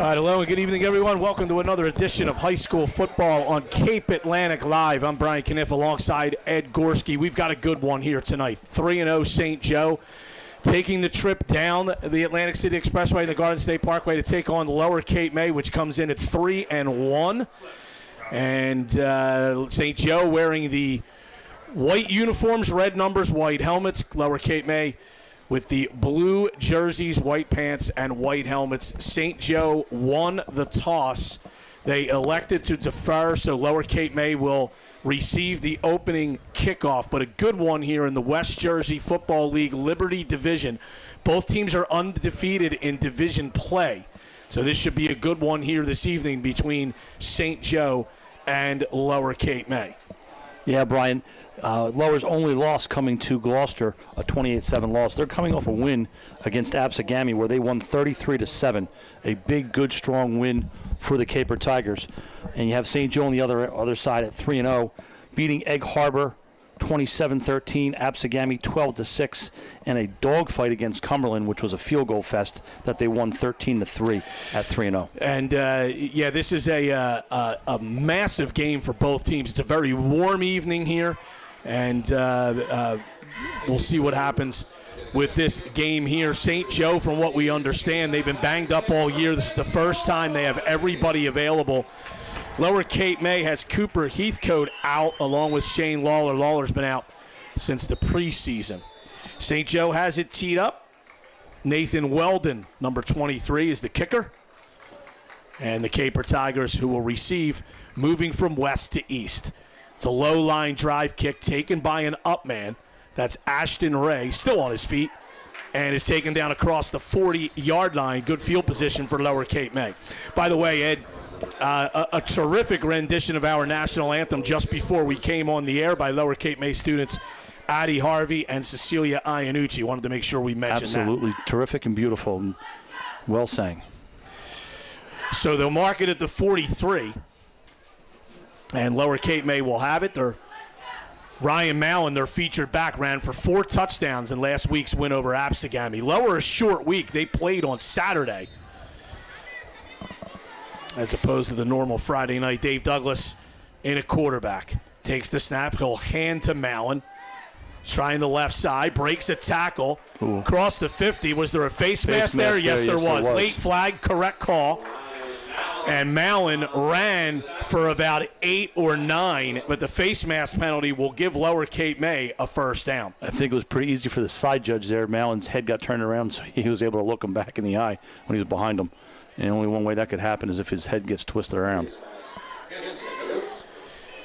All right, hello and good evening, everyone. Welcome to another edition of High School Football on Cape Atlantic Live. I'm Brian Kniff alongside Ed Gorski. We've got a good one here tonight. 3-0 St. Joe taking the trip down the Atlantic City Expressway and the Garden State Parkway to take on Lower Cape May, which comes in at 3-1. And St. Joe wearing the white uniforms, red numbers, white helmets. Lower Cape May with the blue jerseys, white pants, and white helmets. St. Joe won the toss. They elected to defer, so Lower Cape May will receive the opening kickoff. But a good one here in the West Jersey Football League Liberty Division. Both teams are undefeated in division play. So this should be a good one here this evening between St. Joe and Lower Cape May. Yeah, Brian. Lower's only loss coming to Gloucester, a 28-7 loss. They're coming off a win against Absegami where they won 33-7. A big, good, strong win for the Caper Tigers. And you have St. Joe on the other side at 3-0, beating Egg Harbor 27-13, Absegami 12-6, and a dogfight against Cumberland, which was a field goal fest that they won 13-3 at 3-0. And yeah, this is a massive game for both teams. It's a very warm evening here. And we'll see what happens with this game here. St. Joe, from what we understand, they've been banged up all year. This is the first time they have everybody available. Lower Cape May has Cooper Heathcote out along with Shane Lawler. Lawler's been out since the preseason. St. Joe has it teed up. Nathan Weldon, number 23, is the kicker. And the Caper Tigers, who will receive, moving from west to east. It's a low-line drive kick taken by an up man. That's Ashton Ray, still on his feet, and is taken down across the 40-yard line. Good field position for Lower Cape May. By the way, Ed, a terrific rendition of our national anthem just before we came on the air by Lower Cape May students Addie Harvey and Cecilia Iannucci. Wanted to make sure we mentioned that. Absolutely terrific and beautiful and well sang. So they'll mark it at the 43. And Lower Cape May will have it. Ryan Mallon, their featured back, ran for 4 touchdowns in last week's win over Absegami. Lower a short week. They played on Saturday as opposed to the normal Friday night. Dave Douglas in a quarterback. Takes the snap. He'll hand to Mallon. Trying the left side. Breaks a tackle. Ooh. Across the 50. Was there a face mask there? Yes, there was. Late flag, correct call. And Mallon ran for about 8 or 9, but the face mask penalty will give Lower Cape May a first down. I think it was pretty easy for the side judge there. Mallon's head got turned around, so he was able to look him back in the eye when he was behind him. And only one way that could happen is if his head gets twisted around.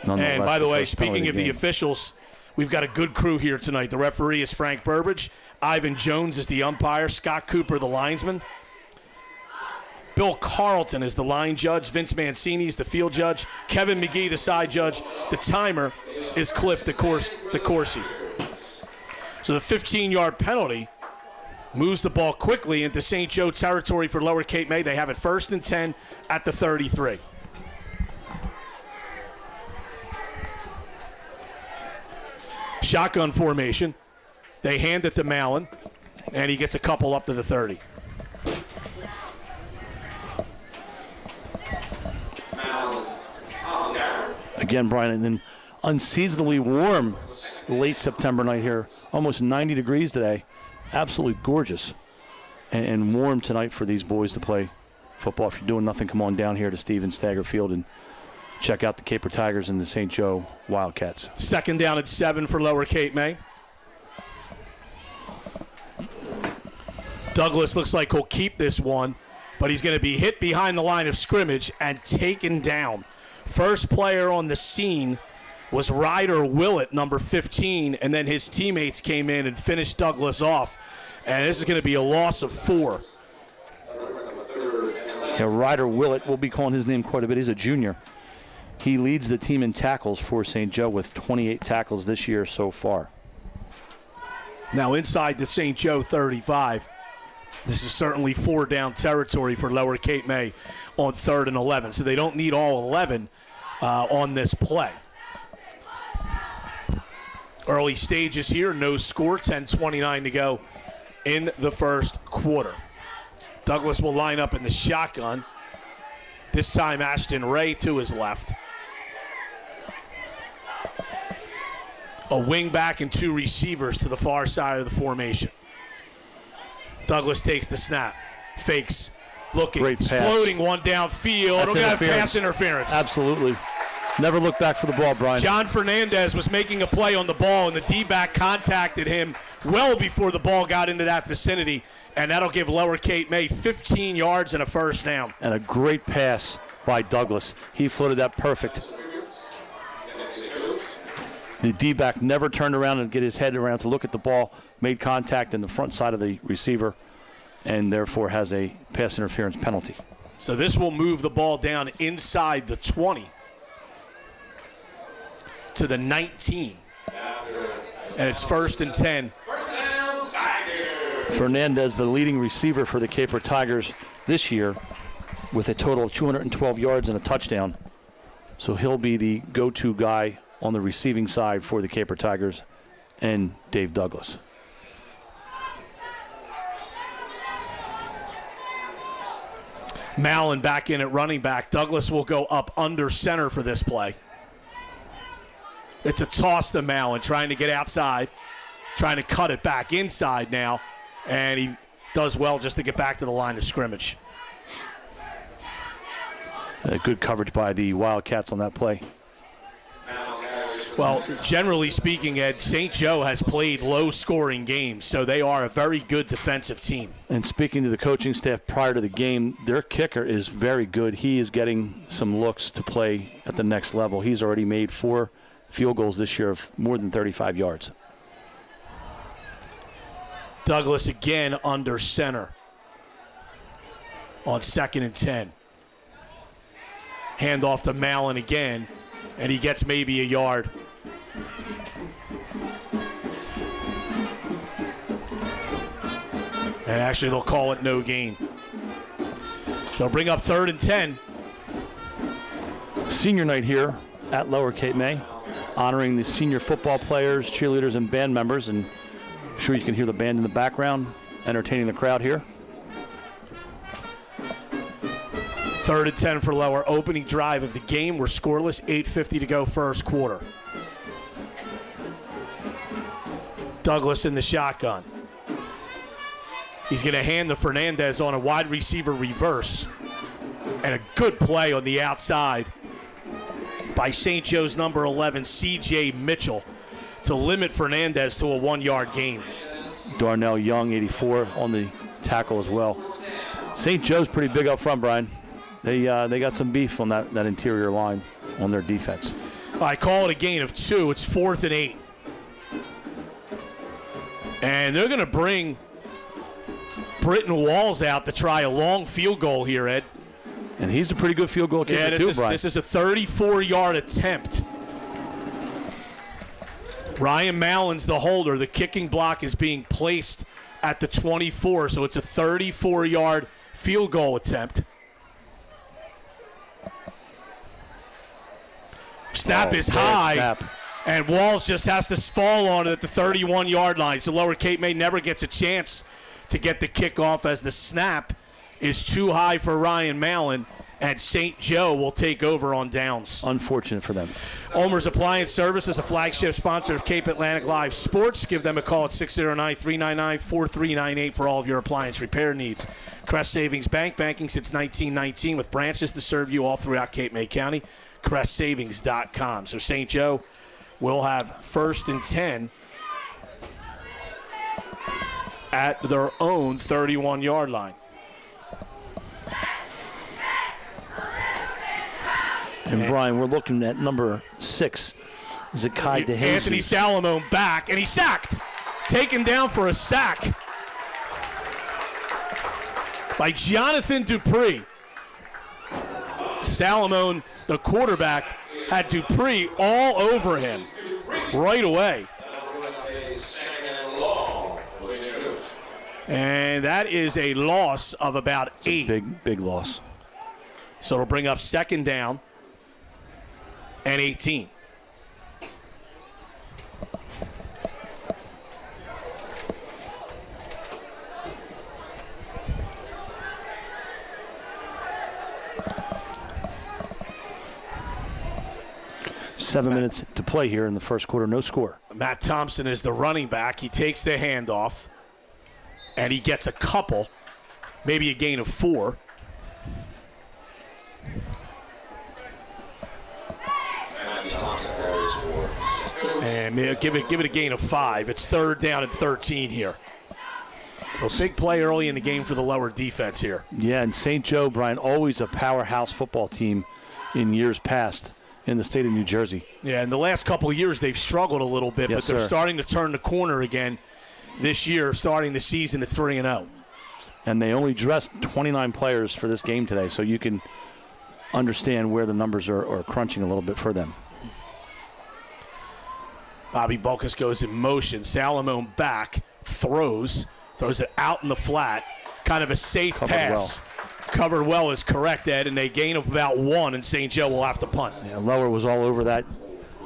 And by the way, speaking of the officials, we've got a good crew here tonight. The referee is Frank Burbridge. Ivan Jones is the umpire. Scott Cooper, the linesman. Bill Carlton is the line judge. Vince Mancini is the field judge. Kevin McGee, the side judge. The timer is Cliff DeCourcy. So the 15-yard penalty moves the ball quickly into St. Joe territory for Lower Cape May. They have it 1st and 10 at the 33. Shotgun formation. They hand it to Mallon, and he gets a couple up to the 30. Again, Brian, and then unseasonably warm late September night here. Almost 90 degrees today. Absolutely gorgeous. And warm tonight for these boys to play football. If you're doing nothing, come on down here to Stephen Stagger Field and check out the Caper Tigers and the St. Joe Wildcats. 2nd down at 7 for Lower Cape May. Douglas looks like he'll keep this one, but he's going to be hit behind the line of scrimmage and taken down. First player on the scene was Ryder Willett, number 15, and then his teammates came in and finished Douglas off. And this is going to be a loss of 4. Yeah, Ryder Willett, we'll be calling his name quite a bit. He's a junior. He leads the team in tackles for St. Joe with 28 tackles this year so far. Now inside the St. Joe 35. This is certainly 4-down territory for Lower Cape May on 3rd and 11. So they don't need all 11 on this play. Early stages here, no score, 10:29 to go in the first quarter. Douglas will line up in the shotgun. This time Ashton Ray to his left. A wing back and 2 receivers to the far side of the formation. Douglas takes the snap, fakes, looking, Great pass. floating one downfield. That's We're going to have interference. pass interference. Absolutely. Never look back for the ball, Brian. John Fernandez was making a play on the ball, and the D-back contacted him well before the ball got into that vicinity, and that'll give Lower Cape May 15 yards and a first down. And a great pass by Douglas. He floated that perfect. The D-back never turned around and get his head around to look at the ball, made contact in the front side of the receiver, and therefore has a pass interference penalty. So this will move the ball down inside the 20 to the 19. And it's 1st and 10. Fernandez, the leading receiver for the Caper Tigers this year, with a total of 212 yards and a touchdown. So he'll be the go-to guy on the receiving side for the Caper Tigers and Dave Douglas. Mallon back in at running back. Douglas will go up under center for this play. It's a toss to Mallon, trying to get outside, trying to cut it back inside now, and he does well just to get back to the line of scrimmage. Good coverage by the Wildcats on that play. Well, generally speaking, Ed, St. Joe has played low-scoring games, so they are a very good defensive team. And speaking to the coaching staff prior to the game, their kicker is very good. He is getting some looks to play at the next level. He's already made 4 field goals this year of more than 35 yards. Douglas again under center on 2nd and 10. Hand off to Mallon again, and he gets maybe a yard. And actually, they'll call it no gain. So they'll bring up 3rd and 10. Senior night here at Lower Cape May, honoring the senior football players, cheerleaders, and band members. And I'm sure you can hear the band in the background, entertaining the crowd here. 3rd and 10 for Lower. Opening drive of the game. We're scoreless. 8:50 to go first quarter. Douglas in the shotgun. He's going to hand to Fernandez on a wide receiver reverse. And a good play on the outside by St. Joe's number 11, C.J. Mitchell, to limit Fernandez to a 1-yard gain. Darnell Young, 84, on the tackle as well. St. Joe's pretty big up front, Brian. They got some beef on that interior line on their defense. I call it a gain of 2. It's 4th and 8. And they're going to bring Britton Walls out to try a long field goal here, Ed. And he's a pretty good field goal kicker too, Brian. This is a 34-yard attempt. Ryan Mallon's the holder. The kicking block is being placed at the 24, so it's a 34-yard field goal attempt. Snap is high, snap. and Walls just has to fall on it at the 31-yard line. So Lower Cape May never gets a chance to get the kickoff as the snap is too high for Ryan Mallon, and St. Joe will take over on downs. Unfortunate for them. ULMER'S Appliance Service is a flagship sponsor of Cape Atlantic Live Sports. Give them a call at 609-399-4398 for all of your appliance repair needs. Crest Savings Bank, banking since 1919 with branches to serve you all throughout Cape May County. CrestSavings.com. So St. Joe will have 1st and 10 at their own 31-yard line. And Brian, we're looking at number 6, Zakai DeHazy. Anthony Salomon back, and he's sacked. Taken down for a sack by Jonathan Dupree. Salomon, the quarterback, had Dupree all over him right away. And that is a loss of about 8. Big loss. So it'll bring up 2nd down and 18. 7 minutes to play here in the first quarter, no score. Matt Thompson is the running back. He takes the handoff, and he gets a couple, maybe a gain of 4. And give it a gain of 5. It's 3rd down and 13 here. A big play early in the game for the lower defense here. Yeah, and St. Joe, Brian, always a powerhouse football team in years past in the state of New Jersey. Yeah, in the last couple of years they've struggled a little bit, Yes, but they're sir. starting to turn the corner again this year, starting the season at 3-0. And they only dressed 29 players for this game today, so you can understand where the numbers are crunching a little bit for them. Bobby Bulkus goes in motion. Salomon back, throws it out in the flat. Kind of a safe Covered pass. Covered well is correct, Ed, and a gain of about 1, and St. Joe will have to punt. Yeah, Lower was all over that.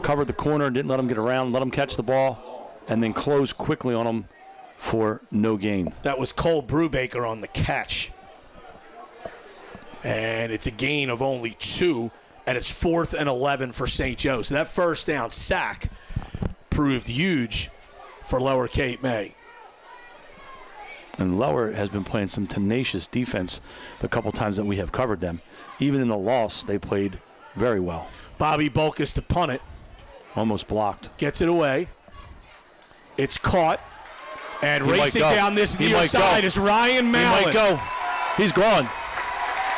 Covered the corner, didn't let him get around, let him catch the ball, and then closed quickly on him for no gain. That was Cole Brubaker on the catch. And it's a gain of only 2, and it's 4th and 11 for St. Joe. So that first down sack proved huge for Lower Cape May. And Lower has been playing some tenacious defense the couple times that we have covered them. Even in the loss, they played very well. Bobby Bulkus to punt it. Almost blocked. Gets it away. It's caught. And He might racing go. down this He near might side go. is Ryan He Mallon. might go. He's gone.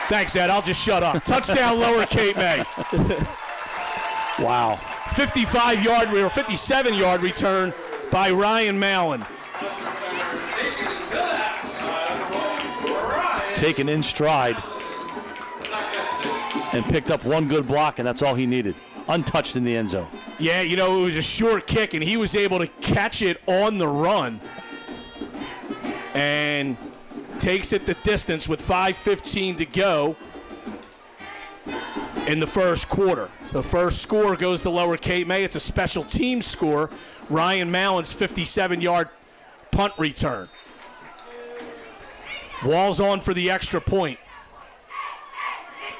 Thanks, Ed. I'll just shut up. Touchdown, Lower Cape May. Wow. 57-yard return by Ryan Mallon. Taken in stride and picked up one good block, and that's all he needed. Untouched in the end zone. Yeah, it was a short kick, and he was able to catch it on the run and takes it the distance with 5:15 to go in the first quarter. The first score goes to Lower Cape May. It's a special team score. Ryan Mallon's 57-yard punt return. Wall's on for the extra point.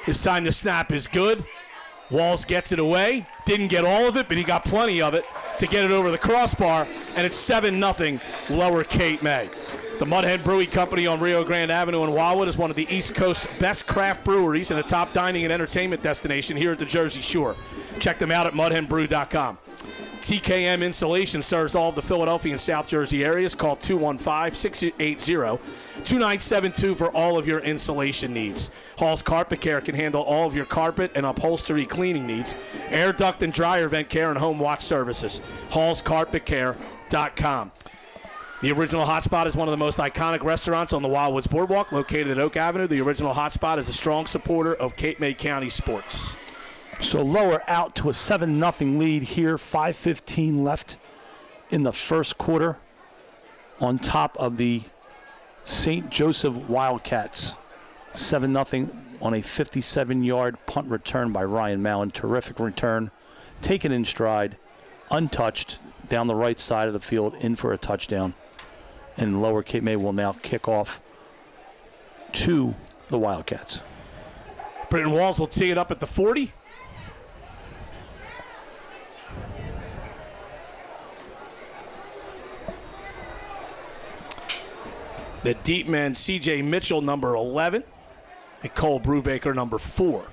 This time the snap is good. Walls gets it away. Didn't get all of it, but he got plenty of it to get it over the crossbar, and it's 7-0 Lower Cape May. The Mudhen Brewing Company on Rio Grande Avenue in Wildwood is one of the East Coast's best craft breweries and a top dining and entertainment destination here at the Jersey Shore. Check them out at mudhenbrew.com. TKM Insulation serves all of the Philadelphia and South Jersey areas. Call 215-680-2972 for all of your insulation needs. Hall's Carpet Care can handle all of your carpet and upholstery cleaning needs. Air duct and dryer vent care and home watch services. hallscarpetcare.com. The Original Hotspot is one of the most iconic restaurants on the Wildwoods Boardwalk, located at Oak Avenue. The Original Hotspot is a strong supporter of Cape May County sports. So Lower out to a 7-0 lead here. 5:15 left in the first quarter on top of the St. Joseph Wildcats. 7-0 on a 57-yard punt return by Ryan Mallon. Terrific return. Taken in stride. Untouched down the right side of the field. In for a touchdown. And Lower Cape May will now kick off to the Wildcats. Britton Walls will tee it up at the 40. The deep man, C.J. Mitchell, number 11, and Cole Brubaker, number 4.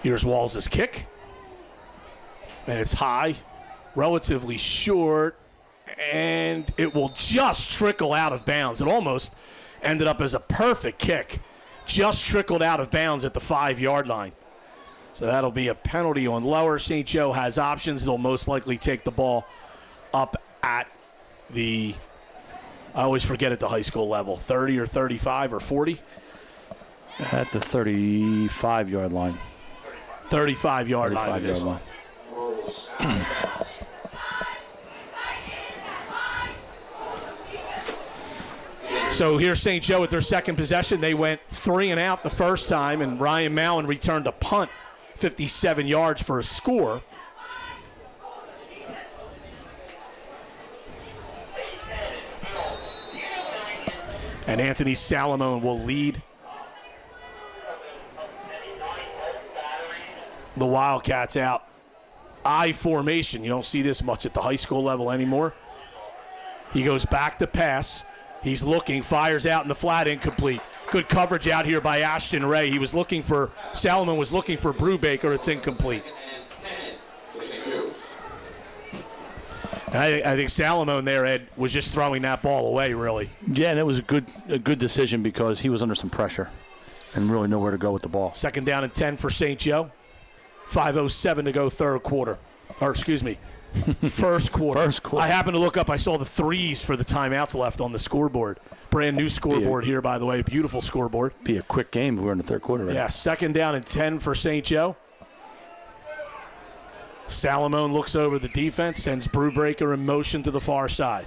Here's Walls' kick, and it's high, relatively short, and it will just trickle out of bounds. It almost ended up as a perfect kick, just trickled out of bounds at the 5-yard line. So that'll be a penalty on Lower. St. Joe has options. They'll most likely take the ball up at the, I always forget at the high school level, 30 or 35 or 40? At the 35-yard line. 35-yard line it is. 35-yard line. So here's St. Joe at their second possession. They went 3 and out the first time, and Ryan Mallon returned a punt 57 yards for a score. And Anthony Salamone will lead the Wildcats out. I formation. You don't see this much at the high school level anymore. He goes back to pass. He's looking, fires out in the flat, incomplete. Good coverage out here by Ashton Ray. Salamone was looking for Brubaker. It's incomplete. And I think Salamone there, Ed, was just throwing that ball away, really. Yeah, and it was a good decision because he was under some pressure and really nowhere to go with the ball. Second down and 10 for St. Joe. 5:07 to go third quarter. First quarter. I happened to look up. I saw the threes for the timeouts left on the scoreboard. Brand new scoreboard here, by the way. Beautiful scoreboard. Be a quick game. We're in the third quarter, right? Yeah, second down and 10 for St. Joe. Salamone looks over the defense, sends Brubaker in motion to the far side.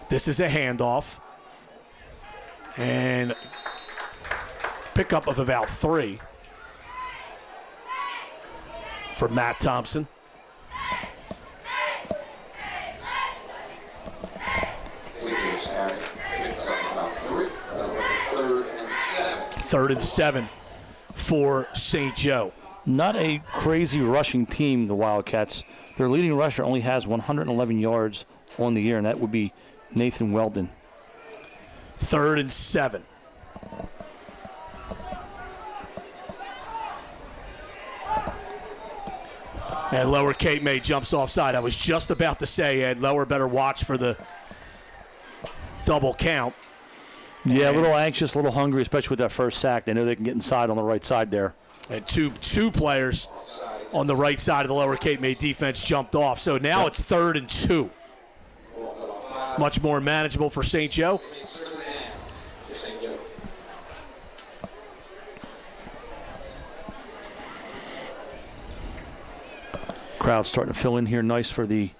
This is a handoff. And pickup of about 3 for Matt Thompson. Third and 7 for St. Joe. Not a crazy rushing team, the Wildcats. Their leading rusher only has 111 yards on the year, and that would be Nathan Weldon. Third and 7. And Lower Cape May jumps offside. I was just about to say, Ed, Lower better watch for the double count. Yeah, a little anxious, a little hungry, especially with that first sack. They know they can get inside on the right side there. And two players on the right side of the Lower Cape May defense jumped off. So now it's 3rd and 2. Much more manageable for St. Joe. Crowd starting to fill in here nice for the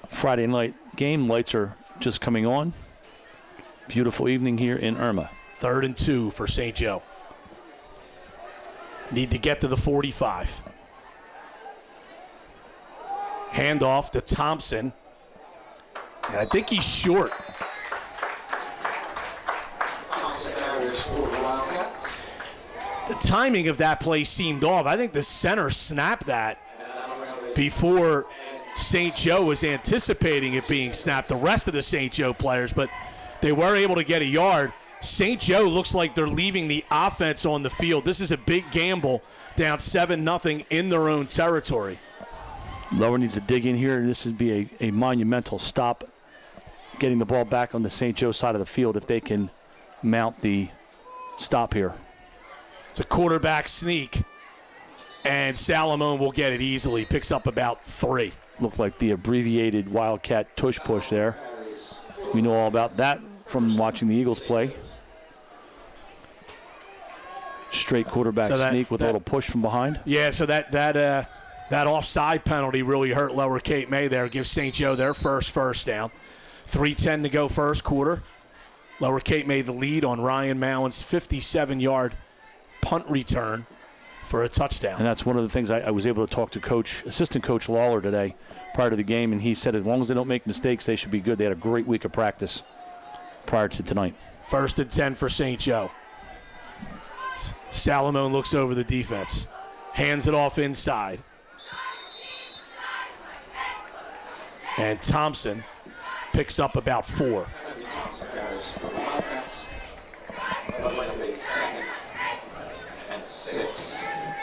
Friday night game. Lights are just coming on. Beautiful evening here in Irma. 3rd and 2 for St. Joe. Need to get to the 45. Handoff to Thompson. And I think he's short. The timing of that play seemed off. I think the center snapped that before St. Joe was anticipating it being snapped, the rest of the St. Joe players, but they were able to get a yard. St. Joe looks like they're leaving the offense on the field. This is a big gamble, down 7-0 in their own territory. Lower needs to dig in here. This would be a monumental stop, getting the ball back on the St. Joe side of the field if they can mount the stop here. It's a quarterback sneak, and Salamone will get it easily. Picks up about 3. Looked like the abbreviated Wildcat tush push there. We know all about that from watching the Eagles play. Straight quarterback sneak with a little push from behind. Yeah, so that offside penalty really hurt Lower Cape May there. Gives St. Joe their first down. 3:10 to go first quarter. Lower Cape May the lead on Ryan Mowen's 57-yard punt return for a touchdown. And that's one of the things I was able to talk to assistant coach Lawler today prior to the game, and he said as long as they don't make mistakes, they should be good. They had a great week of practice prior to tonight. 1st and 10 for St. Joe. Salamone looks over the defense. Hands it off inside. And Thompson picks up about 4.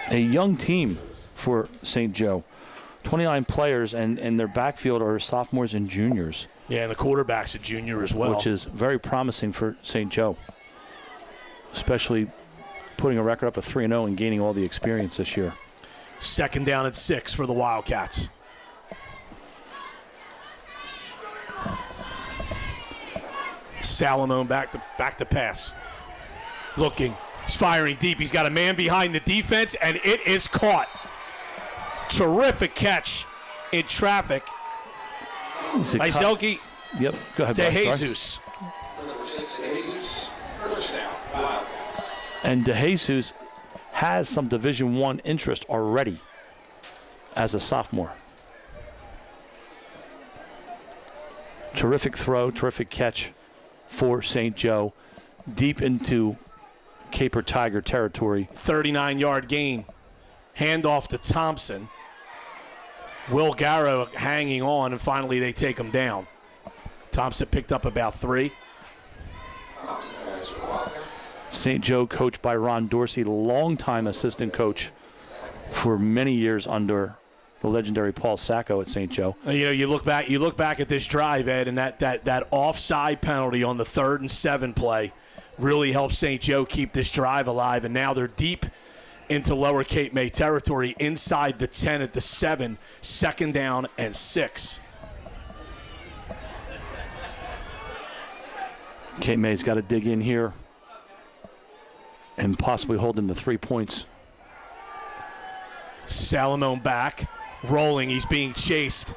A young team for St. Joe. 29 players, and their backfield are sophomores and juniors. Yeah, and the quarterback's a junior as well. Which is very promising for St. Joe, especially putting a record up of 3-0 and gaining all the experience this year. 2nd down and 6 for the Wildcats. Salamone back to pass. Looking. He's firing deep. He's got a man behind the defense, and it is caught. Terrific catch in traffic. By Zelke. Yep, go ahead. DeJesus. And DeJesus has some Division I interest already as a sophomore. Terrific throw, terrific catch for St. Joe, deep into Caper Tiger territory. 39-yard gain. Handoff to Thompson. Will Garrow hanging on, and finally they take him down. Thompson picked up about 3. St. Joe coached by Ron Dorsey, longtime assistant coach for many years under the legendary Paul Sacco at St. Joe. You look back at this drive, Ed, and that offside penalty on the 3rd and 7 play really helped St. Joe keep this drive alive, and now they're deep into Lower Cape May territory, inside the 10 at the 7, 2nd down and 6. Cape May's got to dig in here and possibly hold them to 3 points. Salamone back, rolling. He's being chased,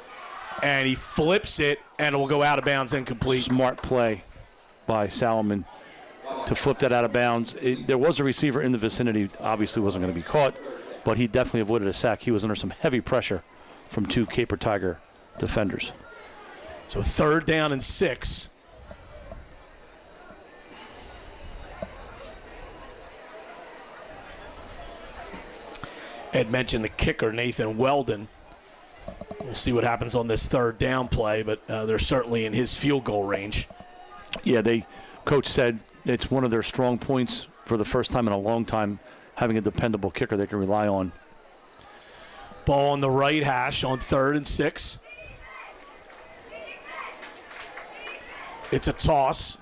and he flips it, and it will go out of bounds, incomplete. Smart play by Salomon to flip that out of bounds. There was a receiver in the vicinity, obviously wasn't going to be caught, but he definitely avoided a sack. He was under some heavy pressure from 2 Caper Tiger defenders. So 3rd down and 6. Ed mentioned the kicker, Nathan Weldon. We'll see what happens on this 3rd down play, but they're certainly in his field goal range. Yeah, coach said it's one of their strong points for the first time in a long time, having a dependable kicker they can rely on. Ball on the right hash on 3rd and 6. It's a toss.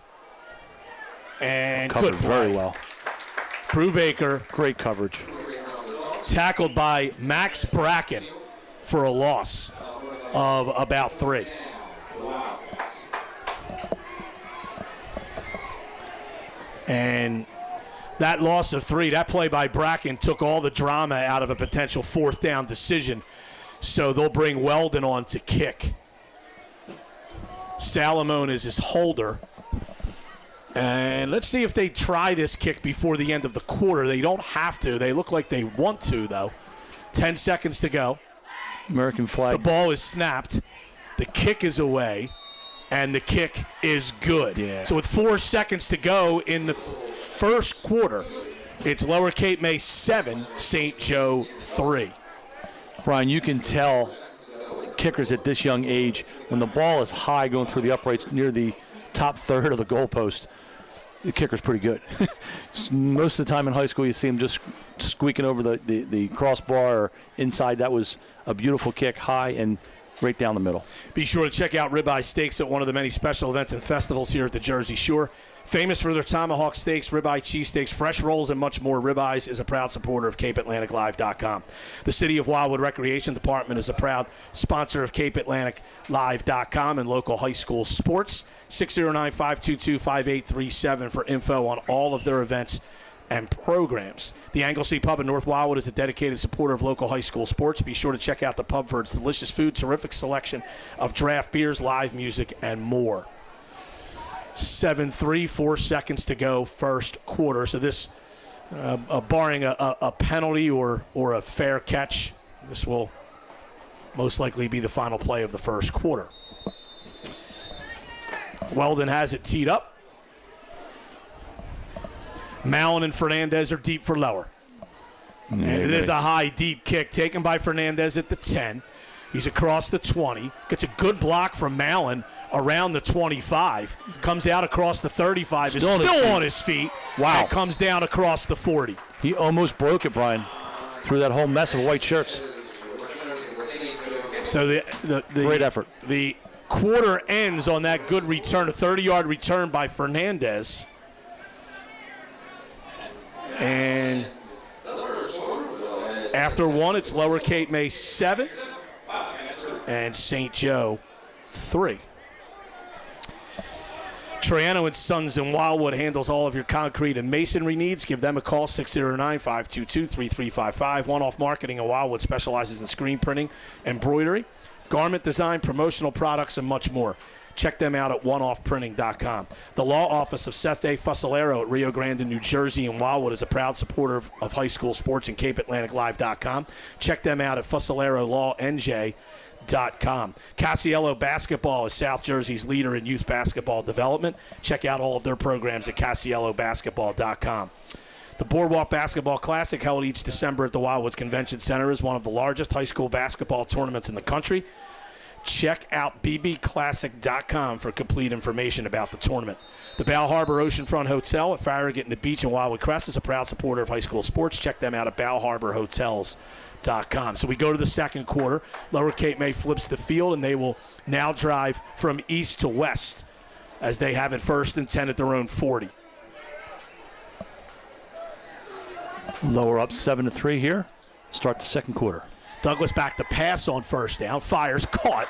And covered good play. very well. Brubaker. Great coverage. Tackled by Max Bracken for a loss of about 3. And that loss of 3, that play by Bracken took all the drama out of a potential 4th down decision. So they'll bring Weldon on to kick. Salamone is his holder. And let's see if they try this kick before the end of the quarter. They don't have to. They look like they want to, though. 10 seconds to go. American flag. The ball is snapped. The kick is away. And the kick is good. Yeah. So with 4 seconds to go in the first quarter, it's Lower Cape May 7, St. Joe 3. Brian, you can tell kickers at this young age, when the ball is high going through the uprights near the top 1/3 of the goalpost, the kicker's pretty good. Most of the time in high school, you see him just squeaking over the crossbar or inside. That was a beautiful kick, high and right down the middle. Be sure to check out Ribeye Steaks at one of the many special events and festivals here at the Jersey Shore. Famous for their tomahawk steaks, ribeye cheesesteaks, fresh rolls, and much more, Ribeyes is a proud supporter of CapeAtlanticLive.com. The City of Wildwood Recreation Department is a proud sponsor of CapeAtlanticLive.com and local high school sports. 609-522-5837 for info on all of their events and programs. The Anglesea Pub in North Wildwood is a dedicated supporter of local high school sports. Be sure to check out the pub for its delicious food, terrific selection of draft beers, live music, and more. 7-3, 4 seconds to go, first quarter. So this, barring a penalty or a fair catch, this will most likely be the final play of the first quarter. Weldon has it teed up. Mallon and Fernandez are deep for Lower. And it is a high, deep kick taken by Fernandez at the 10. He's across the 20. Gets a good block from Mallon around the 25. Comes out across the 35. Is still on his feet. Wow. And comes down across the 40. He almost broke it, Brian, through that whole mess of white shirts. So the great effort. The quarter ends on that good return, a 30-yard return by Fernandez. And after one, it's Lower Cape May 7 and St. Joe 3. Troiano and Sons in Wildwood handles all of your concrete and masonry needs. Give them a call, 609-522-3355. One-Off Marketing in Wildwood specializes in screen printing, embroidery, garment design, promotional products, and much more. Check them out at oneoffprinting.com. The law office of Seth A. Fuscellaro at Rio Grande, New Jersey and Wildwood is a proud supporter of high school sports and CapeAtlanticLive.com. Check them out at FuscellaroLawNJ.com. Casiello Basketball is South Jersey's leader in youth basketball development. Check out all of their programs at CasielloBasketball.com. The Boardwalk Basketball Classic, held each December at the Wildwood Convention Center, is one of the largest high school basketball tournaments in the country. Check out bbclassic.com for complete information about the tournament. The Balharbour Oceanfront Hotel at Farragut and the Beach in Wildwood Crest is a proud supporter of high school sports. Check them out at balharbourhotels.com. So we go to the second quarter. Lower Cape May flips the field, and they will now drive from east to west as they have it 1st and 10 at their own 40. Lower up 7-3 here. Start the second quarter. Douglas back to pass on 1st down. Fires, caught.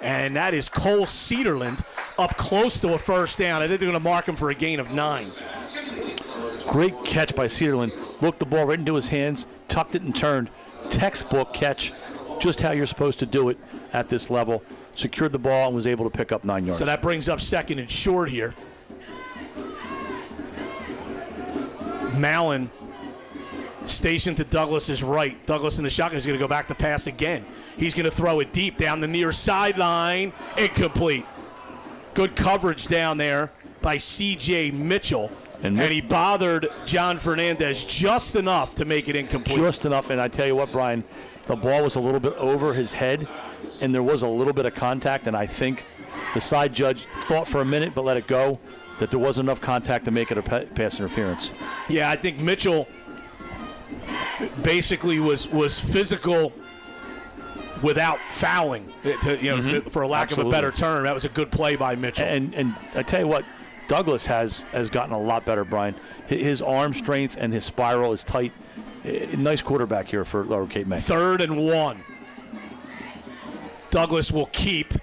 And that is Cole Cedarland up close to a 1st down. I think they're going to mark him for a gain of 9. Great catch by Cedarland. Looked the ball right into his hands, tucked it and turned. Textbook catch, just how you're supposed to do it at this level. Secured the ball and was able to pick up 9 yards. So that brings up 2nd and short here. Mallon stationed to Douglas's right. Douglas in the shotgun is going to go back to pass again. He's going to throw it deep down the near sideline. Incomplete. Good coverage down there by C.J. Mitchell. And he bothered John Fernandez just enough to make it incomplete. Just enough, and I tell you what, Brian, the ball was a little bit over his head, and there was a little bit of contact, and I think the side judge thought for a minute but let it go, that there wasn't enough contact to make it a pass interference. Yeah, I think Mitchell basically was physical without fouling, for a lack of a better term. That was a good play by Mitchell. And I tell you what, Douglas has gotten a lot better, Brian. His arm strength and his spiral is tight. Nice quarterback here for Lower Cape May. 3rd and 1. Douglas will keep,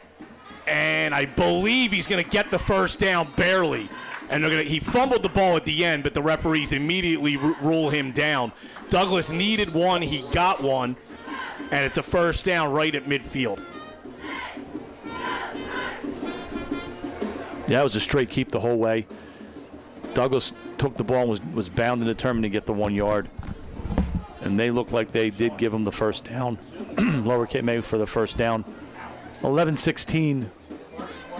and I believe he's going to get the 1st down barely. And he fumbled the ball at the end, but the referees immediately rule him down. Douglas needed one. He got one, and it's a 1st down right at midfield. Yeah, it was a straight keep the whole way. Douglas took the ball and was bound and determined to get the 1 yard. And they looked like they did give him the 1st down. Lower Cape May for the 1st down. 11-16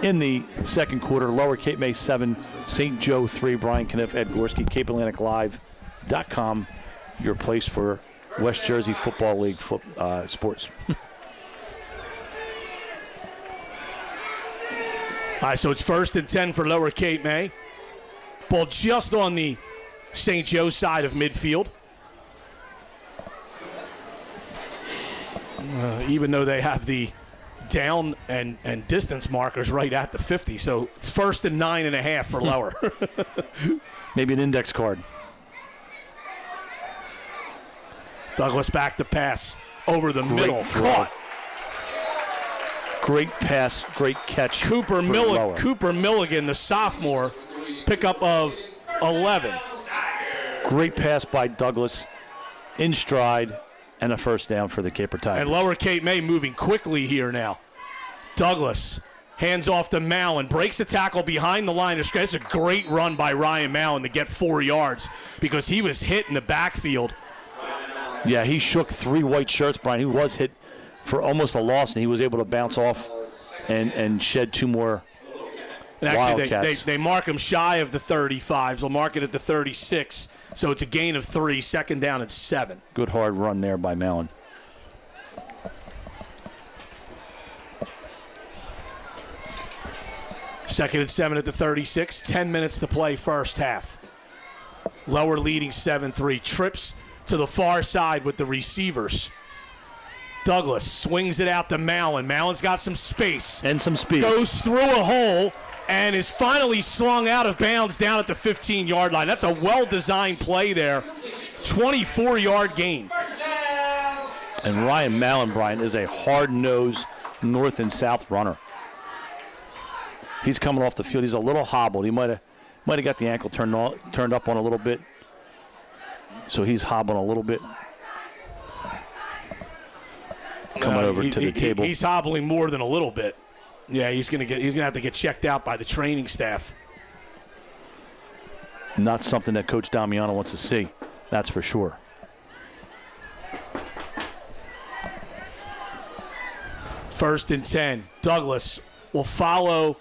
in the second quarter. Lower Cape May 7, St. Joe 3. Brian Kniff, Ed Gorski, CapeAtlanticLive.com, your place for West Jersey Football League sports. All right, so it's 1st and 10 for Lower Cape May. Ball just on the St. Joe side of midfield. Even though they have the down and distance markers right at the 50. So it's 1st and 9.5 for Lower. Maybe an index card. Douglas back to pass over the middle. Caught. Great pass, great catch. Cooper Milligan, the sophomore, pickup of 11. Great pass by Douglas, in stride, and a 1st down for the Caper Tigers. And Lower Cape May moving quickly here now. Douglas hands off to Mallon, breaks a tackle behind the line of scrimmage. It's a great run by Ryan Mallon to get 4 yards because he was hit in the backfield. Yeah, he shook 3 white shirts, Brian. He was hit for almost a loss, and he was able to bounce off and shed 2 more. And actually, Wildcats. they mark him shy of the 35s. They'll mark it at the 36. So it's a gain of 3, 2nd down and 7. Good hard run there by Mallon. Second and 7 at the 36. 10 minutes to play first half. Lower leading 7-3. Trips to the far side with the receivers. Douglas swings it out to Mallon. Mallon's got some space. And some speed. Goes through a hole and is finally slung out of bounds down at the 15-yard line. That's a well-designed play there. 24-yard gain. And Ryan Mallon, Brian, is a hard-nosed north and south runner. He's coming off the field. He's a little hobbled. He might have got the ankle turned up on a little bit. So he's hobbling a little bit. Coming over to the table. He's hobbling more than a little bit. Yeah, he's gonna have to get checked out by the training staff. Not something that Coach Damiano wants to see. That's for sure. First and 10. Douglas will follow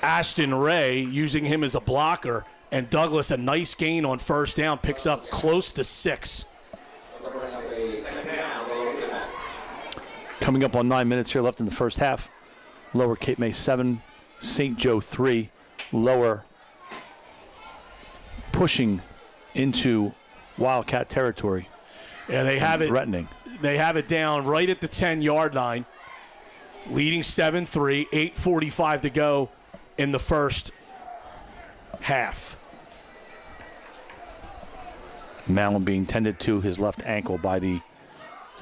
Ashton Ray, using him as a blocker. And Douglas, a nice gain on first down, picks up close to 6. Coming up on 9 minutes here left in the first half. Lower Cape May 7, St. Joe 3. Lower pushing into Wildcat territory. Yeah, they have threatening. They have it down right at the 10-yard line, leading 7-3, 8:45 to go in the first half. Mallon being tended to his left ankle by the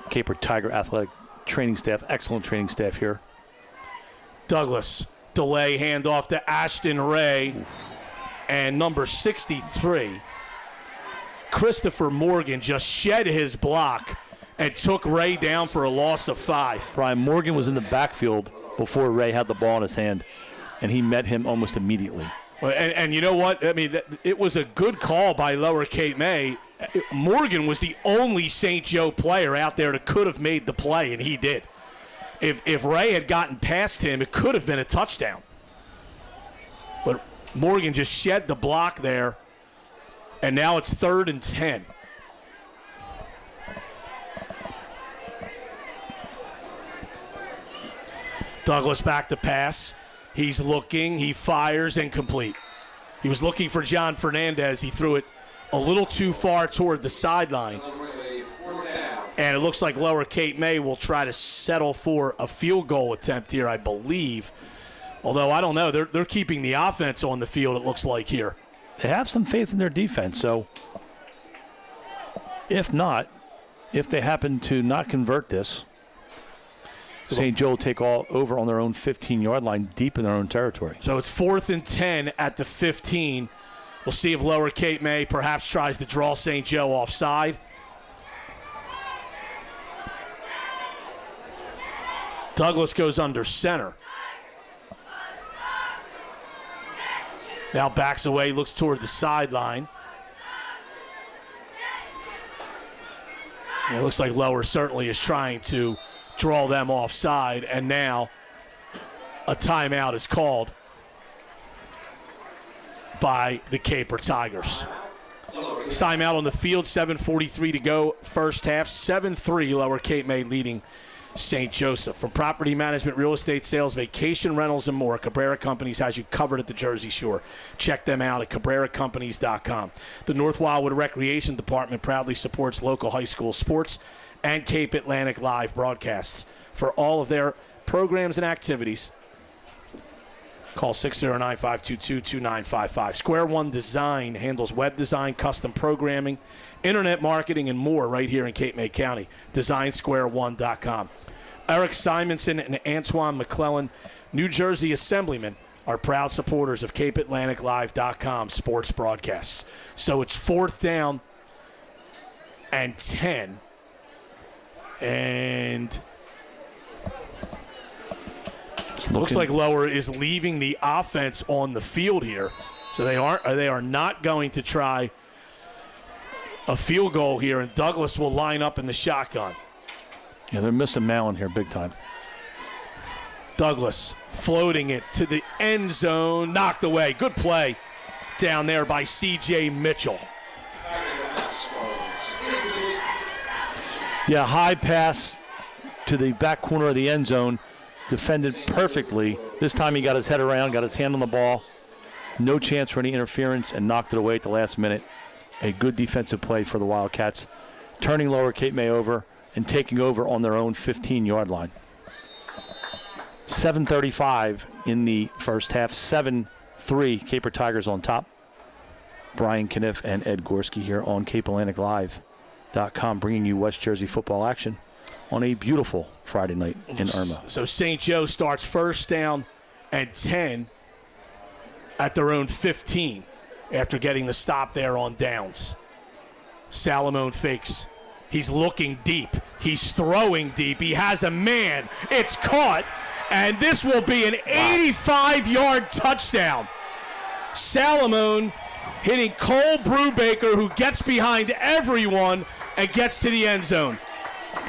Caper Tiger athletic training staff. Excellent training staff here. Douglas, delay handoff to Ashton Ray. And number 63, Christopher Morgan, just shed his block and took Ray down for a loss of 5. Brian Morgan was in the backfield before Ray had the ball in his hand, and he met him almost immediately. And you know what? I mean, it was a good call by Lower Cape May. Morgan was the only St. Joe player out there that could have made the play, and he did. If Ray had gotten past him, it could have been a touchdown. But Morgan just shed the block there, and now it's 3rd and 10. Douglas back to pass. He's looking, he fires, and complete. He was looking for John Fernandez. He threw it a little too far toward the sideline. And it looks like Lower Cape May will try to settle for a field goal attempt here, I believe. Although, I don't know. They're keeping the offense on the field, it looks like here. They have some faith in their defense, so if they happen to not convert this, St. Joe will take all over on their own 15-yard line, deep in their own territory. So it's 4th and 10 at the 15. We'll see if Lower Cape May perhaps tries to draw St. Joe offside. Douglas goes under center. Now backs away, looks toward the sideline. It looks like Lower certainly is trying to draw them offside, and now a timeout is called by the Caper Tigers. Timeout on the field, 7:43 to go, first half, 7-3, Lower Cape May leading St. Joseph. From property management, real estate sales, vacation rentals, and more, Cabrera Companies has you covered at the Jersey Shore. Check them out at CabreraCompanies.com. The North Wildwood Recreation Department proudly supports local high school sports and Cape Atlantic Live broadcasts. For all of their programs and activities, call 609-522-2955. Square One Design handles web design, custom programming, internet marketing, and more right here in Cape May County. DesignSquare1.com. Eric Simonsen and Antoine McClelland, New Jersey Assemblymen, are proud supporters of CapeAtlanticLive.com sports broadcasts. So it's 4th down and 10. And looks like Lower is leaving the offense on the field here. So they are not going to try a field goal here, and Douglas will line up in the shotgun. Yeah, they're missing Mallon here big time. Douglas floating it to the end zone, knocked away. Good play down there by C.J. Mitchell. Yeah, high pass to the back corner of the end zone. Defended perfectly. This time he got his head around, got his hand on the ball. No chance for any interference, and knocked it away at the last minute. A good defensive play for the Wildcats. Turning Lower Cape May over and taking over on their own 15-yard line. 7:35 in the first half. 7-3, Caper Tigers on top. Brian Kniff and Ed Gorski here on CapeAtlanticLive.com, bringing you West Jersey football action on a beautiful Friday night in Irma. So St. Joe starts first down and 10 at their own 15 after getting the stop there on downs. Salamone fakes. He's looking deep. He's throwing deep. He has a man. It's caught, and this will be an 85-yard touchdown. Salamone hitting Cole Brubaker, who gets behind everyone and gets to the end zone.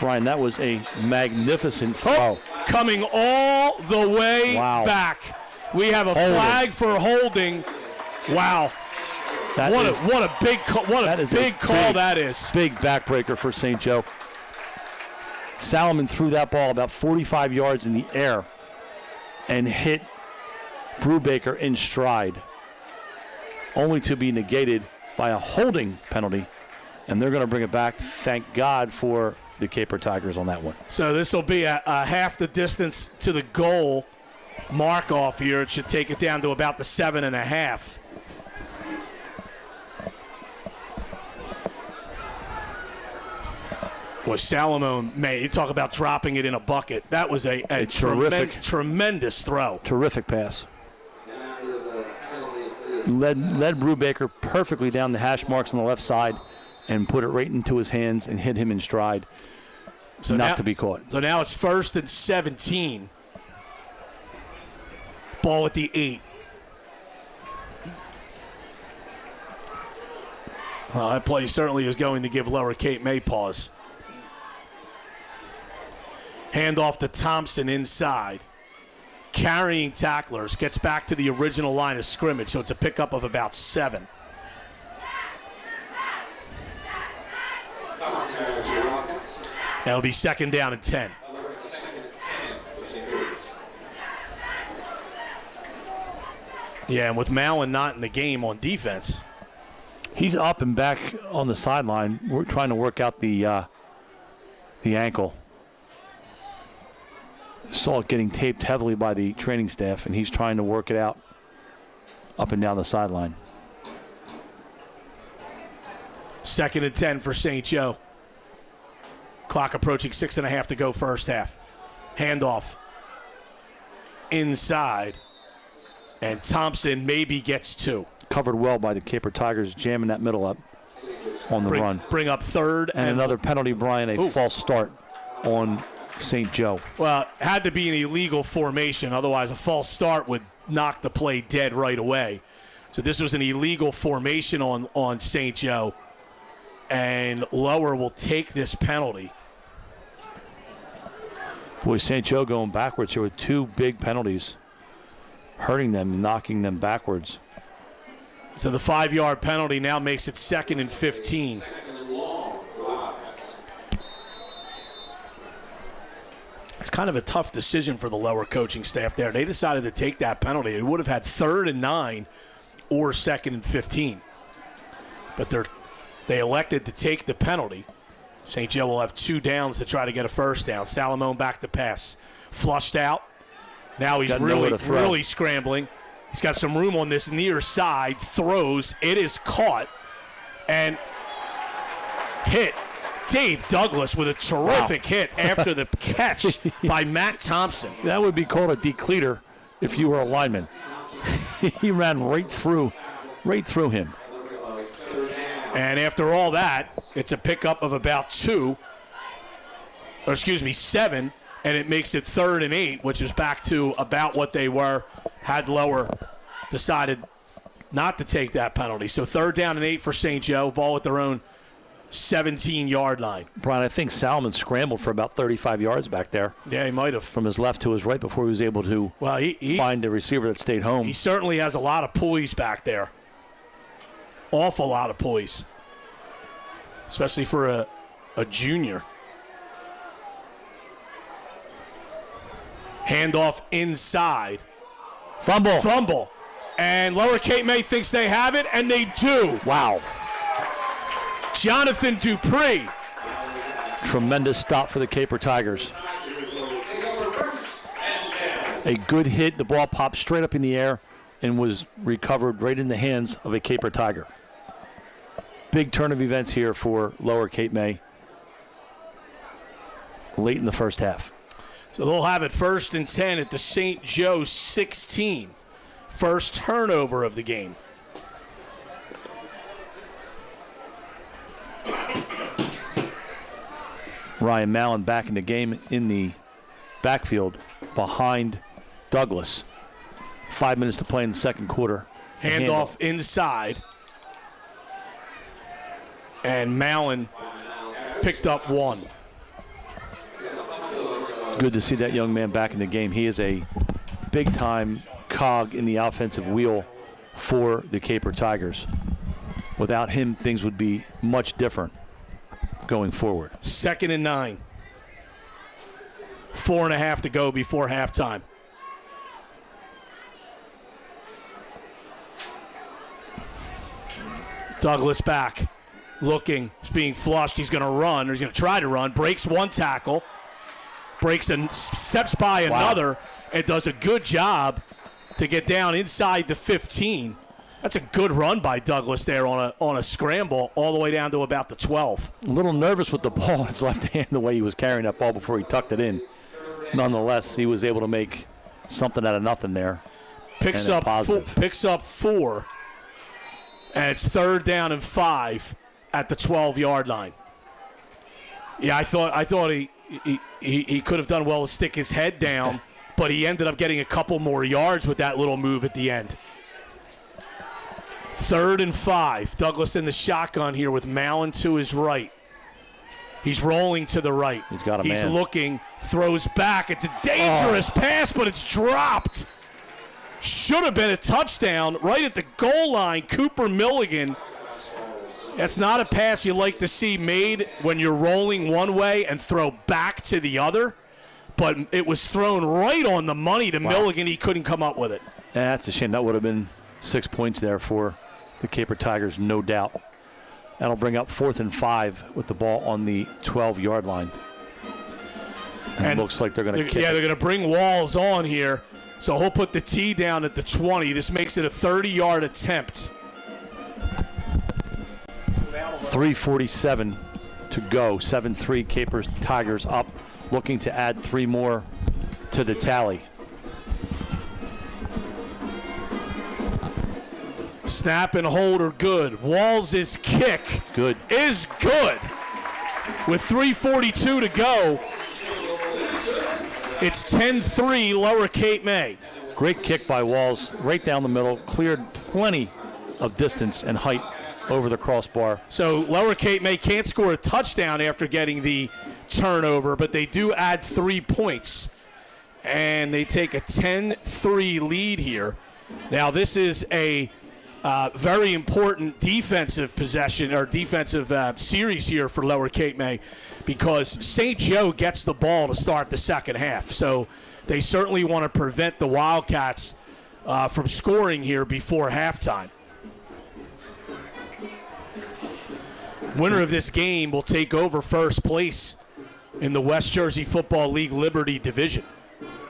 Brian, that was a magnificent throw. Coming all the way Wow. back. We have a flag for holding. Wow. What a big call that is. Big backbreaker for St. Joe. Salomon threw that ball about 45 yards in the air and hit Brubaker in stride, only to be negated by a holding penalty, and they're going to bring it back. Thank God for the Caper Tigers on that one. So this will be a half the distance to the goal mark off here. It should take it down to about the 7.5. Boy, Salomon, man, you talk about dropping it in a bucket. That was a terrific, tremendous throw. Terrific pass. Led Brubaker perfectly down the hash marks on the left side and put it right into his hands and hit him in stride. So not to be caught. So now it's 1st and 17. Ball at the 8. Well, that play certainly is going to give Lower Cape May pause. Hand off to Thompson inside. Carrying tacklers. Gets back to the original line of scrimmage, so it's a pickup of about 7. That'll be 2nd down and 10. Yeah, and with Mallon not in the game on defense. He's up and back on the sideline. We're trying to work out the ankle. Saw it getting taped heavily by the training staff, and he's trying to work it out up and down the sideline. 2nd and 10 for St. Joe. Clock approaching 6.5 to go first half. Handoff inside, and Thompson maybe gets 2. Covered well by the Caper Tigers, jamming that middle up on the run. Bring up 3rd. And another penalty, Brian, a false start on St. Joe. Well, it had to be an illegal formation. Otherwise, a false start would knock the play dead right away. So this was an illegal formation on St. Joe. And Lower will take this penalty. Boy, St. Joe going backwards here with 2 big penalties, hurting them, knocking them backwards. So the 5-yard penalty now makes it 2nd and 15. It's kind of a tough decision for the Lower coaching staff there. They decided to take that penalty. It would have had 3rd and 9 or 2nd and 15. But they elected to take the penalty. St. Joe will have 2 downs to try to get a first down. Salomon back to pass. Flushed out. Now he's really scrambling. He's got some room on this near side. Throws. It is caught and hit. Dave Douglas with a terrific hit after the catch by Matt Thompson. That would be called a decleater if you were a lineman. He ran right through him. And after all that, it's a pickup of about 7, and it makes it 3rd and 8, which is back to about what they were had Lower decided not to take that penalty. So 3rd down and 8 for St. Joe, ball at their own 17-yard line. Brian, I think Salomon scrambled for about 35 yards back there. Yeah, he might have. From his left to his right before he was able to find a receiver that stayed home. He certainly has a lot of poise back there. Awful lot of poise. Especially for a junior. Handoff inside. Fumble. And Lower Cape May thinks they have it, and they do. Wow. Jonathan Dupree. Tremendous stop for the Caper Tigers. A good hit. The ball popped straight up in the air and was recovered right in the hands of a Caper Tiger. Big turn of events here for Lower Cape May late in the first half. So they'll have it 1st and 10 at the St. Joe 16. First turnover of the game. Ryan Mallon back in the game in the backfield behind Douglas. 5 minutes to play in the second quarter. Handoff inside. And Mallon picked up 1. Good to see that young man back in the game. He is a big-time cog in the offensive wheel for the Caper Tigers. Without him, things would be much different going forward. 2nd and 9. 4.5 to go before halftime. Douglas back, looking, he's being flushed. He's going to run, or he's going to try to run. Breaks one tackle, breaks and steps by another, and does a good job to get down inside the 15. That's a good run by Douglas there on a scramble all the way down to about the 12. A little nervous with the ball in his left hand, the way he was carrying that ball before he tucked it in. Nonetheless, he was able to make something out of nothing there. Picks up 4, and it's 3rd down and 5 at the 12-yard line. Yeah, I thought he could have done well to stick his head down, but he ended up getting a couple more yards with that little move at the end. 3rd and 5. Douglas in the shotgun here with Mallon to his right. He's rolling to the right. He's got a man. He's looking, throws back. It's a dangerous pass, but it's dropped. Should have been a touchdown right at the goal line. Cooper Milligan. That's not a pass you like to see made when you're rolling one way and throw back to the other. But it was thrown right on the money to Milligan. He couldn't come up with it. Yeah, that's a shame. That would have been 6 points there for the Caper Tigers, no doubt. That'll bring up 4th and 5 with the ball on the 12-yard line. And it looks like they're going to kick it. Yeah, they're going to bring Walls on here. So he'll put the tee down at the 20. This makes it a 30-yard attempt. 3:47 to go. 7-3 Capers Tigers up, looking to add 3 more to the tally. Snap and hold are good. Walls' kick is good. With 3:42 to go, it's 10-3 Lower Cape May. Great kick by Walls, right down the middle, cleared plenty of distance and height over the crossbar. So Lower Cape May can't score a touchdown after getting the turnover, but they do add 3 points. And they take a 10-3 lead here. Now this is a very important defensive possession or defensive series here for Lower Cape May, because St. Joe gets the ball to start the second half. So they certainly want to prevent the Wildcats from scoring here before halftime. Winner of this game will take over first place in the West Jersey Football League Liberty Division.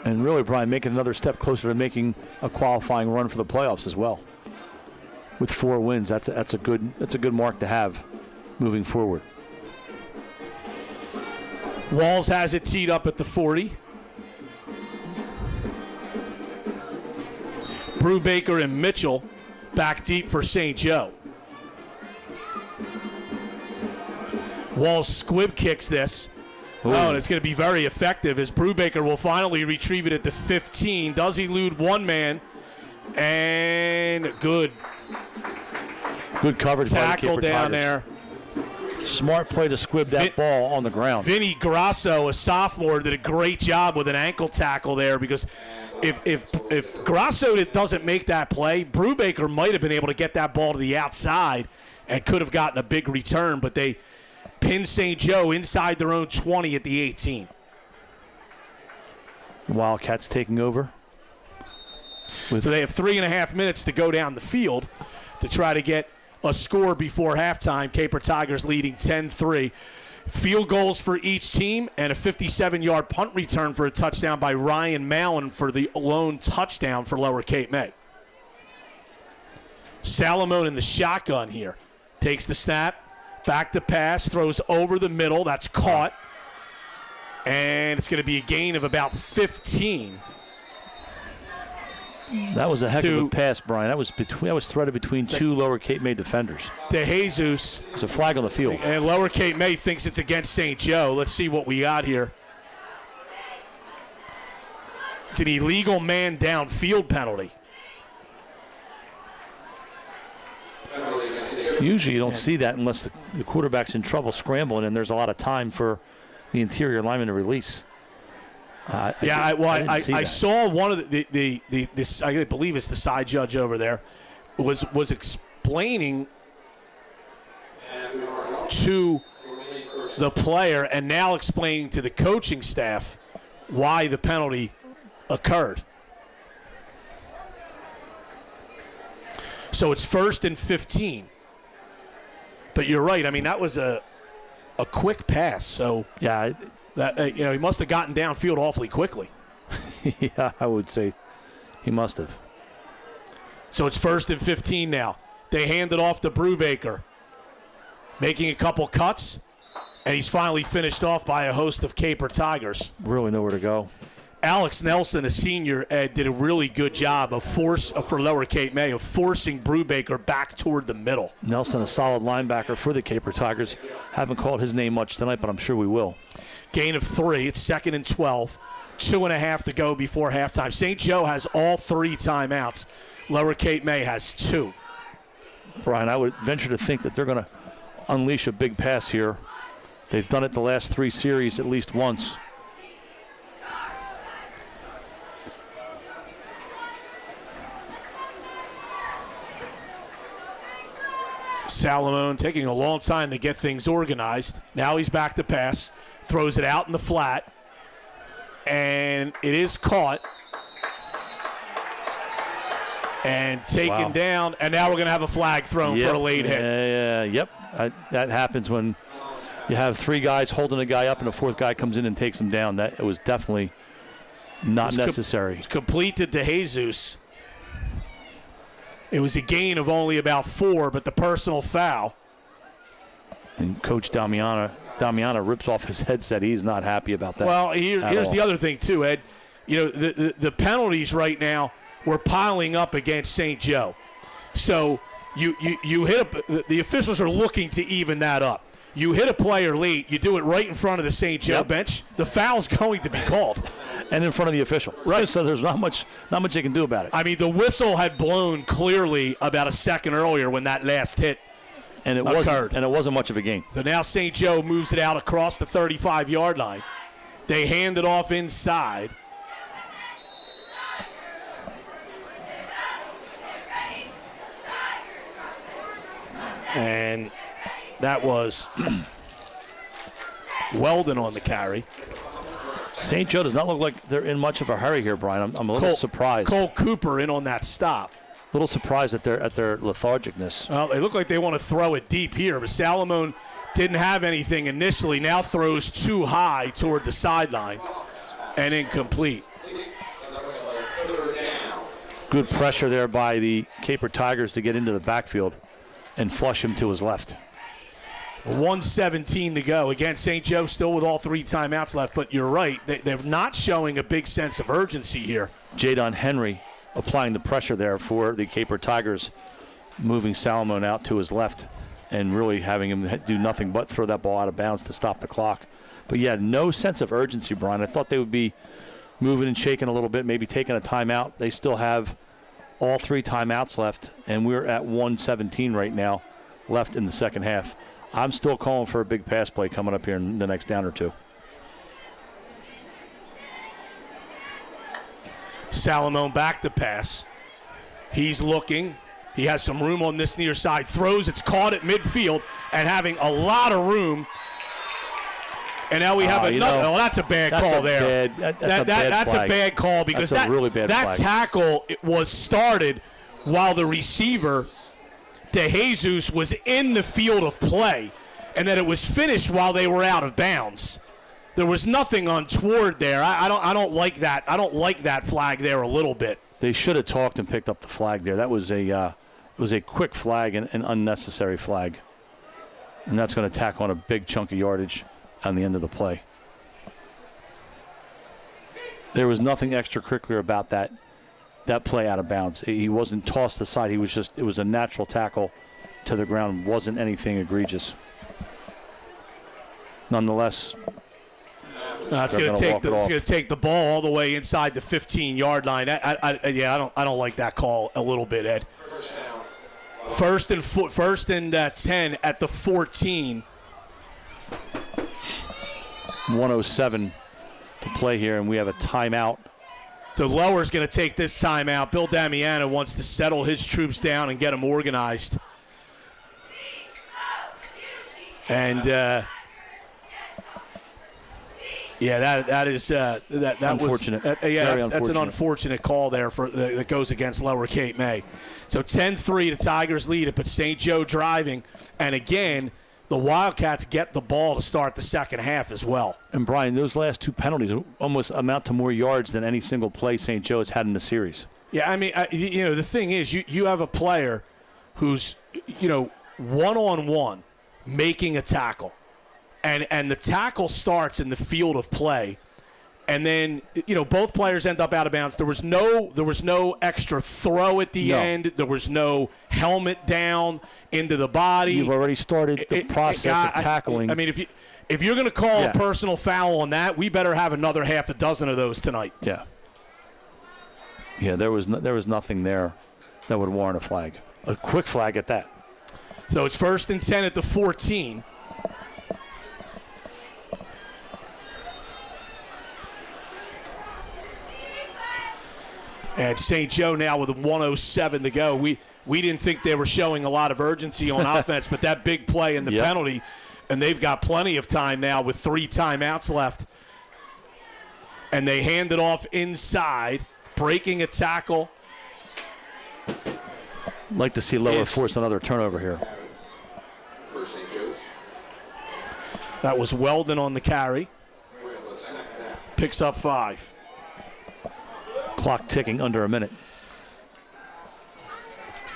And really, Brian, making another step closer to making a qualifying run for the playoffs as well. With 4 wins, that's a good mark to have moving forward. Walls has it teed up at the 40. Brubaker and Mitchell back deep for St. Joe. Walls squib kicks this. Ooh. Oh, and it's going to be very effective as Brubaker will finally retrieve it at the 15. Does elude one man. And good. Good coverage by the Tackle Caper down Tigers. there. Smart play to squib that ball on the ground. Vinny Grasso, a sophomore, did a great job with an ankle tackle there, because if Grasso doesn't make that play, Brubaker might have been able to get that ball to the outside and could have gotten a big return, but they pinned St. Joe inside their own 20 at the 18. Wildcats taking over. So they have 3.5 minutes to go down the field to try to get a score before halftime. Caper Tigers leading 10-3. Field goals for each team and a 57-yard punt return for a touchdown by Ryan Mallon for the lone touchdown for Lower Cape May. Salamone in the shotgun here. Takes the snap, back to pass, throws over the middle. That's caught. And it's going to be a gain of about 15. That was a heck of a pass, Brian. That was threaded between 2 Lower Cape May defenders. De Jesus. There's a flag on the field. And Lower Cape May thinks it's against St. Joe. Let's see what we got here. It's an illegal man downfield penalty. Usually you don't see that unless the quarterback's in trouble scrambling and there's a lot of time for the interior lineman to release. I saw one of this. I believe it's the side judge over there was explaining to the player and now explaining to the coaching staff why the penalty occurred. So it's 1st and 15. But you're right. I mean, that was a quick pass. So yeah, that he must have gotten downfield awfully quickly. Yeah, I would say he must have. So it's 1st and 15 now. They hand it off to Brubaker, making a couple cuts, and he's finally finished off by a host of Caper Tigers. Really nowhere to go. Alex Nelson, a senior, did a really good job for Lower Cape May of forcing Brubaker back toward the middle. Nelson, a solid linebacker for the Caper Tigers. Haven't called his name much tonight, but I'm sure we will. Gain of 3. It's 2nd and 12. 2.5 to go before halftime. St. Joe has all 3 timeouts. Lower Cape May has 2. Brian, I would venture to think that they're going to unleash a big pass here. They've done it the last 3 series at least once. Salamone taking a long time to get things organized. Now he's back to pass. Throws it out in the flat. And it is caught. And taken down. And now we're going to have a flag thrown for a late hit. Yep. That happens when you have 3 guys holding a guy up and a 4th guy comes in and takes him down. That was definitely not necessary. It's complete to DeJesus. It was a gain of only about 4, but the personal foul. And Coach Damiana rips off his headset. He's not happy about that. Well, here's the other thing, too, Ed. The penalties right now were piling up against St. Joe. So you hit the officials are looking to even that up. You hit a player late, you do it right in front of the St. Joe bench, the foul's going to be called. And in front of the official. Right. So there's not much they can do about it. I mean, the whistle had blown clearly about a second earlier when that last hit occurred. And it wasn't much of a game. So now St. Joe moves it out across the 35-yard line. They hand it off inside. And that was Weldon on the carry. St. Joe does not look like they're in much of a hurry here, Brian. I'm a little surprised. Cole Cooper in on that stop. A little surprised at their lethargicness. Well, they look like they want to throw it deep here, but Salamone didn't have anything initially. Now throws too high toward the sideline and incomplete. Good pressure there by the Caper Tigers to get into the backfield and flush him to his left. 1:17 to go. Again, St. Joe still with all 3 timeouts left, but you're right. They're not showing a big sense of urgency here. Jadon Henry applying the pressure there for the Caper Tigers, moving Salamone out to his left and really having him do nothing but throw that ball out of bounds to stop the clock. But, yeah, no sense of urgency, Brian. I thought they would be moving and shaking a little bit, maybe taking a timeout. They still have all 3 timeouts left, and we're at 1:17 right now left in the second half. I'm still calling for a big pass play coming up here in the next down or 2. Salamone back to pass. He's looking. He has some room on this near side. Throws. It's caught at midfield and having a lot of room. And now we have another. Oh, that's a bad call there. That's a bad call because that's a really bad that flag. tackle was started while the receiver, DeJesus, was in the field of play, and that it was finished while they were out of bounds. There was nothing untoward there. I don't like that. I don't like that flag there a little bit. They should have talked and picked up the flag there. That was a quick flag and an unnecessary flag, and that's going to tack on a big chunk of yardage on the end of the play. There was nothing extracurricular about that play out of bounds. He wasn't tossed aside. It was a natural tackle to the ground. Wasn't anything egregious. Nonetheless, it's going to take the ball all the way inside the 15-yard line. I don't like that call a little bit, Ed. First and 10 at the 14. 107 to play here, and we have a timeout. So Lower's going to take this timeout. Bill Damiano wants to settle his troops down and get them organized. And that is unfortunate. That's an unfortunate call there that goes against Lower Cape May. So 10-3, the Tigers lead it, but St. Joe driving, and again, the Wildcats get the ball to start the second half as well. And Brian, those last two penalties almost amount to more yards than any single play St. Joe has had in the series. Yeah, I mean, the thing is, you have a player who's, one-on-one making a tackle, and the tackle starts in the field of play, and then both players end up out of bounds. There was no extra throw at the end. There was no helmet down into the body. You've already started the process of tackling. I mean, if you're going to call a personal foul on that, we better have another half a dozen of those tonight. Yeah. Yeah, there was nothing there that would warrant a flag. A quick flag at that. So it's 1st and 10 at the 14. And St. Joe now with 1:07 to go. We didn't think they were showing a lot of urgency on offense, but that big play and the penalty, and they've got plenty of time now with 3 timeouts left. And they hand it off inside, breaking a tackle. Like to see Lower force another turnover here. That was Weldon on the carry. Picks up 5. Clock ticking under a minute.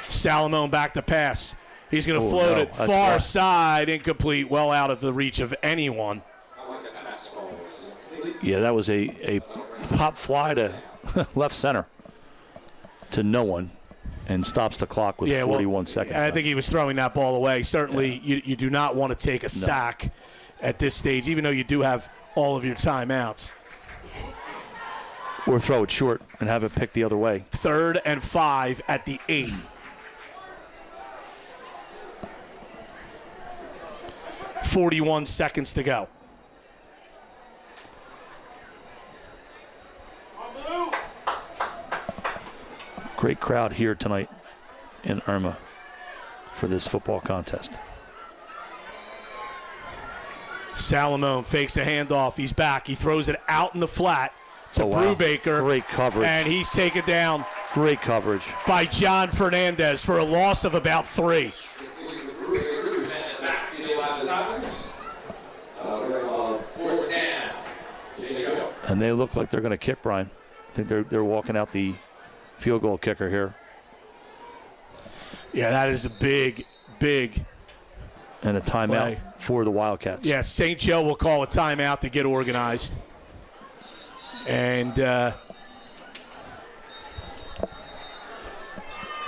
Salamone back to pass. He's going to float it far side, incomplete, well out of the reach of anyone. Yeah, that was a pop fly to left center to no one, and stops the clock with 41 seconds. I think he was throwing that ball away. Certainly, you do not want to take a sack at this stage, even though you do have all of your timeouts. Or throw it short and have it picked the other way. 3rd and 5 at the 8. .41 seconds to go. Great crowd here tonight in Irma for this football contest. Salamone fakes a handoff. He's back. He throws it out in the flat to Brubaker. Great coverage. And he's taken down. Great coverage. By John Fernandez for a loss of about 3. And they look like they're going to kick, Brian. I think they're walking out the field goal kicker here. Yeah, that is a big and a timeout play for the Wildcats. Yeah, St. Joe will call a timeout to get organized. And we have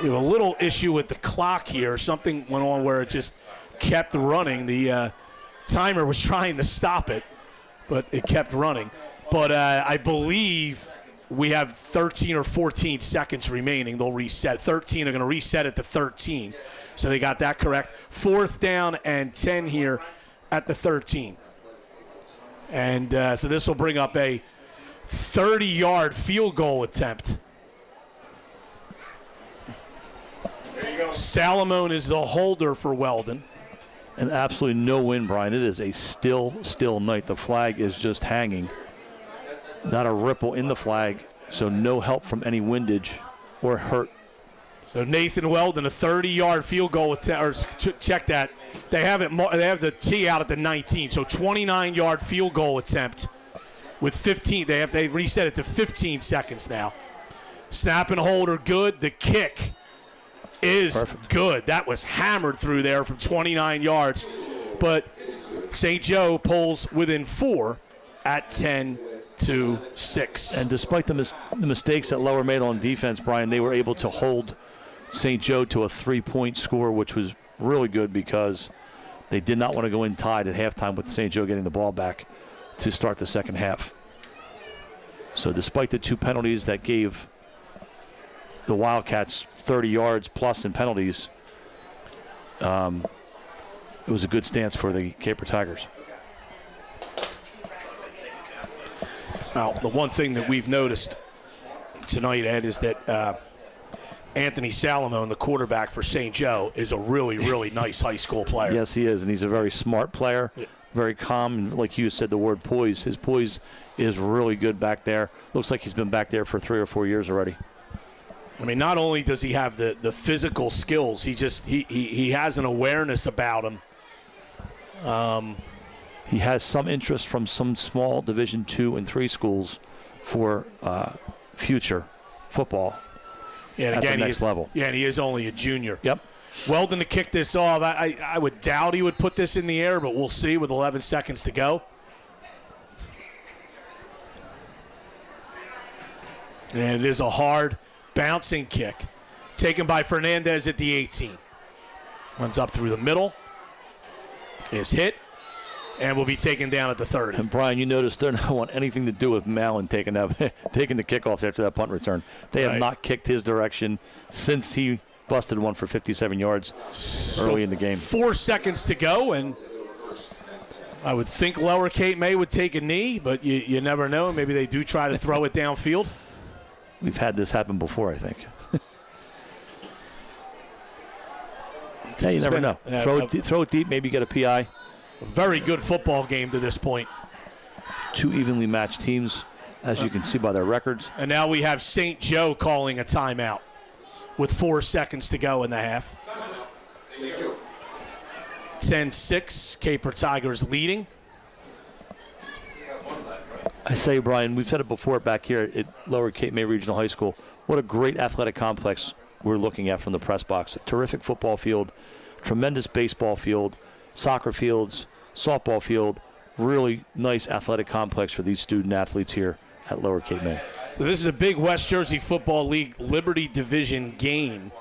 a little issue with the clock here. Something went on where it just kept running. The timer was trying to stop it, but it kept running. But I believe we have 13 or 14 seconds remaining. They'll reset. 13 are going to reset it to 13. So they got that correct. 4th down and 10 here at the 13. And so this will bring up a 30-yard field goal attempt. Salamone is the holder for Weldon. And absolutely no win, Brian. It is a still night. The flag is just hanging. Not a ripple in the flag, so no help from any windage or hurt. So Nathan Weldon, a 30-yard field goal attempt. Or check that. They have it. They have the tee out at the 19. So 29-yard field goal attempt with 15. They reset it to 15 seconds now. Snap and hold are good. The kick is good. That was hammered through there from 29 yards. But St. Joe pulls within 4 at 10-6. And despite the mistakes that Lower made on defense, Brian, they were able to hold St. Joe to a 3-point score, which was really good because they did not want to go in tied at halftime with St. Joe getting the ball back to start the second half. So despite the 2 penalties that gave the Wildcats 30 yards plus in penalties, it was a good stance for the Caper Tigers. Now, the one thing that we've noticed tonight, Ed, is that Anthony Salamone, the quarterback for St. Joe, is a really, really nice high school player. Yes, he is, and he's a very smart player, very calm, and like you said, the word poise. His poise is really good back there. Looks like he's been back there for 3 or 4 years already. I mean, not only does he have the physical skills, he has an awareness about him. He has some interest from some small Division II and III schools for future football. Yeah, and at again, the next level. Yeah, and he is only a junior. Yep. Weldon to kick this off. I would doubt he would put this in the air, but we'll see with 11 seconds to go. And it is a hard bouncing kick taken by Fernandez at the 18. Runs up through the middle. Is hit. And will be taken down at the 30. And Brian, you notice they don't want anything to do with Mallon taking the kickoffs after that punt return. They have not kicked his direction since he busted one for 57 yards early in the game. 4 seconds to go, and I would think Lower Cape May would take a knee, but you never know. Maybe they do try to throw it downfield. We've had this happen before, I think. Yeah, you never know. Throw it deep, maybe get a PI. A very good football game to this point. 2 evenly matched teams, as you can see by their records. And now we have St. Joe calling a timeout with 4 seconds to go in the half. 10-6, Caper Tigers leading. I say, Brian, we've said it before back here at Lower Cape May Regional High School. What a great athletic complex we're looking at from the press box. A terrific football field, tremendous baseball field, soccer fields, softball field. Really nice athletic complex for these student athletes here at Lower Cape May. So this is a big West Jersey Football League Liberty Division game.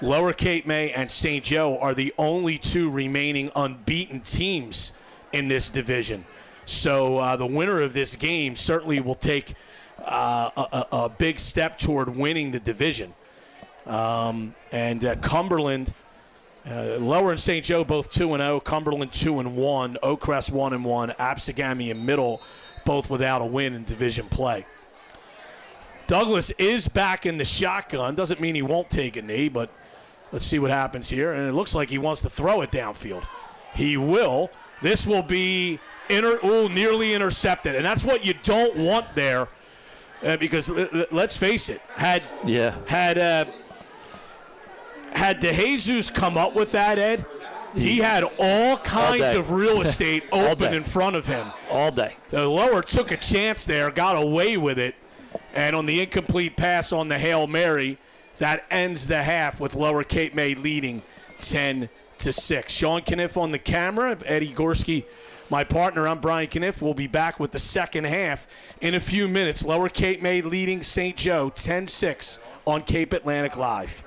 Lower Cape May and St. Joe are the only 2 remaining unbeaten teams in this division. So the winner of this game certainly will take a big step toward winning the division. And Cumberland, Lower and St. Joe both 2-0, Cumberland 2-1, Oakcrest 1-1, Absegami and Middle both without a win in division play. Douglas is back in the shotgun. Doesn't mean he won't take a knee, but let's see what happens here. And it looks like he wants to throw it downfield. He will. This will be nearly intercepted, and that's what you don't want there, because let's face it, had DeJesus come up with that, Ed, he had all kinds of real estate open in front of him. All day. The Lower took a chance there, got away with it, and on the incomplete pass on the Hail Mary, that ends the half with Lower Cape May leading 10-6. Sean Kniff on the camera, Eddie Gorski, my partner. I'm Brian Kniff. We'll be back with the second half in a few minutes. Lower Cape May leading St. Joe 10-6 on Cape Atlantic Live.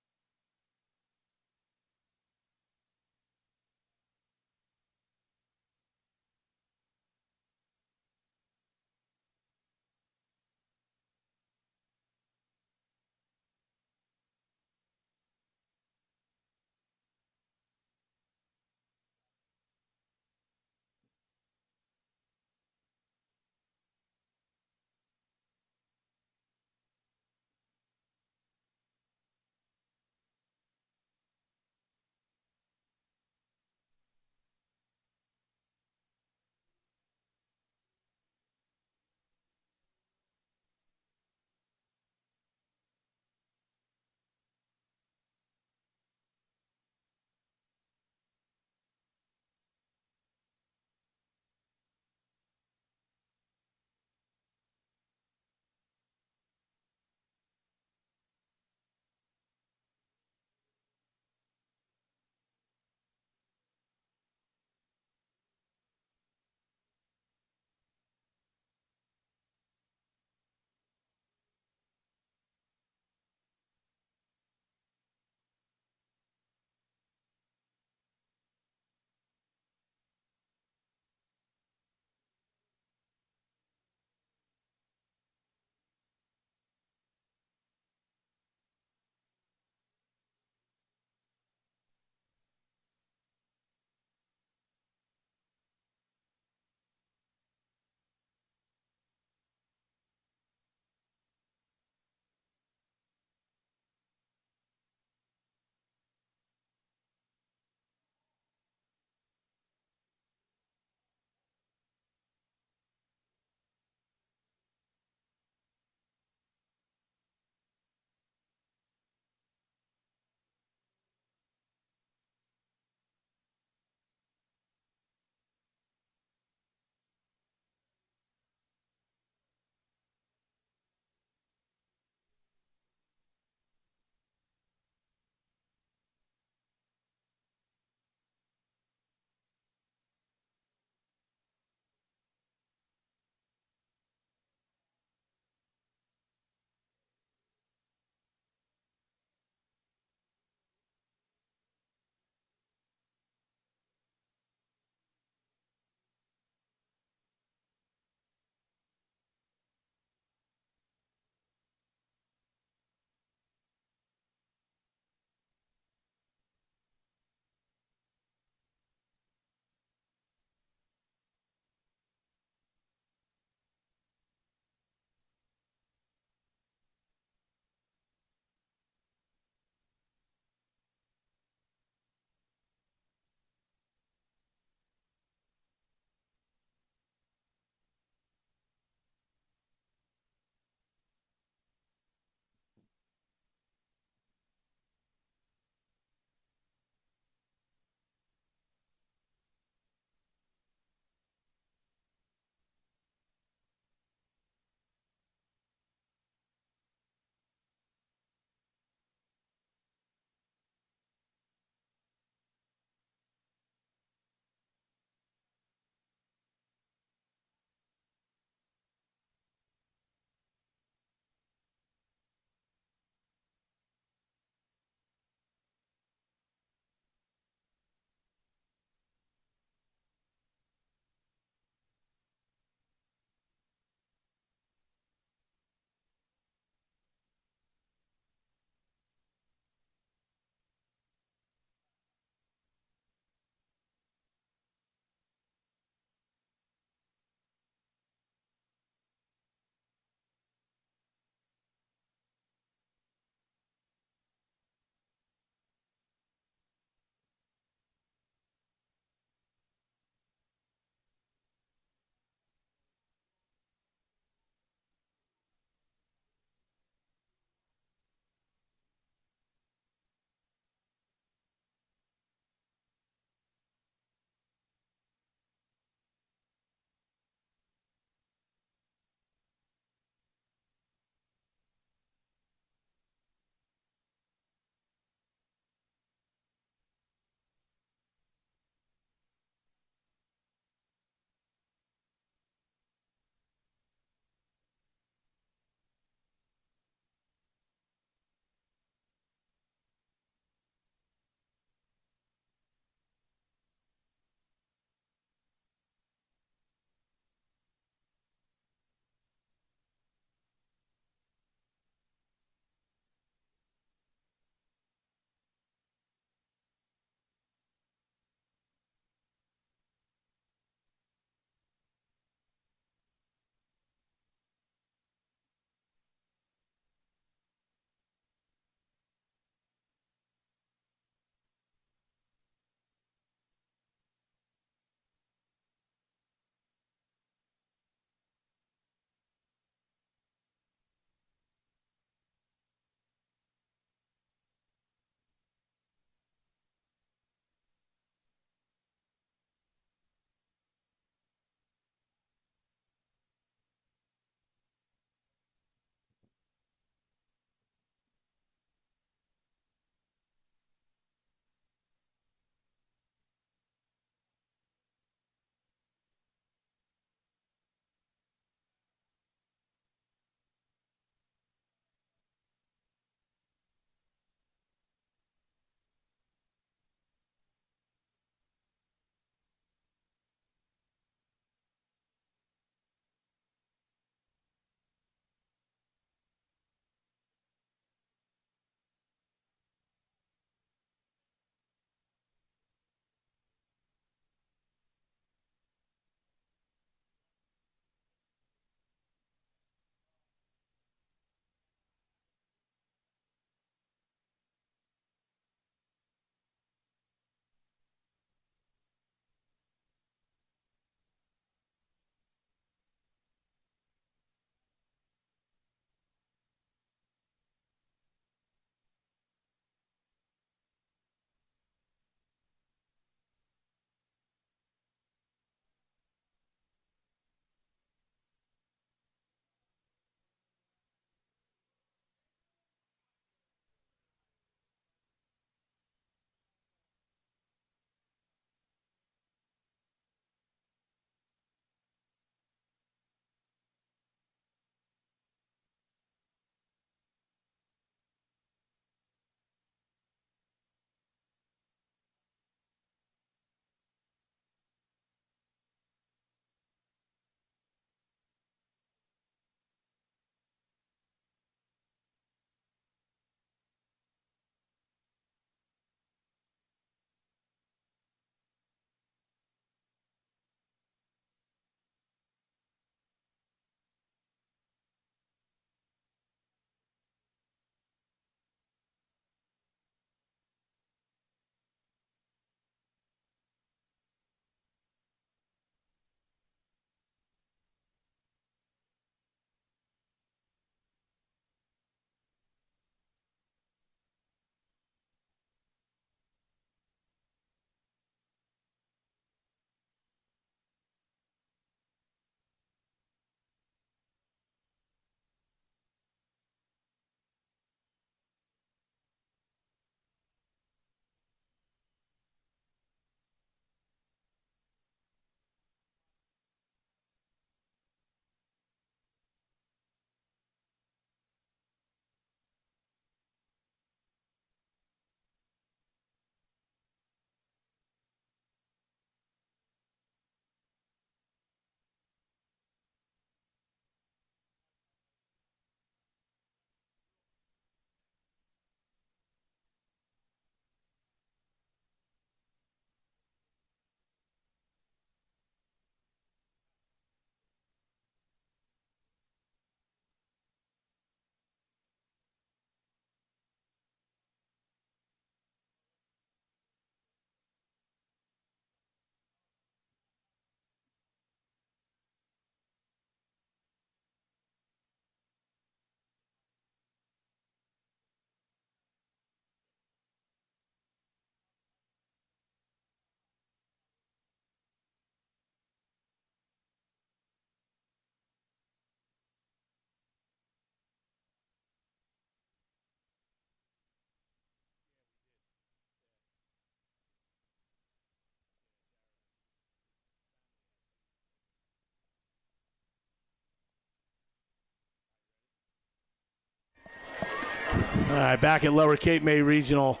right, back at Lower Cape May Regional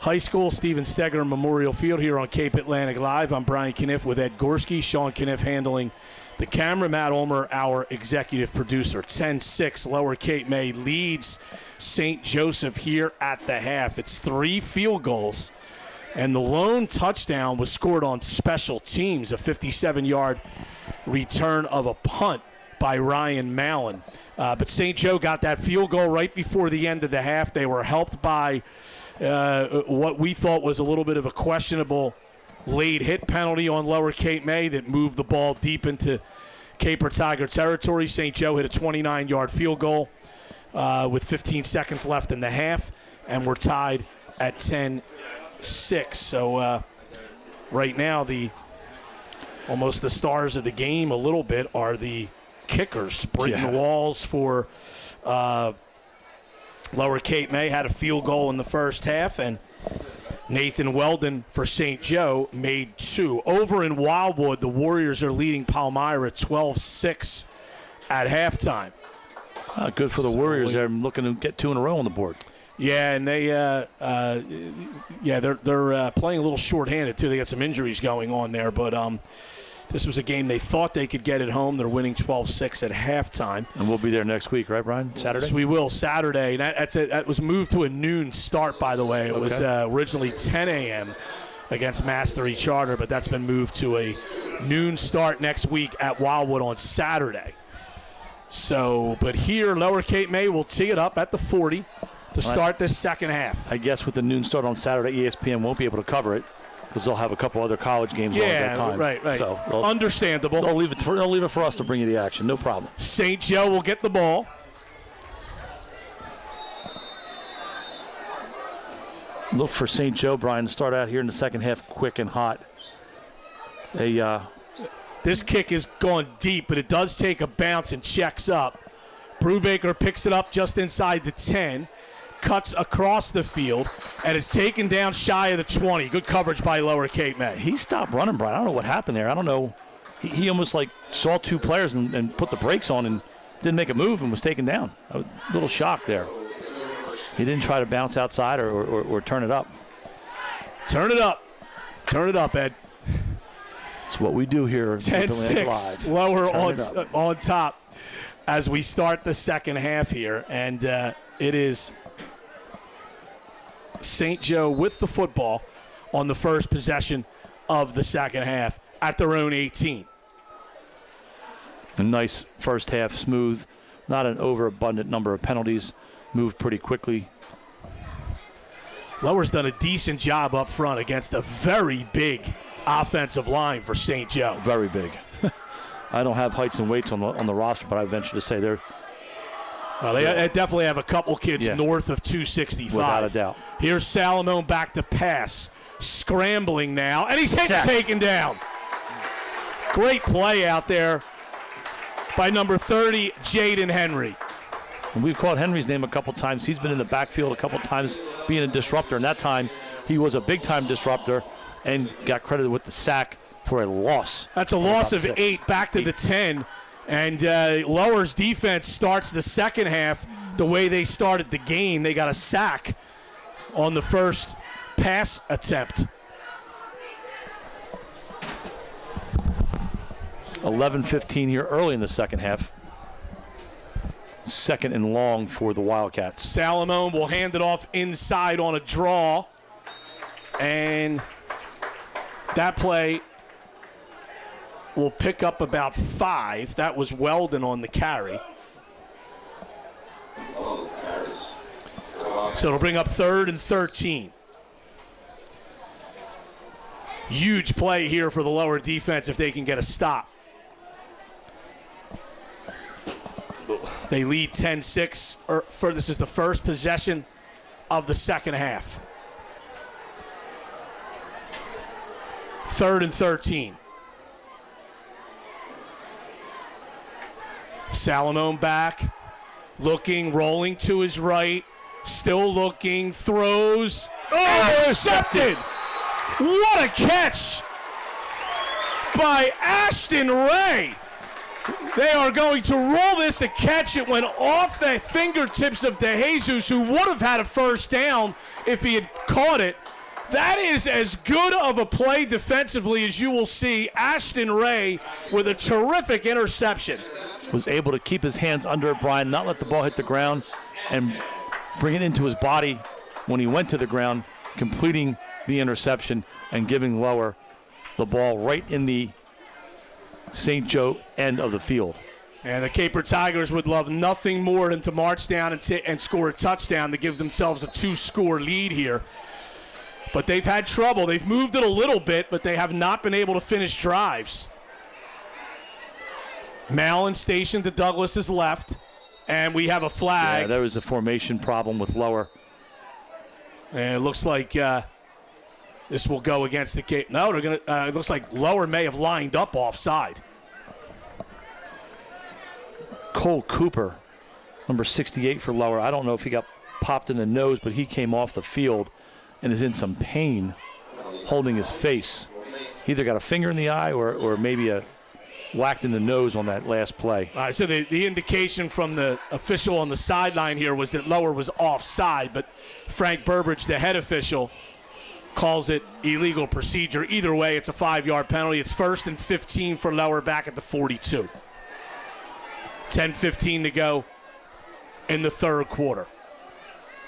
High School, Stephen Steger Memorial Field here on Cape Atlantic Live. I'm Brian Kniff with Ed Gorski. Sean Kniff handling the camera. Matt Ulmer, our executive producer. 10-6, Lower Cape May leads St. Joseph here at the half. It's 3 field goals, and the lone touchdown was scored on special teams, a 57-yard return of a punt by Ryan Mallon. But St. Joe got that field goal right before the end of the half. They were helped by what we thought was a little bit of a questionable late hit penalty on Lower Cape May that moved the ball deep into Cape Tiger territory. St. Joe hit a 29-yard field goal with 15 seconds left in the half, and we're tied at 10-6. So right now, almost the stars of the game a little bit are the kickers. Britton Walls for Lower Cape May had a field goal in the first half, and Nathan Weldon for St. Joe made 2. Over in Wildwood, the Warriors are leading Palmyra 12-6 at halftime. Good for the Warriors. They're looking to get 2 in a row on the board. Yeah, and they're playing a little shorthanded too. They got some injuries going on there, but this was a game they thought they could get at home. They're winning 12-6 at halftime. And we'll be there next week, right, Brian? Saturday? Yes, we will. Saturday. That was moved to a noon start, by the way. It was originally 10 a.m. against Mastery Charter, but that's been moved to a noon start next week at Wildwood on Saturday. So, but here, Lower Cape May will tee it up at the 40 to start this second half. I guess with the noon start on Saturday, ESPN won't be able to cover it, because they'll have a couple other college games on at that time. Right. So understandable. They'll leave it for us to bring you the action. No problem. St. Joe will get the ball. Look for St. Joe, Brian, to start out here in the second half quick and hot. This kick is going deep, but it does take a bounce and checks up. Brubaker picks it up just inside the 10. Cuts across the field and is taken down shy of the 20. Good coverage by Lower Cape May. He stopped running, Brian. I don't know what happened there. I don't know. He almost saw 2 players and put the brakes on and didn't make a move and was taken down. A little shock there. He didn't try to bounce outside or turn it up. Turn it up. Turn it up, Ed. It's what we do here. 10-6. Lower on top as we start the second half here. And it is St. Joe with the football on the first possession of the second half at their own 18. A nice first half, smooth, not an overabundant number of penalties, moved pretty quickly. Lower's done a decent job up front against a very big offensive line for St. Joe. Very big. I don't have heights and weights on the roster, but I venture to say they're they definitely have a couple kids north of 265. Without a doubt. Here's Salamone back to pass. Scrambling now, and he's taken down. Great play out there by number 30, Jaden Henry. And we've called Henry's name a couple times. He's been in the backfield a couple times being a disruptor, and that time he was a big-time disruptor and got credited with the sack for a loss. That's a loss of 8 back to the 10. And Lower's defense starts the second half the way they started the game. They got a sack on the first pass attempt. 11-15 here early in the second half. Second and long for the Wildcats. Salamone will hand it off inside on a draw. And that play will pick up about 5. That was Weldon on the carry. So it'll bring up 3rd and 13. Huge play here for the Lower defense if they can get a stop. They lead 10-6. This is the first possession of the second half. 3rd and 13. Salamone back, looking, rolling to his right, still looking, throws. Oh, intercepted! What a catch by Ashton Ray. They are going to rule this a catch. It went off the fingertips of DeJesus, who would have had a first down if he had caught it. That is as good of a play defensively as you will see. Ashton Ray with a terrific interception. Was able to keep his hands under it, Brian, not let the ball hit the ground, and bring it into his body when he went to the ground, completing the interception and giving Lower the ball right in the St. Joe end of the field. And the Caper Tigers would love nothing more than to march down and score a touchdown to give themselves a 2-score lead here. But they've had trouble. They've moved it a little bit, but they have not been able to finish drives. Mallon stationed to Douglas's left, and we have a flag. Yeah, there was a formation problem with Lower. And it looks like this will go against the Cape. No, they're gonna. It looks like Lower may have lined up offside. Cole Cooper, number 68 for Lower. I don't know if he got popped in the nose, but he came off the field and is in some pain holding his face. He either got a finger in the eye or maybe a whacked in the nose on that last play. All right, so the indication from the official on the sideline here was that Lower was offside, but Frank Burbridge, the head official, calls it illegal procedure. Either way, it's a 5-yard penalty. It's 1st and 15 for Lower back at the 42. 10:15 to go in the third quarter.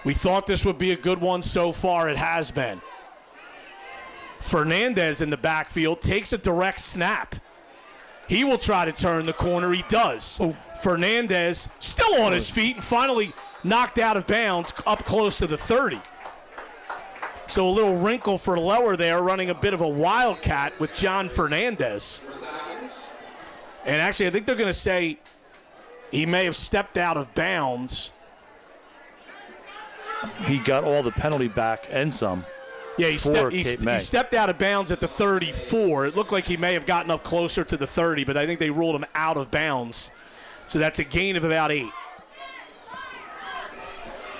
We thought this would be a good one. So far, it has been. Fernandez in the backfield takes a direct snap. He will try to turn the corner. He does. Oh. Fernandez still on his feet and finally knocked out of bounds up close to the 30. So a little wrinkle for Lower there, running a bit of a wildcat with John Fernandez. And actually, I think they're going to say he may have stepped out of bounds. He got all the penalty back and some. Yeah, he stepped out of bounds at the 34. It looked like he may have gotten up closer to the 30, but I think they ruled him out of bounds. So that's a gain of about 8.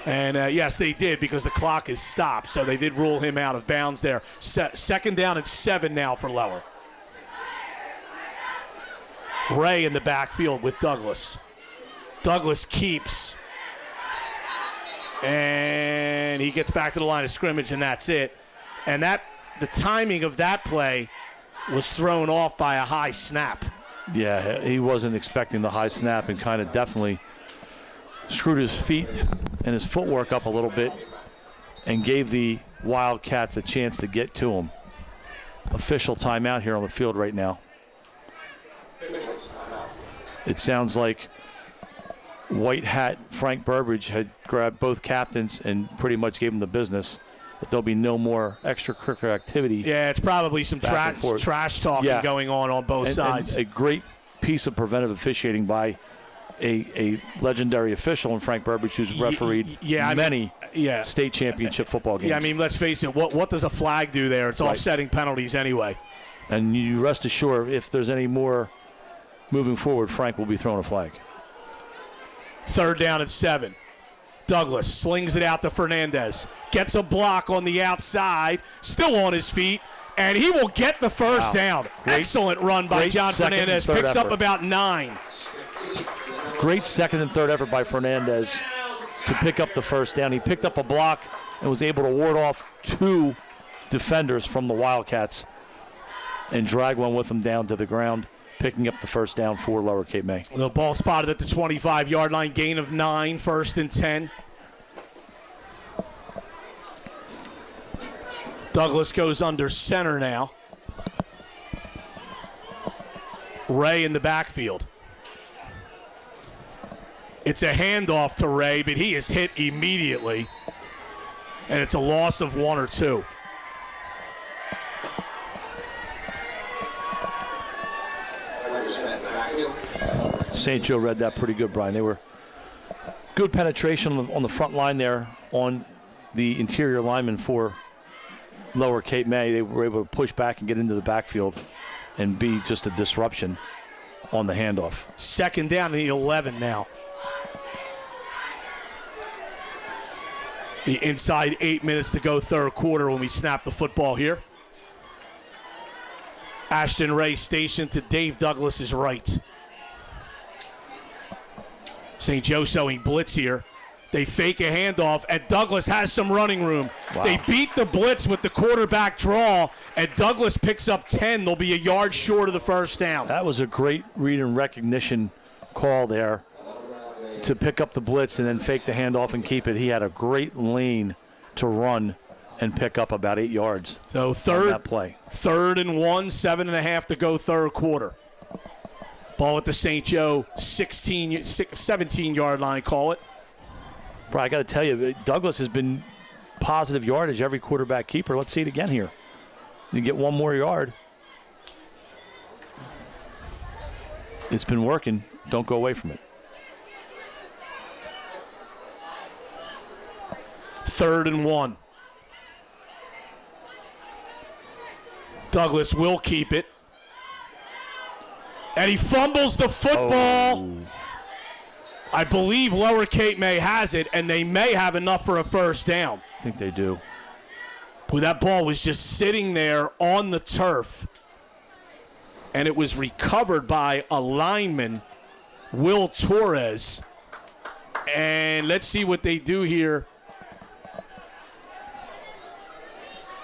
And, yes, they did because the clock is stopped. So they did rule him out of bounds there. Second down and 7 now for Lower. Ray in the backfield with Douglas. Douglas keeps. And he gets back to the line of scrimmage, and that's it. And the timing of that play was thrown off by a high snap. Yeah, he wasn't expecting the high snap and kind of definitely screwed his feet and his footwork up a little bit and gave the Wildcats a chance to get to him. Official timeout here on the field right now. It sounds like White Hat Frank Burbridge had grabbed both captains and pretty much gave them the business. That there'll be no more extracurricular activity. Yeah, it's probably some trash talking going on both sides. And a great piece of preventive officiating by a legendary official in Frank Burbridge, who's refereed many state championship football games. Yeah, I mean, let's face it. What does a flag do there? It's offsetting penalties anyway. And you rest assured, if there's any more moving forward, Frank will be throwing a flag. 3rd down and 7. Douglas slings it out to Fernandez. Gets a block on the outside. Still on his feet. And he will get the first down. Excellent run by John Fernandez. Picks up about 9. Great second and third effort by Fernandez to pick up the first down. He picked up a block and was able to ward off 2 defenders from the Wildcats and drag one with him down to the ground, picking up the first down for Lower Cape May. The ball spotted at the 25-yard line, gain of 9, 1st and 10. Douglas goes under center now. Ray in the backfield. It's a handoff to Ray, but he is hit immediately. And it's a loss of 1 or 2. St. Joe read that pretty good, Brian. They were good penetration on the front line there on the interior lineman for Lower Cape May. They were able to push back and get into the backfield and be just a disruption on the handoff. 2nd down and 11 now. The inside 8 minutes to go, third quarter, when we snap the football here. Ashton Ray stationed to Dave Douglas's right. St. Joe showing blitz here. They fake a handoff, and Douglas has some running room. Wow. They beat the blitz with the quarterback draw, and Douglas picks up 10. They'll be a yard short of the first down. That was a great read and recognition call there to pick up the blitz and then fake the handoff and keep it. He had a great lane to run and pick up about 8 yards. So that play. 3rd and 1, 7.5 to go third quarter. Ball at the St. Joe 17-yard line, call it. Bro, I got to tell you, Douglas has been positive yardage every quarterback keeper. Let's see it again here. You get one more yard. It's been working. Don't go away from it. 3rd and 1. Douglas will keep it. And he fumbles the football. Oh. I believe Lower Cape May has it, and they may have enough for a first down. I think they do. But that ball was just sitting there on the turf, and it was recovered by a lineman, Will Torres. And let's see what they do here.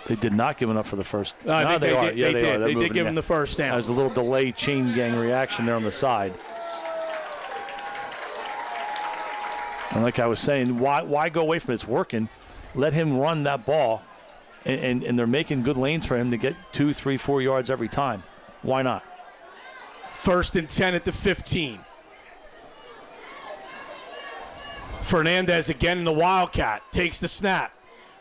They did not give enough for the first. I think they are. Yeah, they are. They did give him the first down. There's a little delay chain gang reaction there on the side. And like I was saying, why go away from it? It's working. Let him run that ball, and they're making good lanes for him to get 2, 3, 4 yards every time. Why not? 1st and 10 at the 15. Fernandez again in the Wildcat. Takes the snap.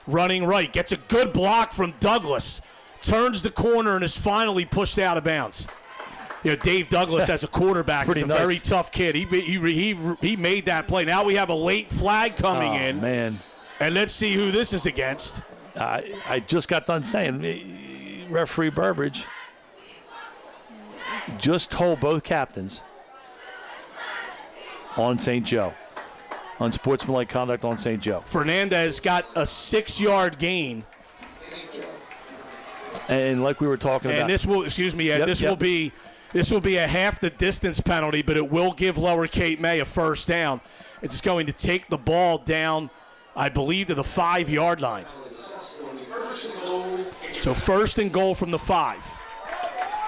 Running right. Gets a good block from Douglas. Turns the corner and is finally pushed out of bounds. You know, Dave Douglas as a quarterback is a very tough kid. He made that play. Now we have a late flag coming in. Man. And let's see who this is against. I just got done saying, referee Burbridge just told both captains on St. Joe, unsportsmanlike conduct on St. Joe. Fernandez got a 6-yard gain. And like we were talking about. And this will, this will be a half the distance penalty, but it will give Lower Cape May a first down. It's going to take the ball down, I believe, to the 5-yard line. So 1st and goal from the 5.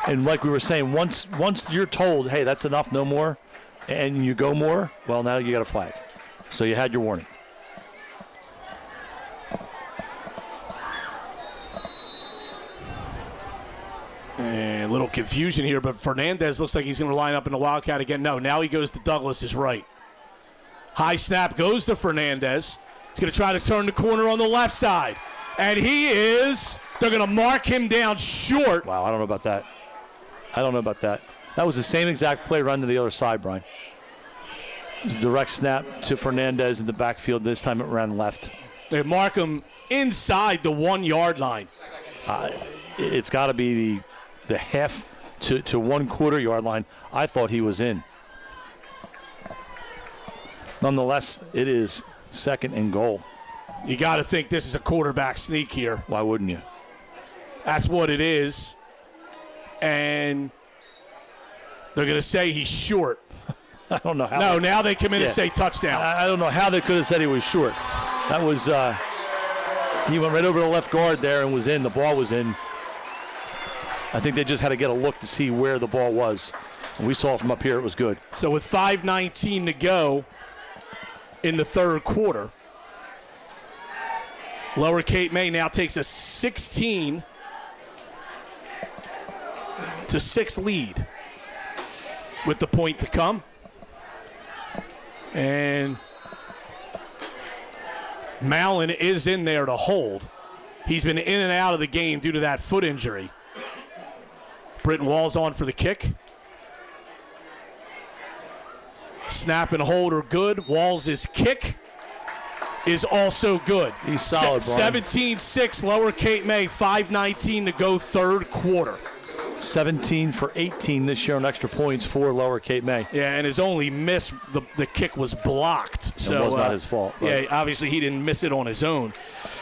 And like we were saying, once you're told, hey, that's enough, no more, and you go more, well, now you got a flag. So you had your warning. And a little confusion here, but Fernandez looks like he's going to line up in the Wildcat again. No, now he goes to Douglas, is right. High snap goes to Fernandez. He's going to try to turn the corner on the left side. And they're going to mark him down short. Wow, I don't know about that. That was the same exact play run to the other side, Brian. It was a direct snap to Fernandez in the backfield. This time it ran left. They mark him inside the 1-yard line. It's got to be the half to 1/4 yard line. I thought he was in. Nonetheless, it is 2nd and goal. You got to think this is a quarterback sneak here. Why wouldn't you? That's what it is. And they're going to say he's short. I don't know how. No, now they come in and say touchdown. I don't know how they could have said he was short. That was he went right over the left guard there and was in. The ball was in. I think they just had to get a look to see where the ball was. And we saw it from up here. It was good. So with 5:19 to go in the third quarter, Lower Cape May now takes a 16-6 lead with the point to come. And Mallon is in there to hold. He's been in and out of the game due to that foot injury. Britton Wall's on for the kick. Snap and hold are good. Walls' kick is also good. He's solid, Brian. 17-6, Lower Cape May, 5:19 to go third quarter. 17 for 18 this year on extra points for Lower Cape May. Yeah, and his only miss, the kick was blocked. So it was not his fault. Right? Yeah, obviously he didn't miss it on his own.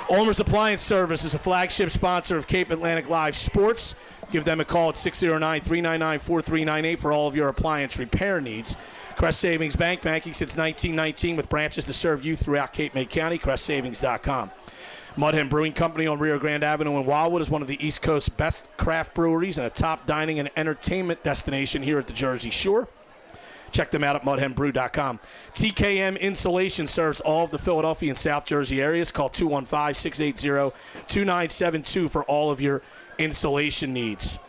ULMER'S Appliance Service is a flagship sponsor of Cape Atlantic Live Sports. Give them a call at 609-399-4398 for all of your appliance repair needs. Crest Savings Bank, banking since 1919 with branches to serve you throughout Cape May County. CrestSavings.com. Muden Brewing Company on Rio Grande Avenue in Wildwood is one of the East Coast's best craft breweries and a top dining and entertainment destination here at the Jersey Shore. Check them out at mudhenbrew.com. TKM Insulation serves all of the Philadelphia and South Jersey areas. Call 215-680-2972 for all of your insulation needs.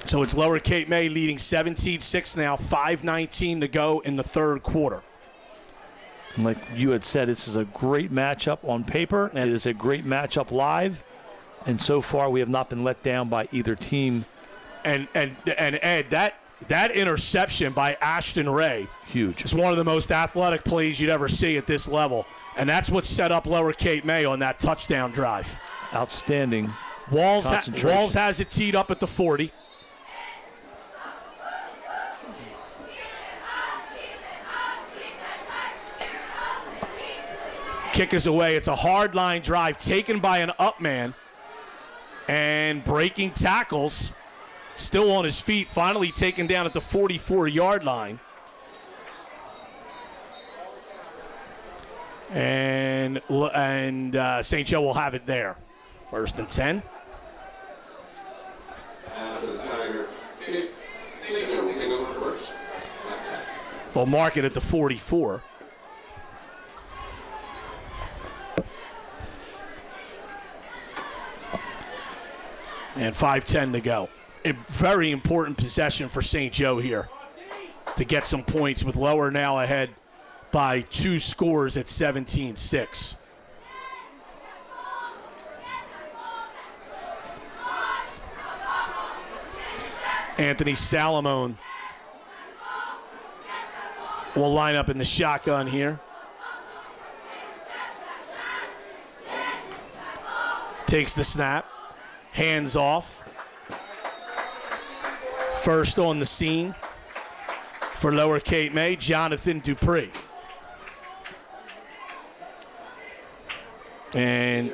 So it's Lower Cape May leading 17-6 now, 5:19 to go in the third quarter. And like you had said, this is a great matchup on paper. It is a great matchup live. And so far, we have not been let down by either team. And Ed, that interception by Ashton Ray, huge. It's one of the most athletic plays you'd ever see at this level. And that's what set up Lower Cape May on that touchdown drive. Outstanding. Walls has it teed up at the 40. Kick is away. It's a hard line drive taken by an up man and breaking tackles. Still on his feet, finally taken down at the 44-yard line. And St. Joe will have it there. 1st and 10. After the Tiger kick, St. Joe will take over first. We'll mark it at the 44. And 5:10 to go. A very important possession for St. Joe here to get some points, with Lower now ahead by 2 scores at 17-6. Anthony Salamone will line up in the shotgun here. Takes the snap. Hands off. First on the scene for Lower Cape May, Jonathan Dupree. And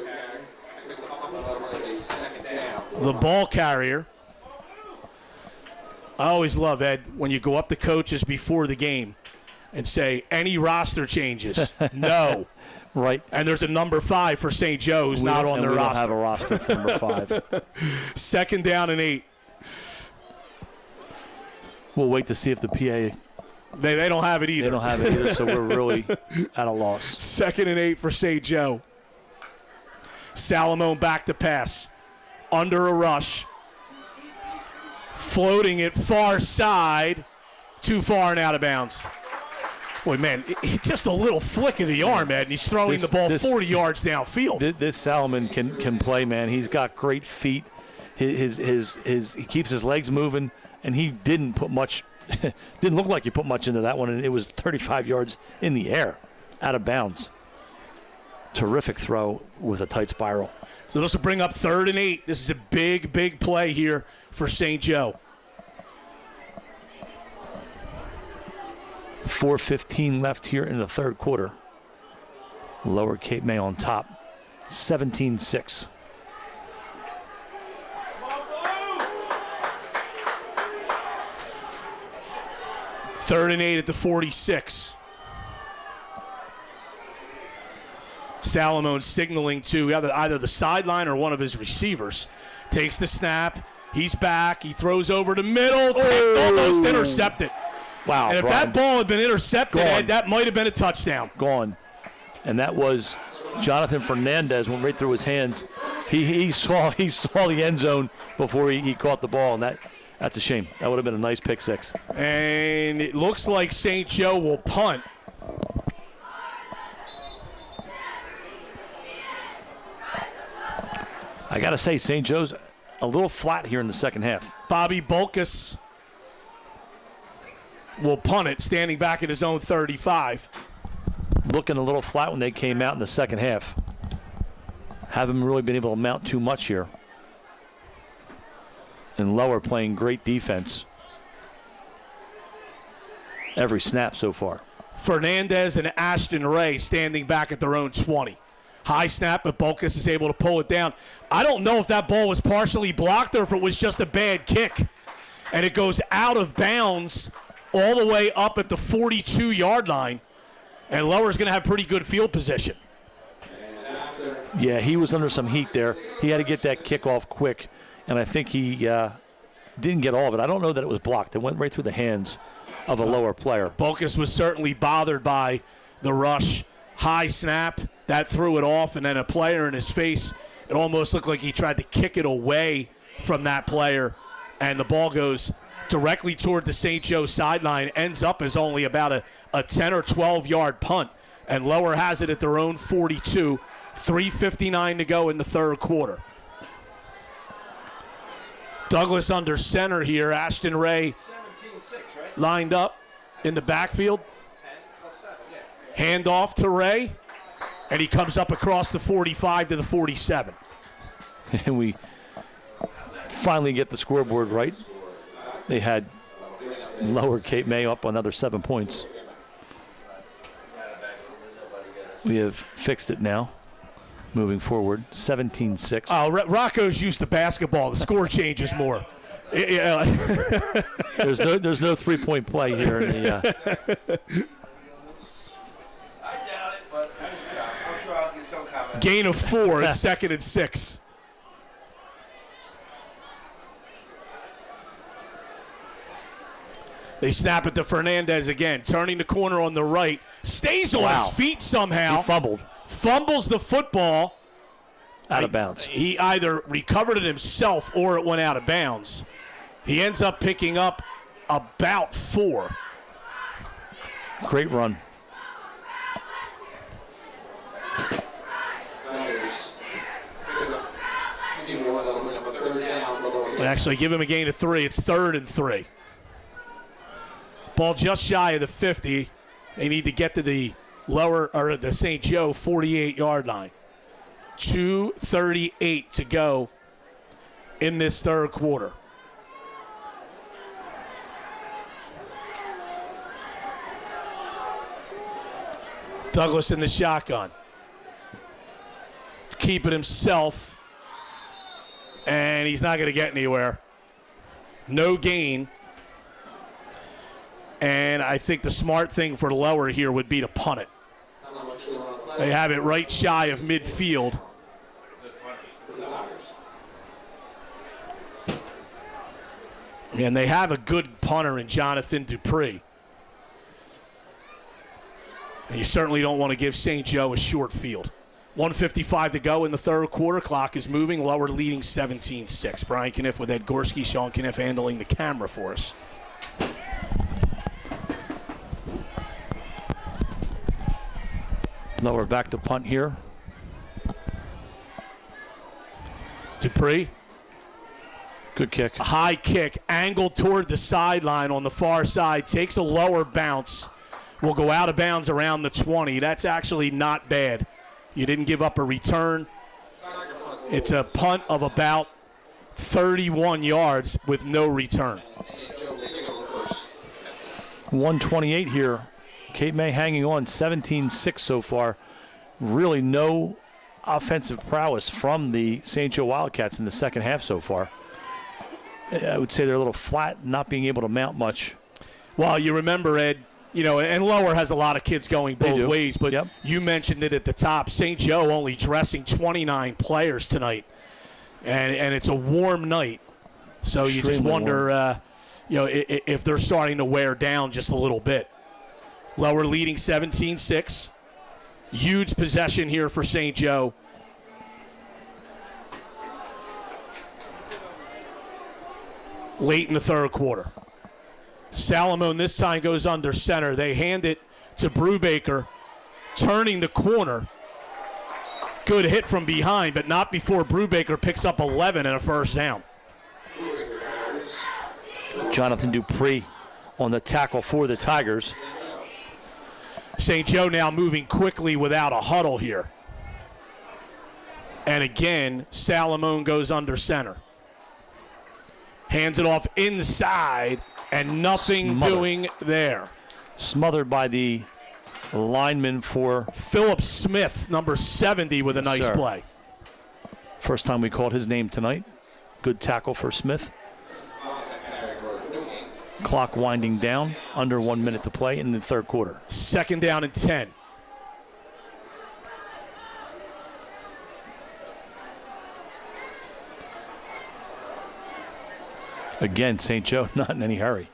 the ball carrier. I always love, Ed, when you go up to coaches before the game and say, any roster changes? No. Right. And there's a number 5 for St. Joe's not on their roster. We don't have a roster for number 5. 2nd down and 8. We'll wait to see if the PA... They don't have it either. They don't have it either, so we're really at a loss. 2nd and 8 for St. Joe. Salamone back to pass. Under a rush. Floating it far side. Too far and out of bounds. Boy, man, just a little flick of the arm, Ed, and he's throwing the ball 40 yards downfield. This Salomon can play, man. He's got great feet. He keeps his legs moving, and he didn't put much. Didn't look like he put much into that one, and it was 35 yards in the air, out of bounds. Terrific throw with a tight spiral. So this will bring up 3rd and 8. This is a big, big play here for St. Joe. 4:15 left here in the third quarter. Lower Cape May on top, 17-6. Third and 8 at the 46. Salamone signaling to either the sideline or one of his receivers. Takes the snap. He's back. He throws over the middle. Almost intercepted. Wow. And if Brian, that ball had been intercepted, Ed, that might have been a touchdown. Gone. And that was Jonathan Fernandez, went right through his hands. He saw the end zone before he caught the ball, and that's a shame. That would have been a nice pick 6. And it looks like St. Joe will punt. I got to say, St. Joe's a little flat here in the second half. Bobby Bulkus will punt it, standing back at his own 35. Looking a little flat when they came out in the second half. Haven't really been able to mount too much here. And Lower playing great defense every snap so far. Fernandez and Ashton Ray standing back at their own 20. High snap, but Bulkus is able to pull it down. I don't know if that ball was partially blocked or if it was just a bad kick. And it goes out of bounds all the way up at the 42-yard line, and Lower's going to have pretty good field position. Yeah, he was under some heat there. He had to get that kickoff quick, and I think he didn't get all of it. I don't know that it was blocked. It went right through the hands of a Lower player. Bocas was certainly bothered by the rush. High snap, that threw it off, and then a player in his face. It almost looked like he tried to kick it away from that player, and the ball goes directly toward the St. Joe sideline, ends up as only about a 10 or 12-yard punt, and Lower has it at their own 42, 3:59 to go in the third quarter. Douglas under center here. Ashton Ray lined up in the backfield. Hand off to Ray, and he comes up across the 45 to the 47. And we finally get the scoreboard right. They had Lower Cape May up another 7 points. We have fixed it now. Moving forward, 17-6. Oh, Rocco's used to basketball. The score changes more. There's no 3-point play here in the. I doubt it, but I'm sure I'll get some comment. Gain of 4. It's 2nd and 6. They snap it to Fernandez again, turning the corner on the right. Stays on his feet somehow. He fumbled. Fumbles the football. Out of bounds. He either recovered it himself or it went out of bounds. He ends up picking up about 4. Great run. They actually give him a gain of 3. It's 3rd and 3. Ball just shy of the 50. They need to get to the Lower or the St. Joe 48-yard line. 2:38 to go in this third quarter. Douglas in the shotgun. Keep it himself. And he's not going to get anywhere. No gain. And I think the smart thing for Lower here would be to punt it. They have it right shy of midfield. And they have a good punter in Jonathan Dupree. And you certainly don't want to give St. Joe a short field. 1:55 to go in the third quarter. Clock is moving. Lower leading 17-6. Brian Kniff with Ed Gorski. Sean Kniff handling the camera for us. Lower back to punt here. Dupree. Good kick. A high kick, angled toward the sideline on the far side. Takes a lower bounce. Will go out of bounds around the 20. That's actually not bad. You didn't give up a return. It's a punt of about 31 yards with no return. 128 here. Cape May hanging on, 17-6 so far. Really no offensive prowess from the St. Joe Wildcats in the second half so far. I would say they're a little flat, not being able to mount much. Well, you remember, Ed, you know, and Lower has a lot of kids going both ways, but you mentioned it at the top. St. Joe only dressing 29 players tonight, and it's a warm night. So you just wonder, if they're starting to wear down just a little bit. Lower leading 17-6. Huge possession here for St. Joe. Late in the third quarter. Salamone this time goes under center. They hand it to Brubaker, turning the corner. Good hit from behind, but not before Brubaker picks up 11 and a first down. Jonathan Dupree on the tackle for the Tigers. St. Joe now moving quickly without a huddle here. And again, Salamone goes under center. Hands it off inside, and nothing doing there. Smothered by the lineman for Philip Smith, number 70, with a nice play. First time we called his name tonight. Good tackle for Smith. Clock winding down, under 1 minute to play in the third quarter. 2nd down and 10. Again, St. Joe not in any hurry.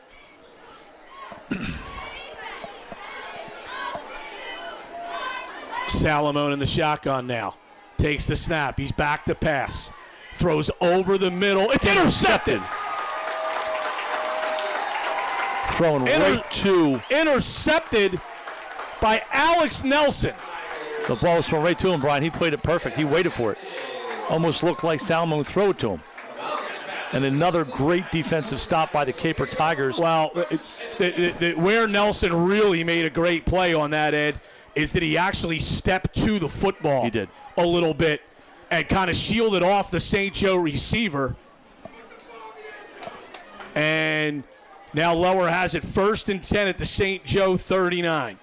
Salamone in the shotgun now. Takes the snap. He's back to pass. Throws over the middle. It's intercepted. Throwing right to. Intercepted by Alex Nelson. The ball was thrown right to him, Brian. He played it perfect. He waited for it. Almost looked like Salamone threw it to him. And another great defensive stop by the Caper Tigers. Well, where Nelson really made a great play on that, Ed, is that he actually stepped to the football. He did. A little bit and kind of shielded off the St. Joe receiver. And now Lower has it 1st and 10 at the St. Joe 39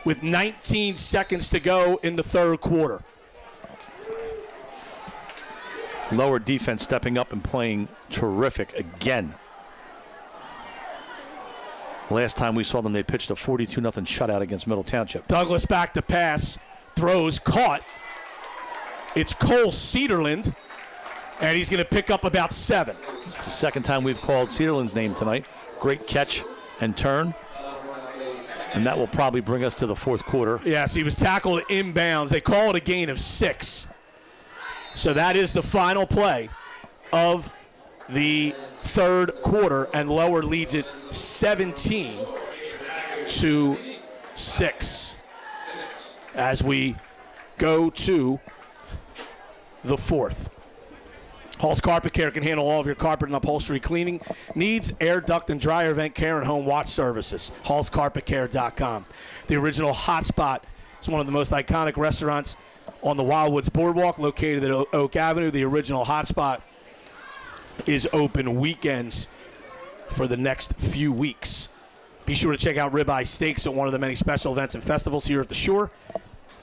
with 19 seconds to go in the third quarter. Lower defense stepping up and playing terrific again. Last time we saw them, they pitched a 42-0 shutout against Middle Township. Douglas back to pass, throws, caught. It's Cole Cedarland, and he's going to pick up about 7. It's the second time we've called Cedarland's name tonight. Great catch and turn. And that will probably bring us to the fourth quarter. Yes, he was tackled inbounds. They call it a gain of 6. So that is the final play of the third quarter, and Lower leads it 17-6 as we go to the fourth. Hall's Carpet Care can handle all of your carpet and upholstery cleaning needs, air duct and dryer vent care, and home watch services. hallscarpetcare.com. The original hotspot is one of the most iconic restaurants on the Wildwood's Boardwalk, located at Oak Avenue. The original hotspot is open weekends for the next few weeks. Be sure to check out Ribeye Steaks at one of the many special events and festivals here at the Shore.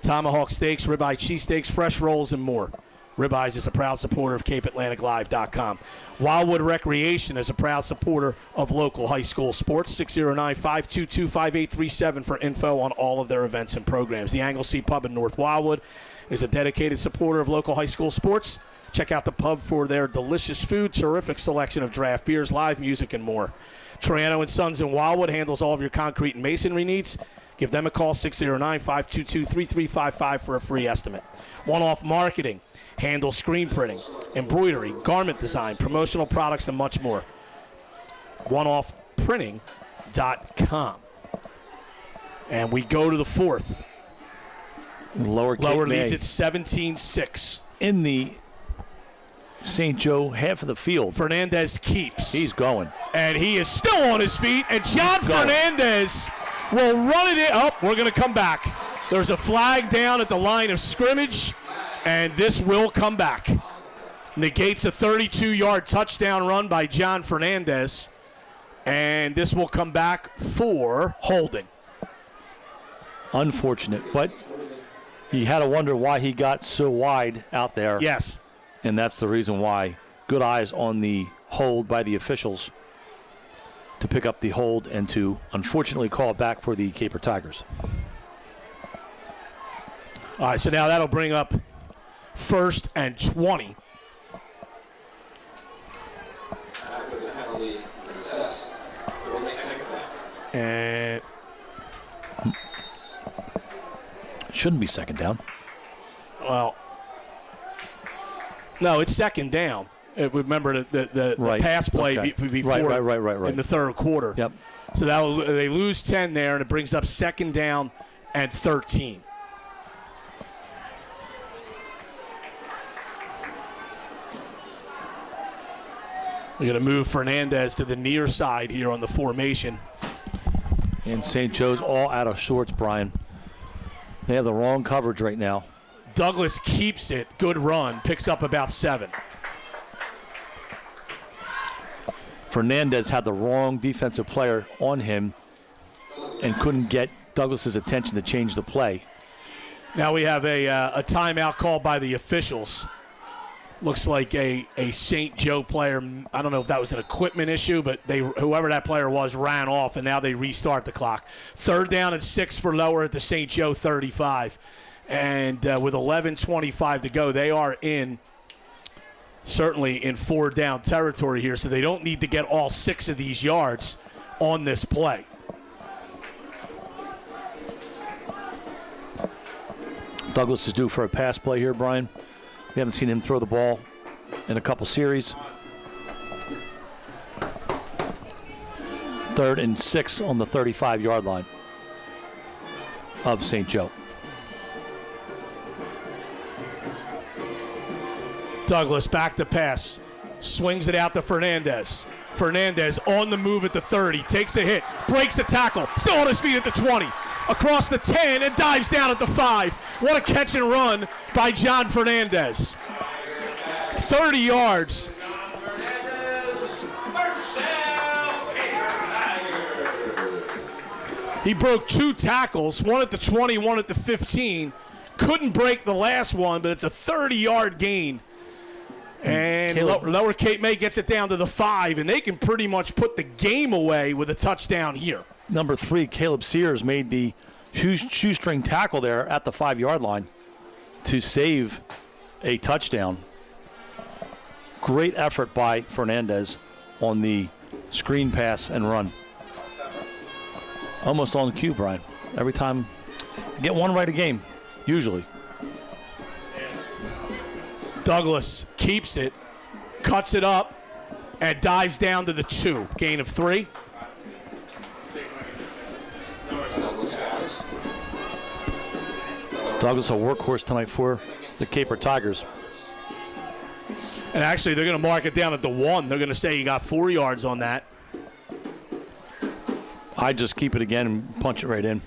Tomahawk Steaks, Ribeye Cheesesteaks, fresh rolls, and more. Ribeyes is a proud supporter of CapeAtlanticLive.com. Wildwood Recreation is a proud supporter of local high school sports. 609-522-5837 for info on all of their events and programs. The Anglesea Pub in North Wildwood is a dedicated supporter of local high school sports. Check out the pub for their delicious food, terrific selection of draft beers, live music, and more. Troiano and Sons in Wildwood handles all of your concrete and masonry needs. Give them a call, 609-522-3355 for a free estimate. One-Off Marketing handles screen printing, embroidery, garment design, promotional products, and much more. OneOffPrinting.com. And we go to the fourth. Lower leads at 17-6. In the St. Joe half of the field. Fernandez keeps. He's going. And he is still on his feet. And John Fernandez will run it in. Oh, we're going to come back. There's a flag down at the line of scrimmage. And this will come back. Negates a 32-yard touchdown run by John Fernandez. And this will come back for holding. Unfortunate, but you had to wonder why he got so wide out there. Yes. And that's the reason why. Good eyes on the hold by the officials to pick up the hold and to unfortunately call it back for the Caper Tigers. All right, so now that'll bring up 1st and 20. After the penalty is assessed, it will make 2nd down. And Shouldn't be 2nd down. well, no, it's 2nd down. Remember the pass play before right. in the third quarter. Yep. So they lose 10 there, and it brings up 2nd down and 13. We're going to move Fernandez to the near side here on the formation. And St. Joe's all out of sorts, Brian. They have the wrong coverage right now. Douglas keeps it. Good run. Picks up about 7. Fernandez had the wrong defensive player on him and couldn't get Douglas's attention to change the play. Now we have a timeout called by the officials. Looks like a St. Joe player. I don't know if that was an equipment issue, but whoever that player was ran off, and now they restart the clock. 3rd down and 6 for Lower at the St. Joe 35. And with 11:25 to go, they are certainly in 4-down territory here, so they don't need to get all 6 of these yards on this play. Douglas is due for a pass play here, Brian. We haven't seen him throw the ball in a couple series. 3rd and 6 on the 35-yard line of St. Joe. Douglas back to pass. Swings it out to Fernandez. Fernandez on the move at the 30. Takes a hit. Breaks a tackle. Still on his feet at the 20. Across the 10 and dives down at the 5. What a catch and run by John Fernandez. 30 yards. He broke 2 tackles, one at the 20, one at the 15. Couldn't break the last one, but it's a 30-yard gain. And Lower Cape May gets it down to the 5, and they can pretty much put the game away with a touchdown here. Number 3, Caleb Sears, made the shoestring tackle there at the 5-yard line to save a touchdown. Great effort by Fernandez on the screen pass and run. Almost on cue, Brian. Every time you get one right a game, usually. Douglas keeps it, cuts it up, and dives down to the 2. Gain of 3. Douglas, a workhorse tonight for the Caper Tigers. And actually, they're going to mark it down at the 1. They're going to say he got 4 yards on that. I just keep it again and punch it right in.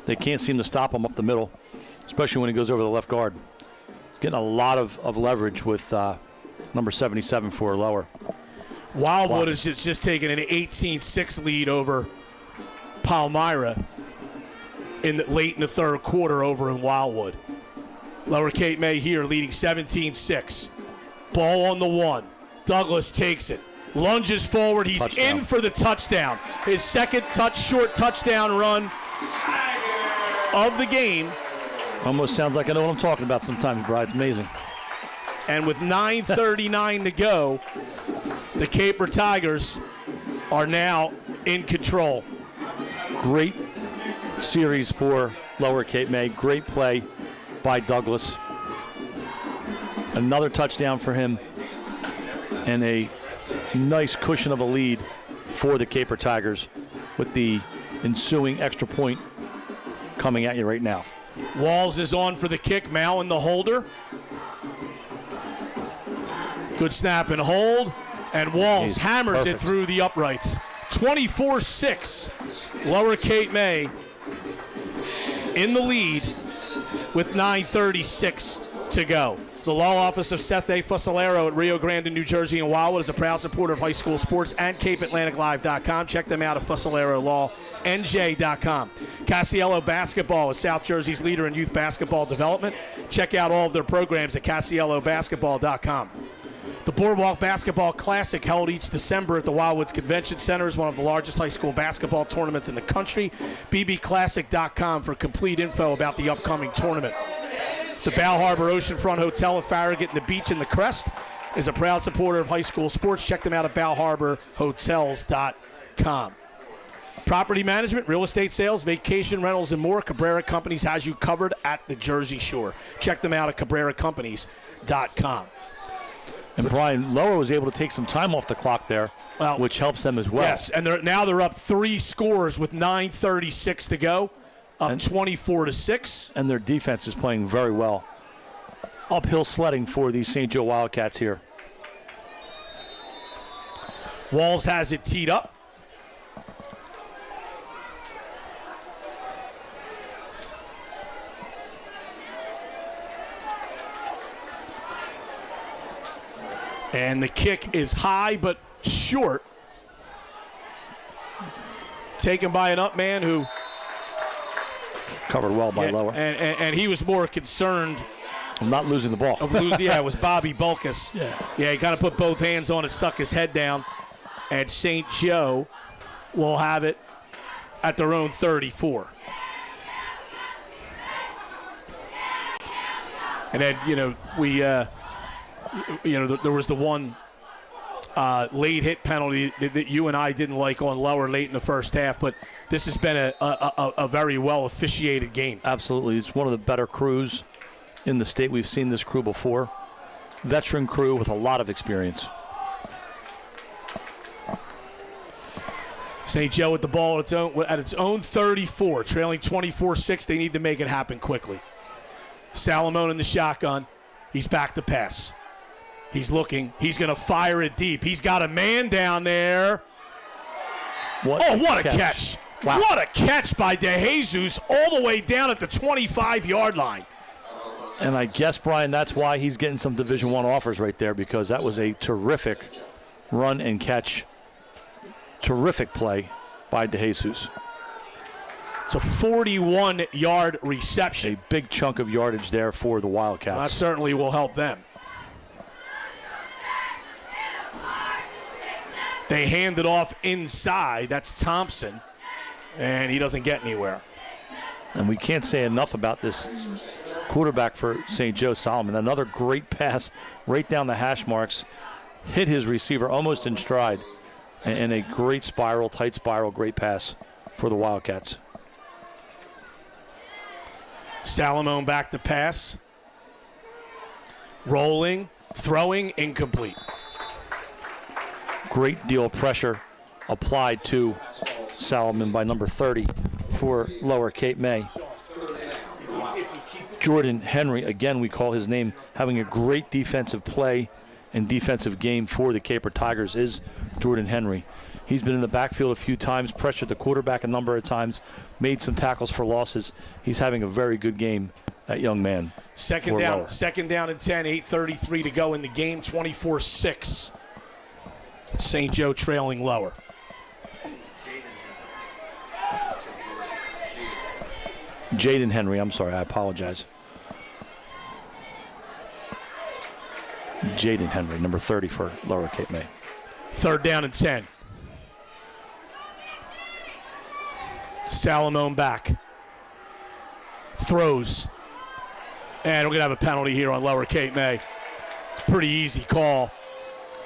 They can't seem to stop him up the middle, especially when he goes over the left guard. Getting a lot of leverage with number 77 for Lower. Wildwood has just taken an 18-6 lead over Palmyra late in the 3rd quarter over in Wildwood. Lower Cape May here leading 17-6. Ball on the 1. Douglas takes it. Lunges forward. He's Touchdown. in for the touchdown. His second short touchdown run of the game. Almost sounds like I know what I'm talking about sometimes, Brian. It's amazing. And with 9:39 to go, the Caper Tigers are now in control. Great series for Lower Cape May. Great play by Douglas. Another touchdown for him. And a nice cushion of a lead for the Caper Tigers with the ensuing extra point coming at you right now. Walls is on for the kick. Mao in the holder. Good snap and hold. And Walls hammers it through the uprights. 24-6. Lower Cape May in the lead with 9:36 to go. The law office of Seth A. Fuscellaro at Rio Grande, New Jersey and Wildwood is a proud supporter of high school sports and CapeAtlanticLive.com. Check them out at FuscelleroLawNJ.com. Casiello Basketball is South Jersey's leader in youth basketball development. Check out all of their programs at CasielloBasketball.com. The Boardwalk Basketball Classic, held each December at the Wildwoods Convention Center, is one of the largest high school basketball tournaments in the country. bbclassic.com for complete info about the upcoming tournament. The Balharbour Oceanfront Hotel at Farragut and the Beach in the Crest is a proud supporter of high school sports. Check them out at balharbourhotels.com. Property management, real estate sales, vacation rentals, and more. Cabrera Companies has you covered at the Jersey Shore. Check them out at cabreracompanies.com. And Brian, Lower was able to take some time off the clock there, which helps them as well. Yes, and they're up 3 scores with 9:36 to go, up 24-6. And their defense is playing very well. Uphill sledding for the St. Joe Wildcats here. Walls has it teed up. And the kick is high but short. Taken by an up man who covered well by Lower. And he was more concerned I'm not losing the ball. Yeah, it was Bobby Bulkus. Yeah, he kind of put both hands on it, stuck his head down, and St. Joe will have it at their own 34. And then, there was the one late hit penalty that you and I didn't like on Lower late in the first half, but this has been a very well officiated game. Absolutely. It's one of the better crews in the state. We've seen this crew before. Veteran crew with a lot of experience. St. Joe with the ball at its own 34, trailing 24-6. They need to make it happen quickly. Salamone in the shotgun. He's back to pass. He's looking. He's going to fire it deep. He's got a man down there. What a catch. Wow. What a catch by DeJesus all the way down at the 25-yard line. And I guess, Brian, that's why he's getting some Division I offers right there, because that was a terrific run and catch. Terrific play by DeJesus. It's a 41-yard reception. A big chunk of yardage there for the Wildcats. That certainly will help them. They hand it off inside. That's Thompson. And he doesn't get anywhere. And we can't say enough about this quarterback for St. Joe, Solomon. Another great pass right down the hash marks. Hit his receiver almost in stride. And a great spiral, tight spiral, great pass for the Wildcats. Salamone back to pass. Rolling, throwing, incomplete. Great deal of pressure applied to Salomon by number 30 for Lower Cape May. Jordan Henry, again, we call his name, having a great defensive play and defensive game for the Caper Tigers is Jordan Henry. He's been in the backfield a few times, pressured the quarterback a number of times, made some tackles for losses. He's having a very good game, that young man. Second down and 10, 8:33 to go in the game, 24-6. St. Joe trailing Lower. Jaden Henry, I'm sorry, I apologize. Jaden Henry, number 30 for Lower Cape May. Third down and 10. Salamone back. Throws. And we're going to have a penalty here on Lower Cape May. It's a pretty easy call.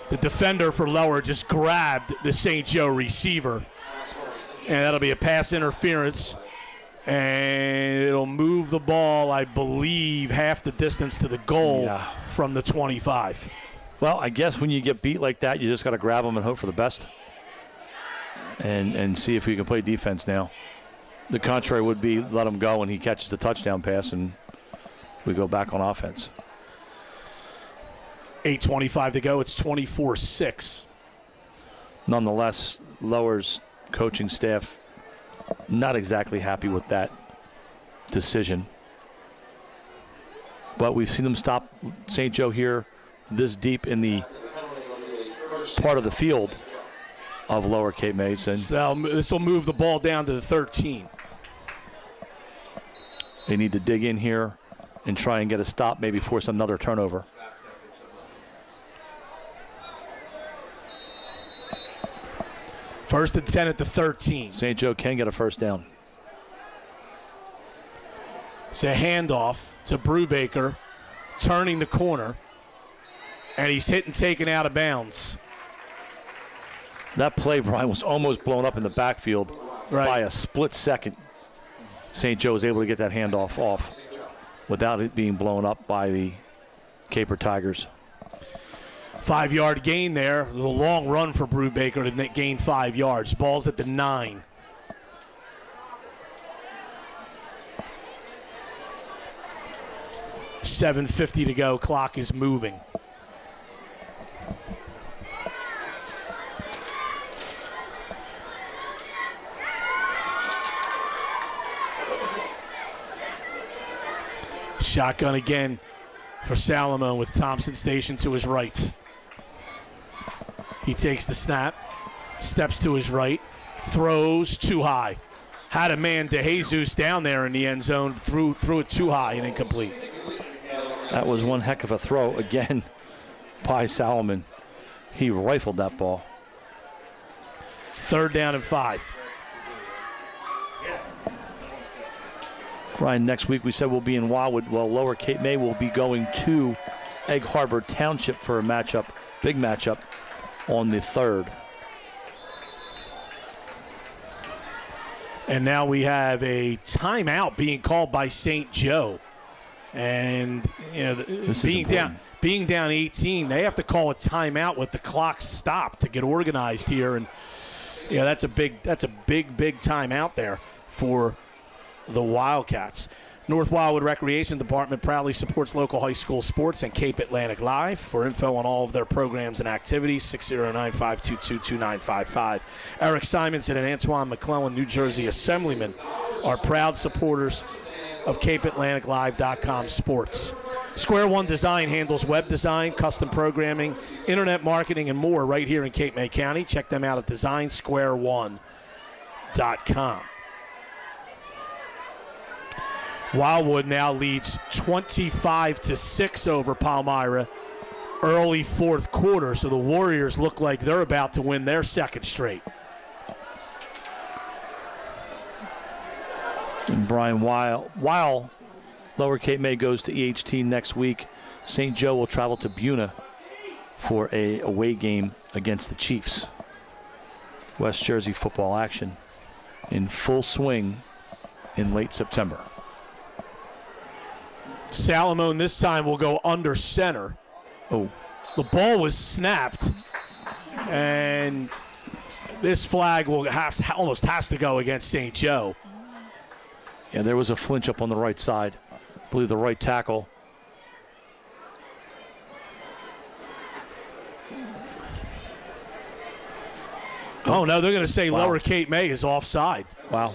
The defender for Lower just grabbed the St. Joe receiver. And that'll be a pass interference. And it'll move the ball, I believe, half the distance to the goal from the 25. Well, I guess when you get beat like that, you just got to grab them and hope for the best. And see if we can play defense now. The contrary would be let him go and he catches the touchdown pass and we go back on offense. 8:25 to go. It's 24-6. Nonetheless, Lower's coaching staff not exactly happy with that decision. But we've seen them stop St. Joe here this deep in the part of the field of Lower Cape May. So this will move the ball down to the 13. They need to dig in here and try and get a stop, maybe force another turnover. First and 10 at the 13. St. Joe can get a first down. It's a handoff to Brubaker, turning the corner, and he's hit and taken out of bounds. That play, Brian, was almost blown up in the backfield by a split second. St. Joe was able to get that handoff off without it being blown up by the Caper Tigers. 5-yard gain there. It was a long run for Brubaker to gain 5 yards. Ball's at the 9. $7:50 to go. Clock is moving. Shotgun again for Salamone with Thompson stationed to his right. He takes the snap, steps to his right, throws too high. Had a man, DeJesus, down there in the end zone, threw it too high and incomplete. That was one heck of a throw again by Salomon. He rifled that ball. 3rd down and 5. Brian, next week we said we'll be in Wildwood. Well, Lower Cape May will be going to Egg Harbor Township for a matchup, big matchup, on the 3rd. And now we have a timeout being called by St. Joe. And being down 18, they have to call a timeout with the clock stopped to get organized here. And that's a big timeout there for the Wildcats. North Wildwood Recreation Department proudly supports local high school sports and Cape Atlantic Live. For info on all of their programs and activities, 609-522-2955. Eric Simonsen and Antoine McClelland, New Jersey Assemblymen, are proud supporters of CapeAtlanticLive.com sports. Square One Design handles web design, custom programming, internet marketing, and more right here in Cape May County. Check them out at designsquareone.com. Wildwood now leads 25-6 over Palmyra early 4th quarter, so the Warriors look like they're about to win their 2nd straight. And Brian, while Lower Cape May goes to EHT next week, St. Joe will travel to Buna for a away game against the Chiefs. West Jersey football action in full swing in late September. Salomon this time will go under center. Oh, the ball was snapped, and this flag will almost has to go against St. Joe. Yeah, there was a flinch up on the right side. I believe the right tackle. Oh, no, they're going to say Lower Cape May is offside. Wow.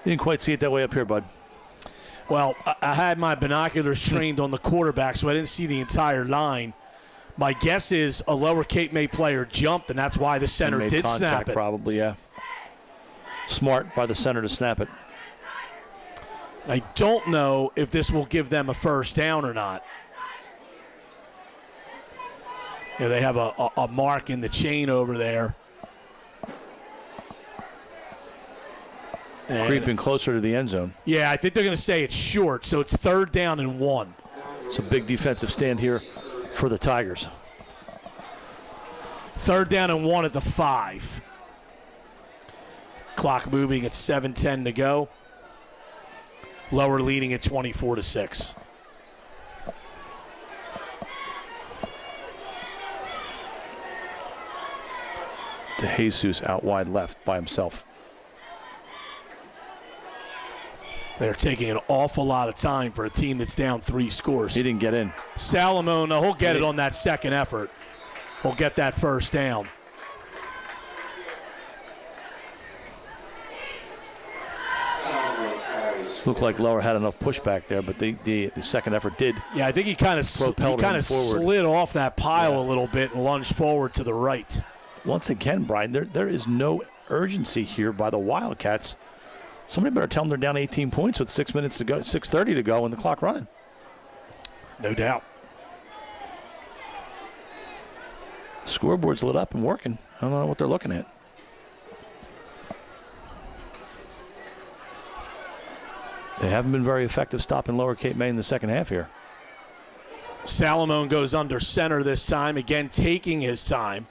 Didn't quite see it that way up here, bud. Well, I had my binoculars trained on the quarterback, so I didn't see the entire line. My guess is a Lower Cape May player jumped, and that's why the center did snap it. Probably, yeah. Smart by the center to snap it. I don't know if this will give them a 1st down or not. They have a mark in the chain over there. And creeping closer to the end zone. Yeah, I think they're going to say it's short, so it's 3rd down and 1. It's a big defensive stand here for the Tigers. 3rd down and 1 at the 5. Clock moving at 7:10 to go. Lower leading at 24-6. De Jesus out wide left by himself. They're taking an awful lot of time for a team that's down 3 scores. He didn't get in. Salomon, he'll get it on that 2nd effort. He'll get that 1st down. Looked like Lower had enough pushback there, but the 2nd effort did. Yeah, I think he kind of slid off that pile a little bit and lunged forward to the right. Once again, Brian, there is no urgency here by the Wildcats. Somebody better tell them they're down 18 points with 6 minutes to go, 6:30 to go, and the clock running. No doubt. Scoreboard's lit up and working. I don't know what they're looking at. They haven't been very effective stopping Lower Cape May in the 2nd half here. Salomon goes under center this time, again taking his time.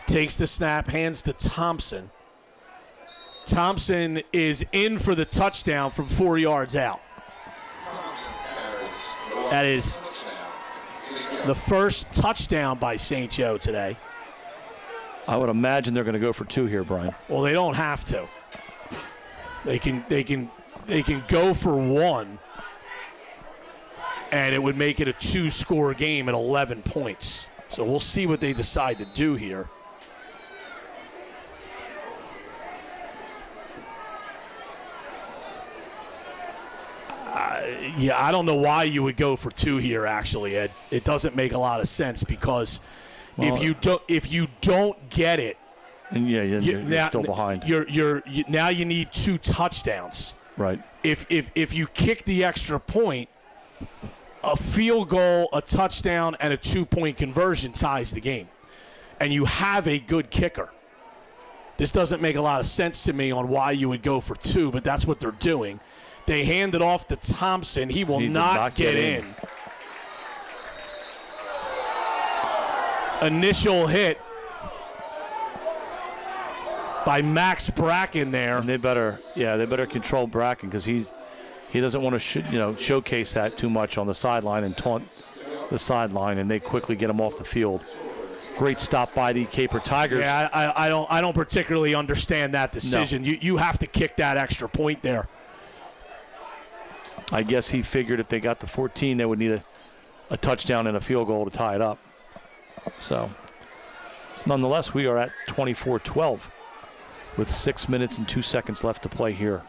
Takes the snap, hands to Thompson. Thompson is in for the touchdown from 4 yards out. That is the first touchdown by St. Joe today. I would imagine they're going to go for 2 here, Brian. Well, they don't have to. They can go for 1, and it would make it a 2-score game at 11 points. So we'll see what they decide to do here. I don't know why you would go for 2 here, actually, Ed. It doesn't make a lot of sense because if you don't get it, and you're still behind. Now you need 2 touchdowns. Right. if you kick the extra point, a field goal, a touchdown, and a 2-point conversion ties the game. And you have a good kicker. This doesn't make a lot of sense to me on why you would go for 2, but that's what they're doing. They hand it off to Thompson. He will not get in. Initial hit by Max Bracken there. And they better control Bracken because he doesn't want to showcase that too much on the sideline and taunt the sideline, and they quickly get him off the field. Great stop by the Caper Tigers. Yeah, I don't particularly understand that decision. No. You have to kick that extra point there. I guess he figured if they got to 14, they would need a touchdown and a field goal to tie it up. So, nonetheless, we are at 24-12 with 6 minutes and 2 seconds left to play here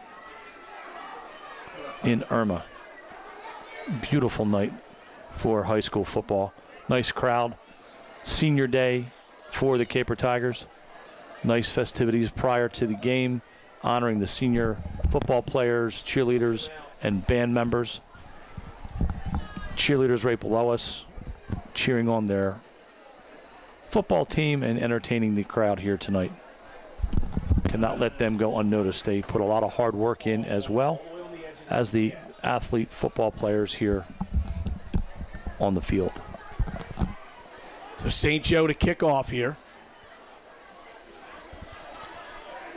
in Irma. Beautiful night for high school football. Nice crowd. Senior day for the Caper Tigers. Nice festivities prior to the game, honoring the senior football players, cheerleaders, and band members. Cheerleaders right below us, cheering on their football team and entertaining the crowd here tonight. Cannot let them go unnoticed. They put a lot of hard work in as well as the athlete football players here on the field. So St. Joe to kick off here.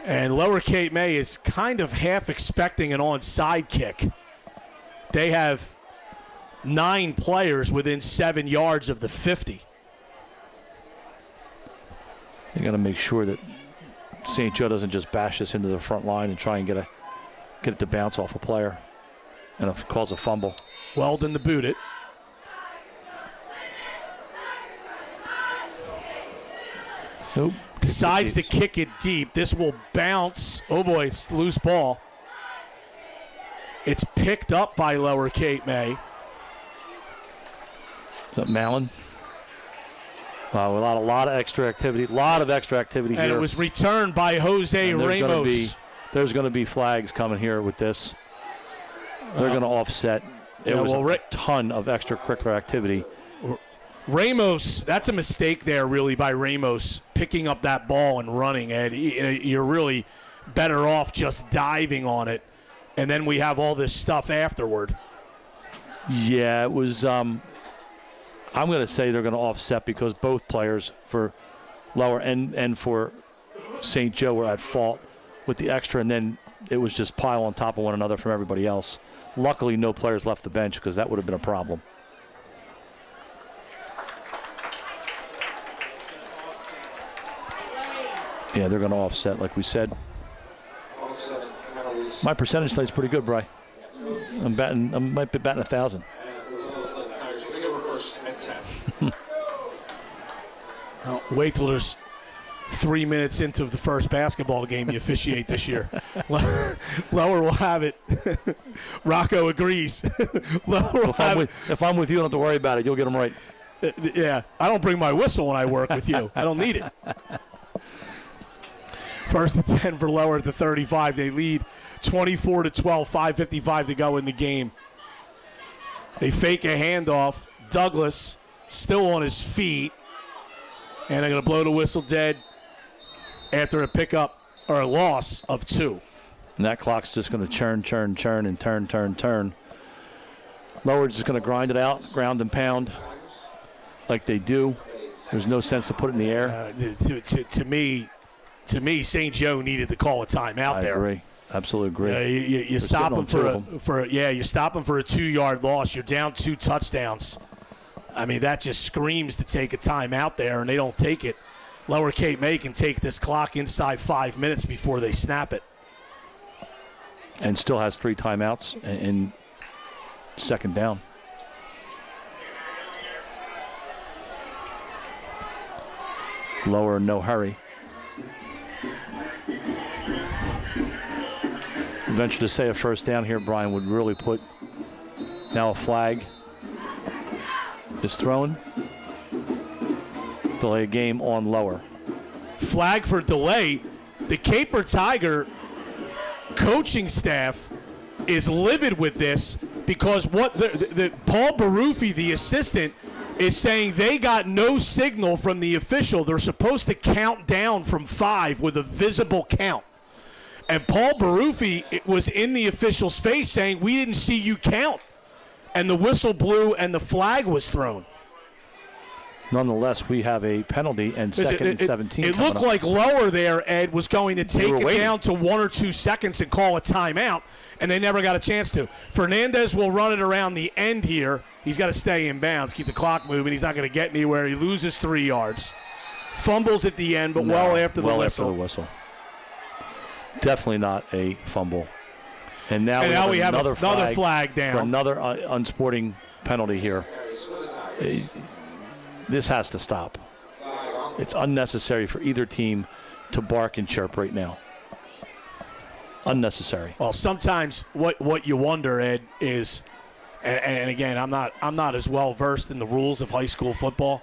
And Lower Cape May is kind of half expecting an onside kick. They have 9 players within 7 yards of the 50. They got to make sure that St. Joe doesn't just bash this into the front line and try and get it to bounce off a player and cause a fumble. Weldon to boot it. Nope. Decides to kick it deep. This will bounce. Oh boy, it's a loose ball. It's picked up by Lower Cape May. Is that Mallon? Wow, a lot of extra activity. A lot of extra activity here. And it was returned by Jose Ramos. There's going to be flags coming here with this. They're going to offset. There was a ton of extracurricular activity. Ramos, that's a mistake there really by Ramos, picking up that ball and running, Ed. You're really better off just diving on it, and then we have all this stuff afterward. Yeah, it was I'm going to say they're going to offset because both players for Lower and for St. Joe were at fault with the extra, and then it was just pile on top of one another from everybody else. Luckily, no players left the bench because that would have been a problem. Yeah, they're going to offset, like we said. Offsetting penalties. My percentage tonight's pretty good, Bri. I might be batting 1,000. Tigers will take over first at 10. Well, wait till there's 3 minutes into the first basketball game you officiate this year. Lower will have it. Rocco agrees. Lower will have it. If I'm with you, I don't have to worry about it. You'll get them right. Yeah, I don't bring my whistle when I work with you. I don't need it. First and 10 for Lower at the 35. They lead 24-12, 5:55 to go in the game. They fake a handoff. Douglas still on his feet. And they're going to blow the whistle dead after a pickup or a loss of 2. And that clock's just going to churn, and turn. Lower's just going to grind it out, ground and pound like they do. There's no sense to put it in the air. To me, St. Joe needed to call a timeout there. I agree. Absolutely agree. You stop them you're stopping for a 2-yard loss. You're down 2 touchdowns. I mean, that just screams to take a timeout there, and they don't take it. Lower Cape May can take this clock inside 5 minutes before they snap it. And still has 3 timeouts in second down. Lower, no hurry. Venture to say a first down here, Brian, would really put now a flag is thrown. Delay a game on Lower. Flag for delay. The Caper Tiger coaching staff is livid with this because what the Paul Baruffi, the assistant, is saying they got no signal from the official. They're supposed to count down from 5 with a visible count. And Paul Baruffi was in the official's face saying, we didn't see you count. And the whistle blew and the flag was thrown. Nonetheless, we have a penalty and second and 17. It looked like Lower there, Ed, was going to take it down to 1 or 2 seconds and call a timeout, and they never got a chance to. Fernandez will run it around the end here. He's got to stay in bounds, keep the clock moving. He's not going to get anywhere. He loses 3 yards. Fumbles at the end, but well after the whistle. Definitely not a fumble. And now we have another flag down. For another unsporting penalty here. This has to stop. It's unnecessary for either team to bark and chirp right now. Unnecessary. Well, sometimes what you wonder, Ed, is, and again, I'm not as well versed in the rules of high school football,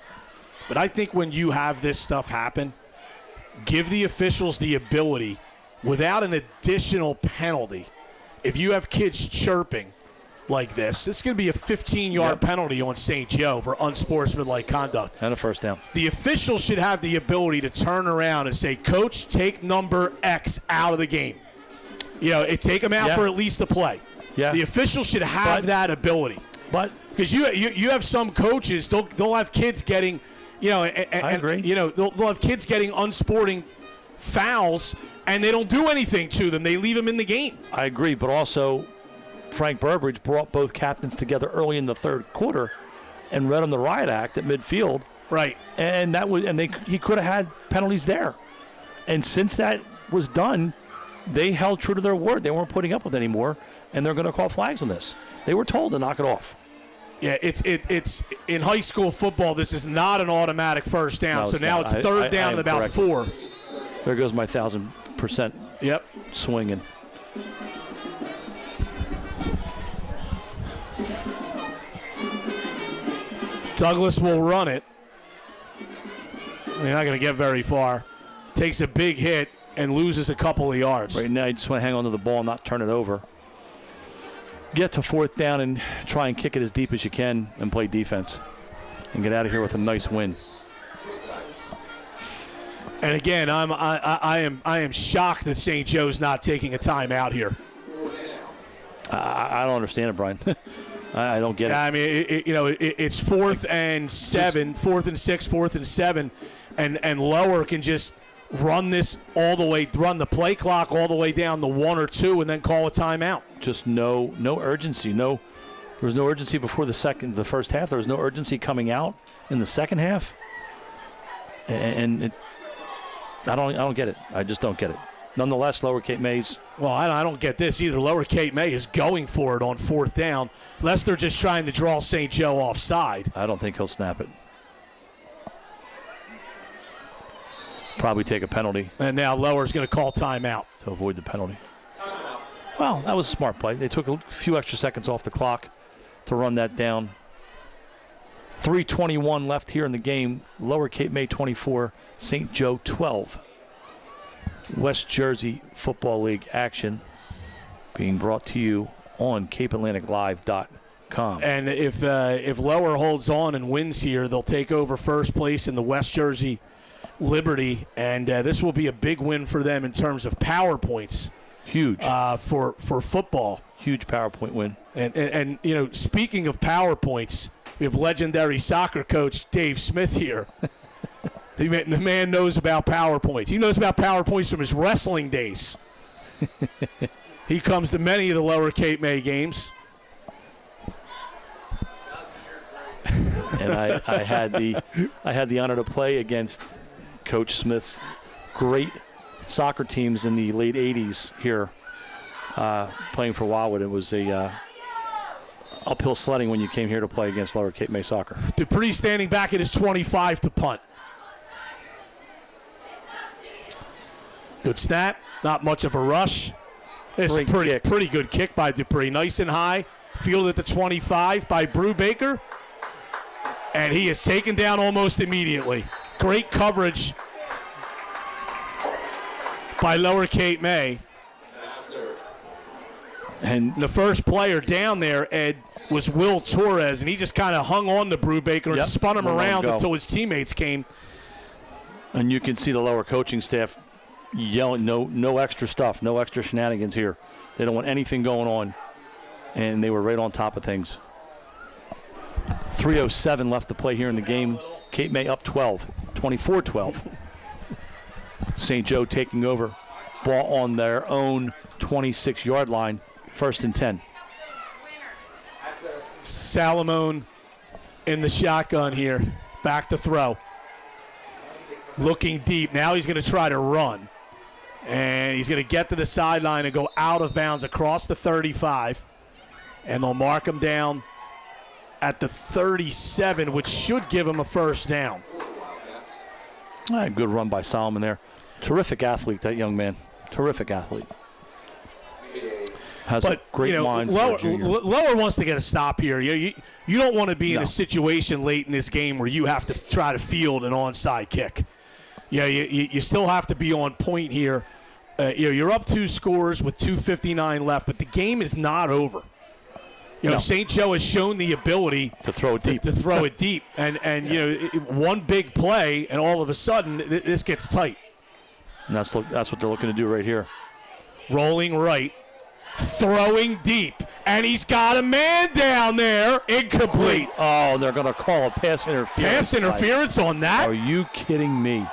but I think when you have this stuff happen, give the officials the ability, without an additional penalty, if you have kids chirping like this is going to be a 15-yard penalty on St. Joe for unsportsmanlike conduct. And a first down. The official should have the ability to turn around and say, Coach, take number X out of the game. Take them out for at least a play. Yeah. The official should have that ability. But because you have some coaches, they'll have kids getting, I agree. They'll have kids getting unsporting fouls, and they don't do anything to them. They leave them in the game. I agree, but also Frank Burbridge brought both captains together early in the third quarter and read them the riot act at midfield. Right. And he could have had penalties there. And since that was done, they held true to their word. They weren't putting up with it anymore, and they're going to call flags on this. They were told to knock it off. Yeah, it's in high school football, this is not an automatic first down. No, so now not. it's third down and about corrected. 4. There goes my 1,000% swinging. Douglas will run it. They're not going to get very far. Takes a big hit and loses a couple of yards. Right now, you just want to hang on to the ball and not turn it over. Get to fourth down and try and kick it as deep as you can and play defense and get out of here with a nice win. And again, I am shocked that St. Joe's not taking a timeout here. I don't understand it, Brian. I don't get it. I mean, it's 4th and 7, 4th and 6, 4th and 7, and Lower can just run this all the way, run the play clock all the way down to 1 or 2, and then call a timeout. Just no urgency. There was no urgency before the first half. There was no urgency coming out in the second half, and I don't get it. I just don't get it. Nonetheless, Lower Cape May's. Well, I don't get this either. Lower Cape May is going for it on 4th down, unless they're just trying to draw St. Joe offside. I don't think he'll snap it. Probably take a penalty. And now Lower's going to call timeout to avoid the penalty. Well, that was a smart play. They took a few extra seconds off the clock to run that down. 3:21 left here in the game. Lower Cape May 24, St. Joe 12. West Jersey Football League action being brought to you on CapeAtlanticLive.com. And if Lower holds on and wins here, they'll take over first place in the West Jersey Liberty, and this will be a big win for them in terms of power points. Huge for football. Huge PowerPoint win. And speaking of power points, we have legendary soccer coach Dave Smith here. The man knows about PowerPoints. He knows about PowerPoints from his wrestling days. He comes to many of the Lower Cape May games. And I had the honor to play against Coach Smith's great soccer teams in the late 80s here, playing for Wildwood. It was a uphill sledding when you came here to play against Lower Cape May soccer. Dupree standing back at his 25 to punt. Good snap, not much of a rush. It's a pretty good kick by Dupree. Nice and high, fielded at the 25 by Brubaker. And he is taken down almost immediately. Great coverage by Lower Cape May. And the first player down there, Ed, was Will Torres, and he just kind of hung on to Brubaker and spun him around until his teammates came. And you can see the lower coaching staff yelling, no extra stuff, no extra shenanigans here. They don't want anything going on. And they were right on top of things. 3:07 left to play here in the game. Cape May up 12, 24-12. St. Joe taking over. Ball on their own 26-yard line. 1st and 10. Salamone in the shotgun here. Back to throw. Looking deep. Now he's going to try to run. And he's going to get to the sideline and go out of bounds across the 35. And they'll mark him down at the 37, which should give him a first down. Good run by Solomon there. Terrific athlete, that young man. Terrific athlete. Has a great mind for a junior. Lower wants to get a stop here. You don't want to be in a situation late in this game where you have to try to field an onside kick. Yeah, you still have to be on point here. You're up 2 scores with 2:59 left, but the game is not over. St. Joe has shown the ability to throw it deep. To throw it deep, and one big play, and all of a sudden this gets tight. And that's what they're looking to do right here. Rolling right, throwing deep, and he's got a man down there. Incomplete. Oh, they're going to call a pass interference. Pass interference on that? Are you kidding me?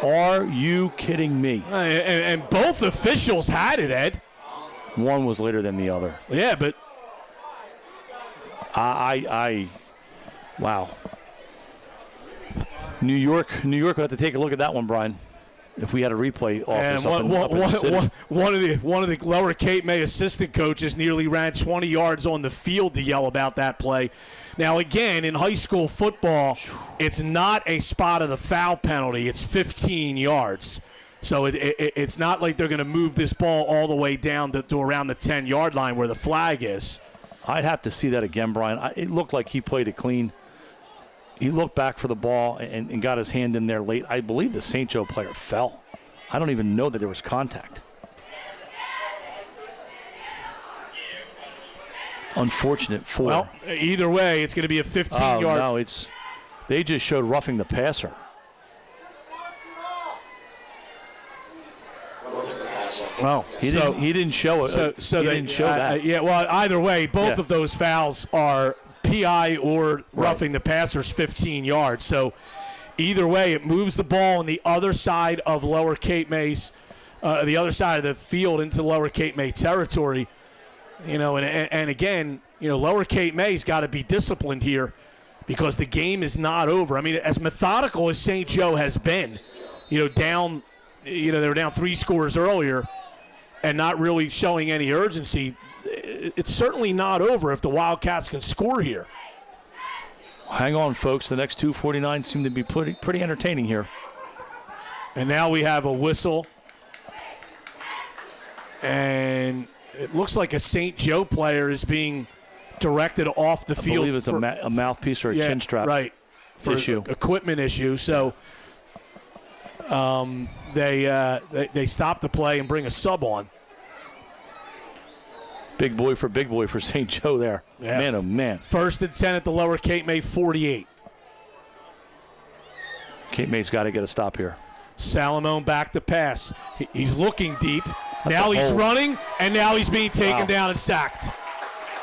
Are you kidding me? And both officials had it, Ed. One was later than the other. Yeah, but wow. New York would have to take a look at that one, Brian. If we had a replay office up in the city. One of the Lower Cape May assistant coaches nearly ran 20 yards on the field to yell about that play. Now, again, in high school football, it's not a spot of the foul penalty. It's 15 yards. So it's not like they're going to move this ball all the way down to around the 10-yard line where the flag is. I'd have to see that again, Brian. It looked like he played it clean. He looked back for the ball and got his hand in there late. I believe the St. Joe player fell. I don't even know that there was contact. Unfortunate for. Well, either way, it's going to be a 15-yard. Oh, no, they just showed roughing the passer. No, he didn't show it. He didn't show that. Yeah, well, either way, both of those fouls are PI or roughing the passer's 15 yards. So either way, it moves the ball on the other side of Lower Cape May's, the other side of the field into Lower Cape May territory. And again, Lower Cape May's got to be disciplined here because the game is not over. I mean, as methodical as St. Joe has been, they were down 3 scores earlier and not really showing any urgency. It's certainly not over if the Wildcats can score here. Hang on, folks. The next 2:49 seem to be pretty entertaining here. And now we have a whistle. And it looks like a St. Joe player is being directed off the field. I believe it's a mouthpiece or a chin strap issue. Equipment issue. So they stop the play and bring a sub on. Big boy for St. Joe there. Yeah. Man, oh, man. 1st and 10 at the Lower Cape May 48. Cape May's got to get a stop here. Salamone back to pass. He's looking deep. Now he's running, and now he's being taken down and sacked.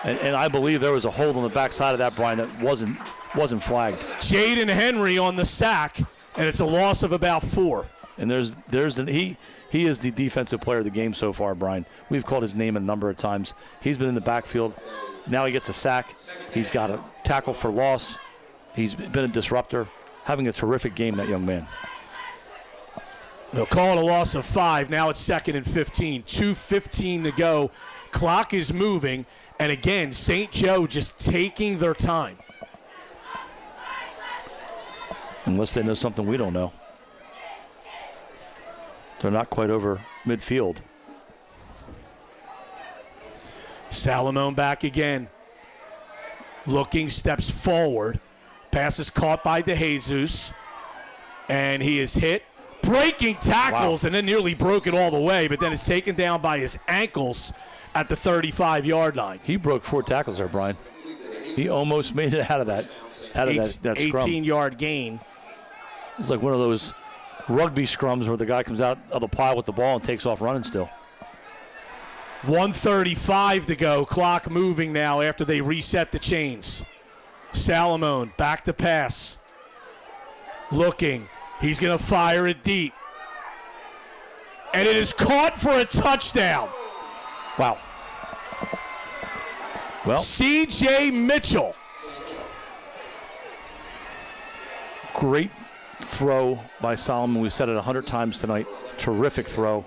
And I believe there was a hold on the backside of that, Brian, that wasn't flagged. Jaden Henry on the sack, and it's a loss of about 4. And he is the defensive player of the game so far, Brian. We've called his name a number of times. He's been in the backfield. Now he gets a sack. He's got a tackle for loss. He's been a disruptor. Having a terrific game, that young man. They'll call it a loss of 5. Now it's 2nd and 15. 2:15 to go. Clock is moving. And again, St. Joe just taking their time. Unless they know something we don't know. They're not quite over midfield. Salamone back again. Looking, steps forward. Pass is caught by DeJesus. And he is hit. Breaking tackles and then nearly broke it all the way, but then is taken down by his ankles. at the 35-yard line. He broke 4 tackles there, Brian. He almost made it out of that scrum. 18-yard gain. It's like one of those rugby scrums where the guy comes out of the pile with the ball and takes off running still. 1:35 to go. Clock moving now after they reset the chains. Salamone back to pass. Looking. He's going to fire it deep. And it is caught for a touchdown. Wow. Well, C.J. Mitchell. great throw by Solomon. We've said it 100 times tonight. Terrific throw.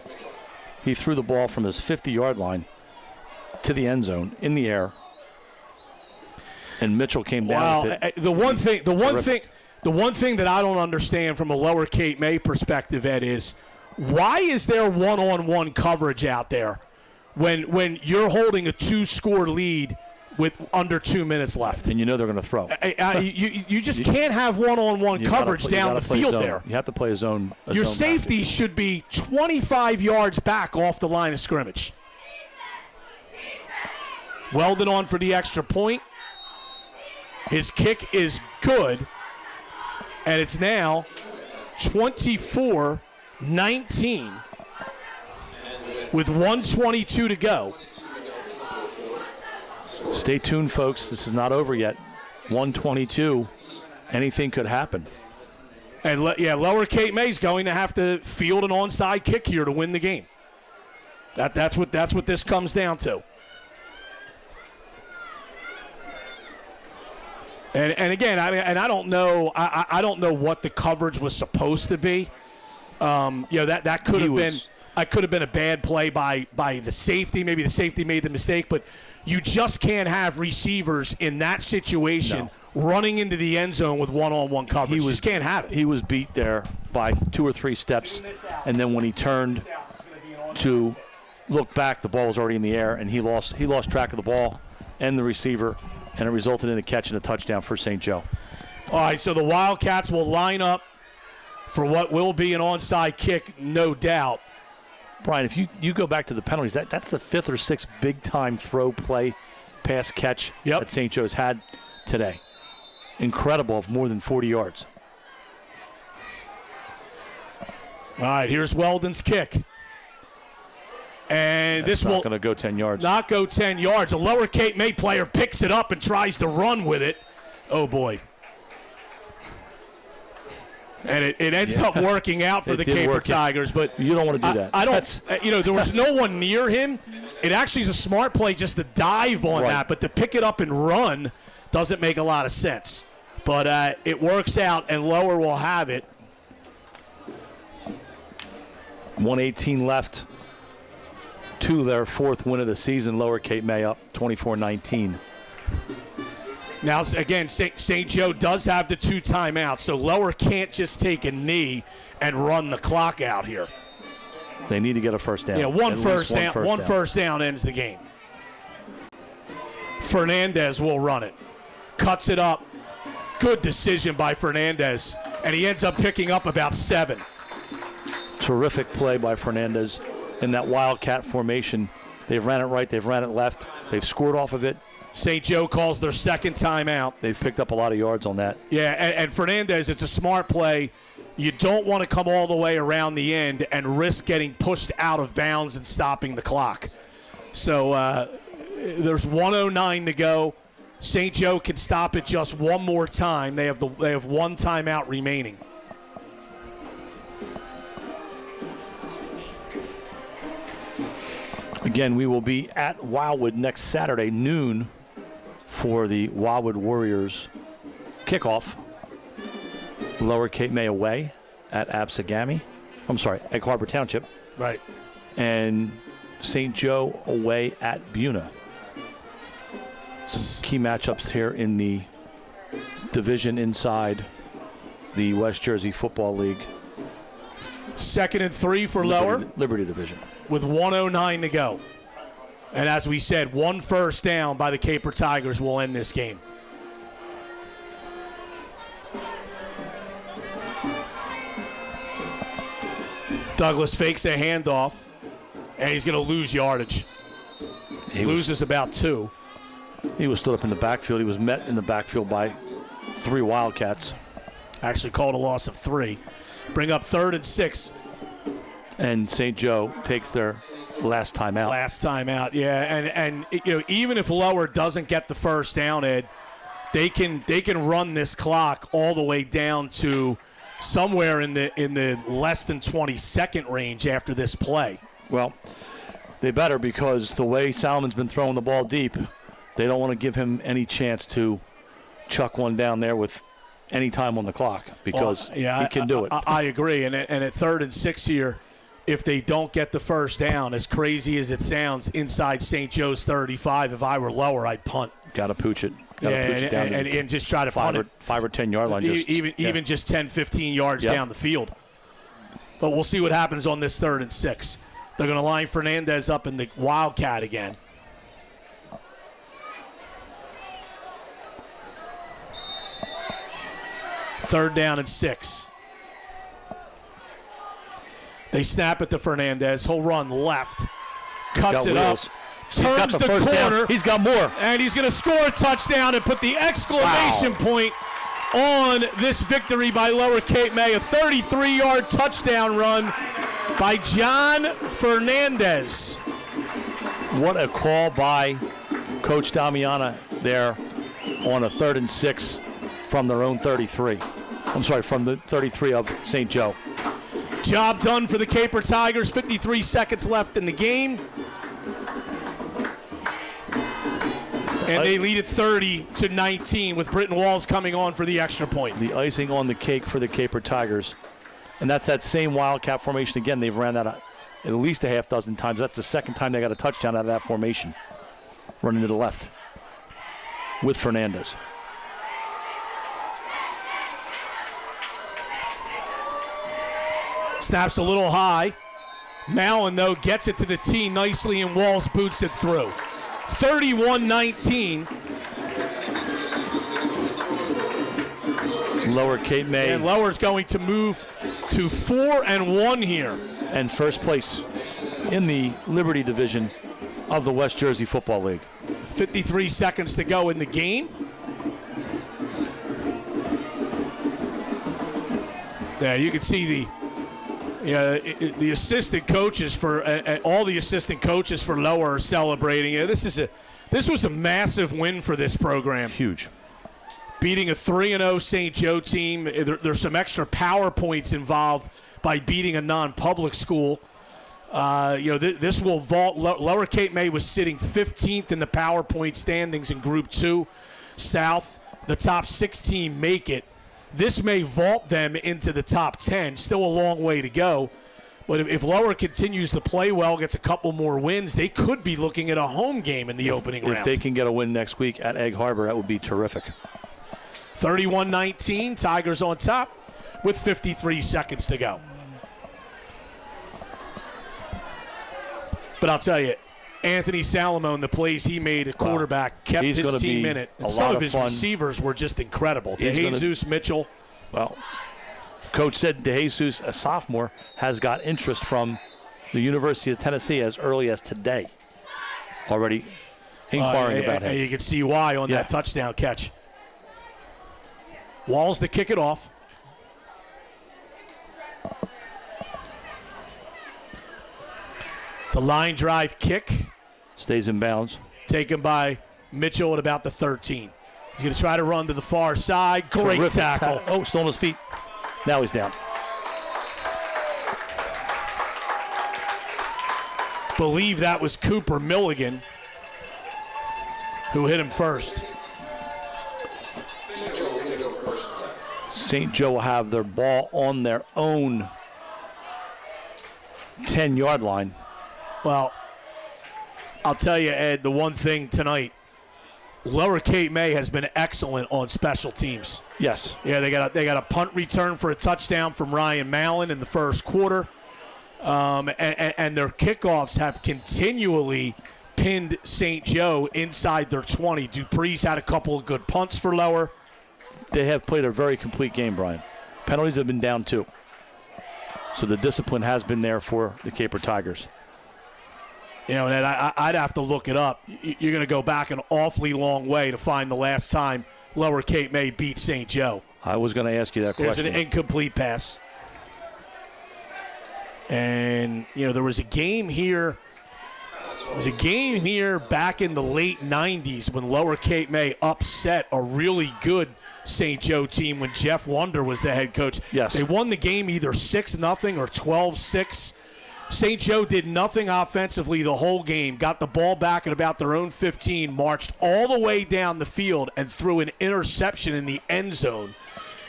He threw the ball from his 50-yard line to the end zone in the air. And Mitchell came down with it. The one thing that I don't understand from a Lower Cape May perspective, Ed, is why is there one-on-one coverage out there when you're holding a 2-score lead with under 2 minutes left? And you know they're going to throw. You just can't have one-on-one coverage down the field there. You have to play a zone. Your safety should be 25 yards back off the line of scrimmage. Weldon on for the extra point. His kick is good, and it's now 24-19 with 1:22 to go. Stay tuned, folks. This is not over yet. 1:22. Anything could happen. And Lower Cape May's going to have to field an onside kick here to win the game. That's what this comes down to. And again, I don't know. I don't know what the coverage was supposed to be. That could have been a bad play by the safety. Maybe the safety made the mistake, but you just can't have receivers in that situation running into the end zone with one-on-one coverage. You just can't have it. He was beat there by 2 or 3 steps, and then when he turned to look back, the ball was already in the air, and he lost track of the ball and the receiver, and it resulted in a catch and a touchdown for St. Joe. All right, so the Wildcats will line up for what will be an onside kick, no doubt. Brian, if you go back to the penalties, that's the 5th or 6th big-time throw, play, pass, catch that St. Joe's had today. Incredible, of more than 40 yards. All right, here's Weldon's kick. And this will not going to go 10 yards. Not go 10 yards. A Lower Cape May player picks it up and tries to run with it. Oh, boy. And it ends up working out for the Caper Tigers. But you don't want to do that. There was no one near him. It actually is a smart play just to dive on that, but to pick it up and run doesn't make a lot of sense. But it works out, and Lower will have it. 1:18 left to their 4th win of the season. Lower Cape May up 24-19. Now, again, St. Joe does have the 2 timeouts, so Lower can't just take a knee and run the clock out here. They need to get a first down. Yeah, one first down ends the game. Fernandez will run it. Cuts it up. Good decision by Fernandez, and he ends up picking up about 7. Terrific play by Fernandez in that Wildcat formation. They've ran it right, they've ran it left, they've scored off of it. St. Joe calls their 2nd timeout. They've picked up a lot of yards on that. Yeah, and Fernandez, it's a smart play. You don't want to come all the way around the end and risk getting pushed out of bounds and stopping the clock. So there's 1:09 to go. St. Joe can stop it just one more time. They have 1 timeout remaining. Again, we will be at Wildwood next Saturday, noon, for the Wildwood Warriors kickoff. Lower Cape May away at Absegami. I'm sorry, Egg Harbor Township. Right. And St. Joe away at Buna. Some key matchups here in the division inside the West Jersey Football League. 2nd and 3 for Lower. Liberty Division. With 1:09 to go. And as we said, 1 first down by the Caper Tigers will end this game. Douglas fakes a handoff, and he's going to lose yardage. loses about 2. He was stood up in the backfield. He was met in the backfield by 3 Wildcats. Actually called a loss of 3. Bring up 3rd and 6. And St. Joe takes their last time out. Last time out, yeah. And even if Lower doesn't get the first down, Ed, they can run this clock all the way down to somewhere in the less than 20-second range after this play. Well, they better, because the way Salomon's been throwing the ball deep, they don't want to give him any chance to chuck one down there with any time on the clock, because he can do it. I agree. And at 3rd and 6 here, if they don't get the first down, as crazy as it sounds, inside St. Joe's 35, if I were Lower, I'd punt. Got to pooch it. And just try to punt it. 5 or 10 yard line. Even just 10, 15 yards down the field. But we'll see what happens on this 3rd and 6. They're going to line Fernandez up in the Wildcat again. Third down and 6. They snap it to Fernandez. He'll run left. Cuts it up. Turns the corner. Down. He's got more. And he's going to score a touchdown and put the exclamation point on this victory by Lower Cape May. A 33-yard touchdown run by John Fernandez. What a call by Coach Damiana there on a 3rd and 6 from their own 33. I'm sorry, from the 33 of St. Joe. Job done for the Caper Tigers. 53 seconds left in the game. And they lead it 30-19 with Britton Walls coming on for the extra point. The icing on the cake for the Caper Tigers. And that's that same Wildcat formation again. They've ran that at least a half dozen times. That's the second time they got a touchdown out of that formation. Running to the left with Fernandez. Snaps a little high. Mallon, though, gets it to the tee nicely, and Walls boots it through. 31-19. Lower Cape May. And Lower's going to move to 4-1 here. And first place in the Liberty Division of the West Jersey Football League. 53 seconds to go in the game. Yeah, you can see the assistant coaches for all the assistant coaches for Lower are celebrating. This was a massive win for this program. Huge. Beating a 3-0 St. Joe team. There's some extra power points involved by beating a non-public school. This will vault. Lower Cape May was sitting 15th in the power point standings in Group 2 South. The top 16 make it. This may vault them into the top 10. Still a long way to go. But if Lower continues to play well, gets a couple more wins, they could be looking at a home game in the opening round. If they can get a win next week at Egg Harbor, that would be terrific. 31-19, Tigers on top with 53 seconds to go. But I'll tell you, Anthony Salamone, the plays he made at quarterback, kept his team in it. And some of his receivers were just incredible. DeJesus, Mitchell. Well, Coach said DeJesus, a sophomore, has got interest from the University of Tennessee as early as today. Already inquiring about him. You can see why on that touchdown catch. Walls to kick it off. It's a line drive kick. Stays in bounds. Taken by Mitchell at about the 13. He's going to try to run to the far side. Great Terrific tackle. Still on his feet. Now he's down. Believe that was Cooper Milligan who hit him first. St. Joe will have their ball on their own 10-yard line. Well, I'll tell you, Ed, the one thing tonight, Lower Cape May has been excellent on special teams. Yes. Yeah, they got a punt return for a touchdown from Ryan Mallon in the first quarter. And their kickoffs have continually pinned St. Joe inside their 20. Dupree's had a couple of good punts for Lower. They have played a very complete game, Brian. Penalties have been down too. So the discipline has been there for the Caper Tigers. You know, and I'd have to look it up. You're going to go back an awfully long way to find the last time Lower Cape May beat St. Joe. I was going to ask you that question. There's an incomplete pass. And, you know, there was a game here. There was a game here back in the late 90s when Lower Cape May upset a really good St. Joe team when Jeff Wonder was the head coach. Yes. They won the game either 6-0 or 12-6. St. Joe did nothing offensively the whole game, got the ball back at about their own 15, marched all the way down the field, and threw an interception in the end zone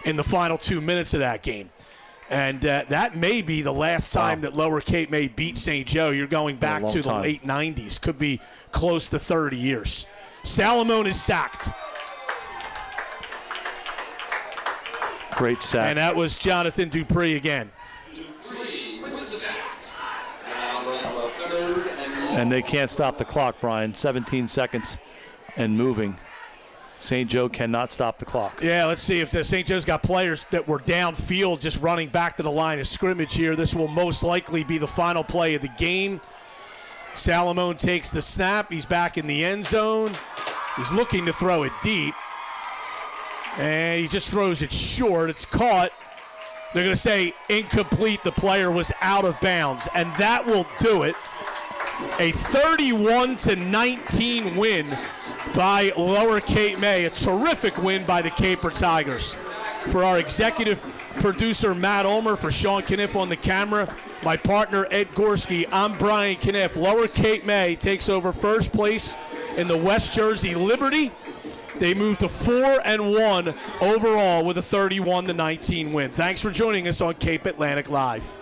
in the final 2 minutes of that game. And that may be the last time that Lower Cape May beat St. Joe. You're going back to the late 90s. Could be close to 30 years. Salamone is sacked. Great sack. And that was Jonathan Dupree again. And they can't stop the clock, Brian. 17 seconds and moving. St. Joe cannot stop the clock. Yeah, let's see if St. Joe's got players that were downfield just running back to the line of scrimmage here. This will most likely be the final play of the game. Salamone takes the snap. He's back in the end zone. He's looking to throw it deep. And he just throws it short. It's caught. They're going to say incomplete. The player was out of bounds. And that will do it. A 31-19 win by Lower Cape May. A terrific win by the Caper Tigers. For our executive producer, Matt Ulmer, for Sean Kniff on the camera, my partner, Ed Gorski, I'm Brian Kniff. Lower Cape May takes over first place in the West Jersey Liberty. They move to 4-1 overall with a 31-19 win. Thanks for joining us on Cape Atlantic Live.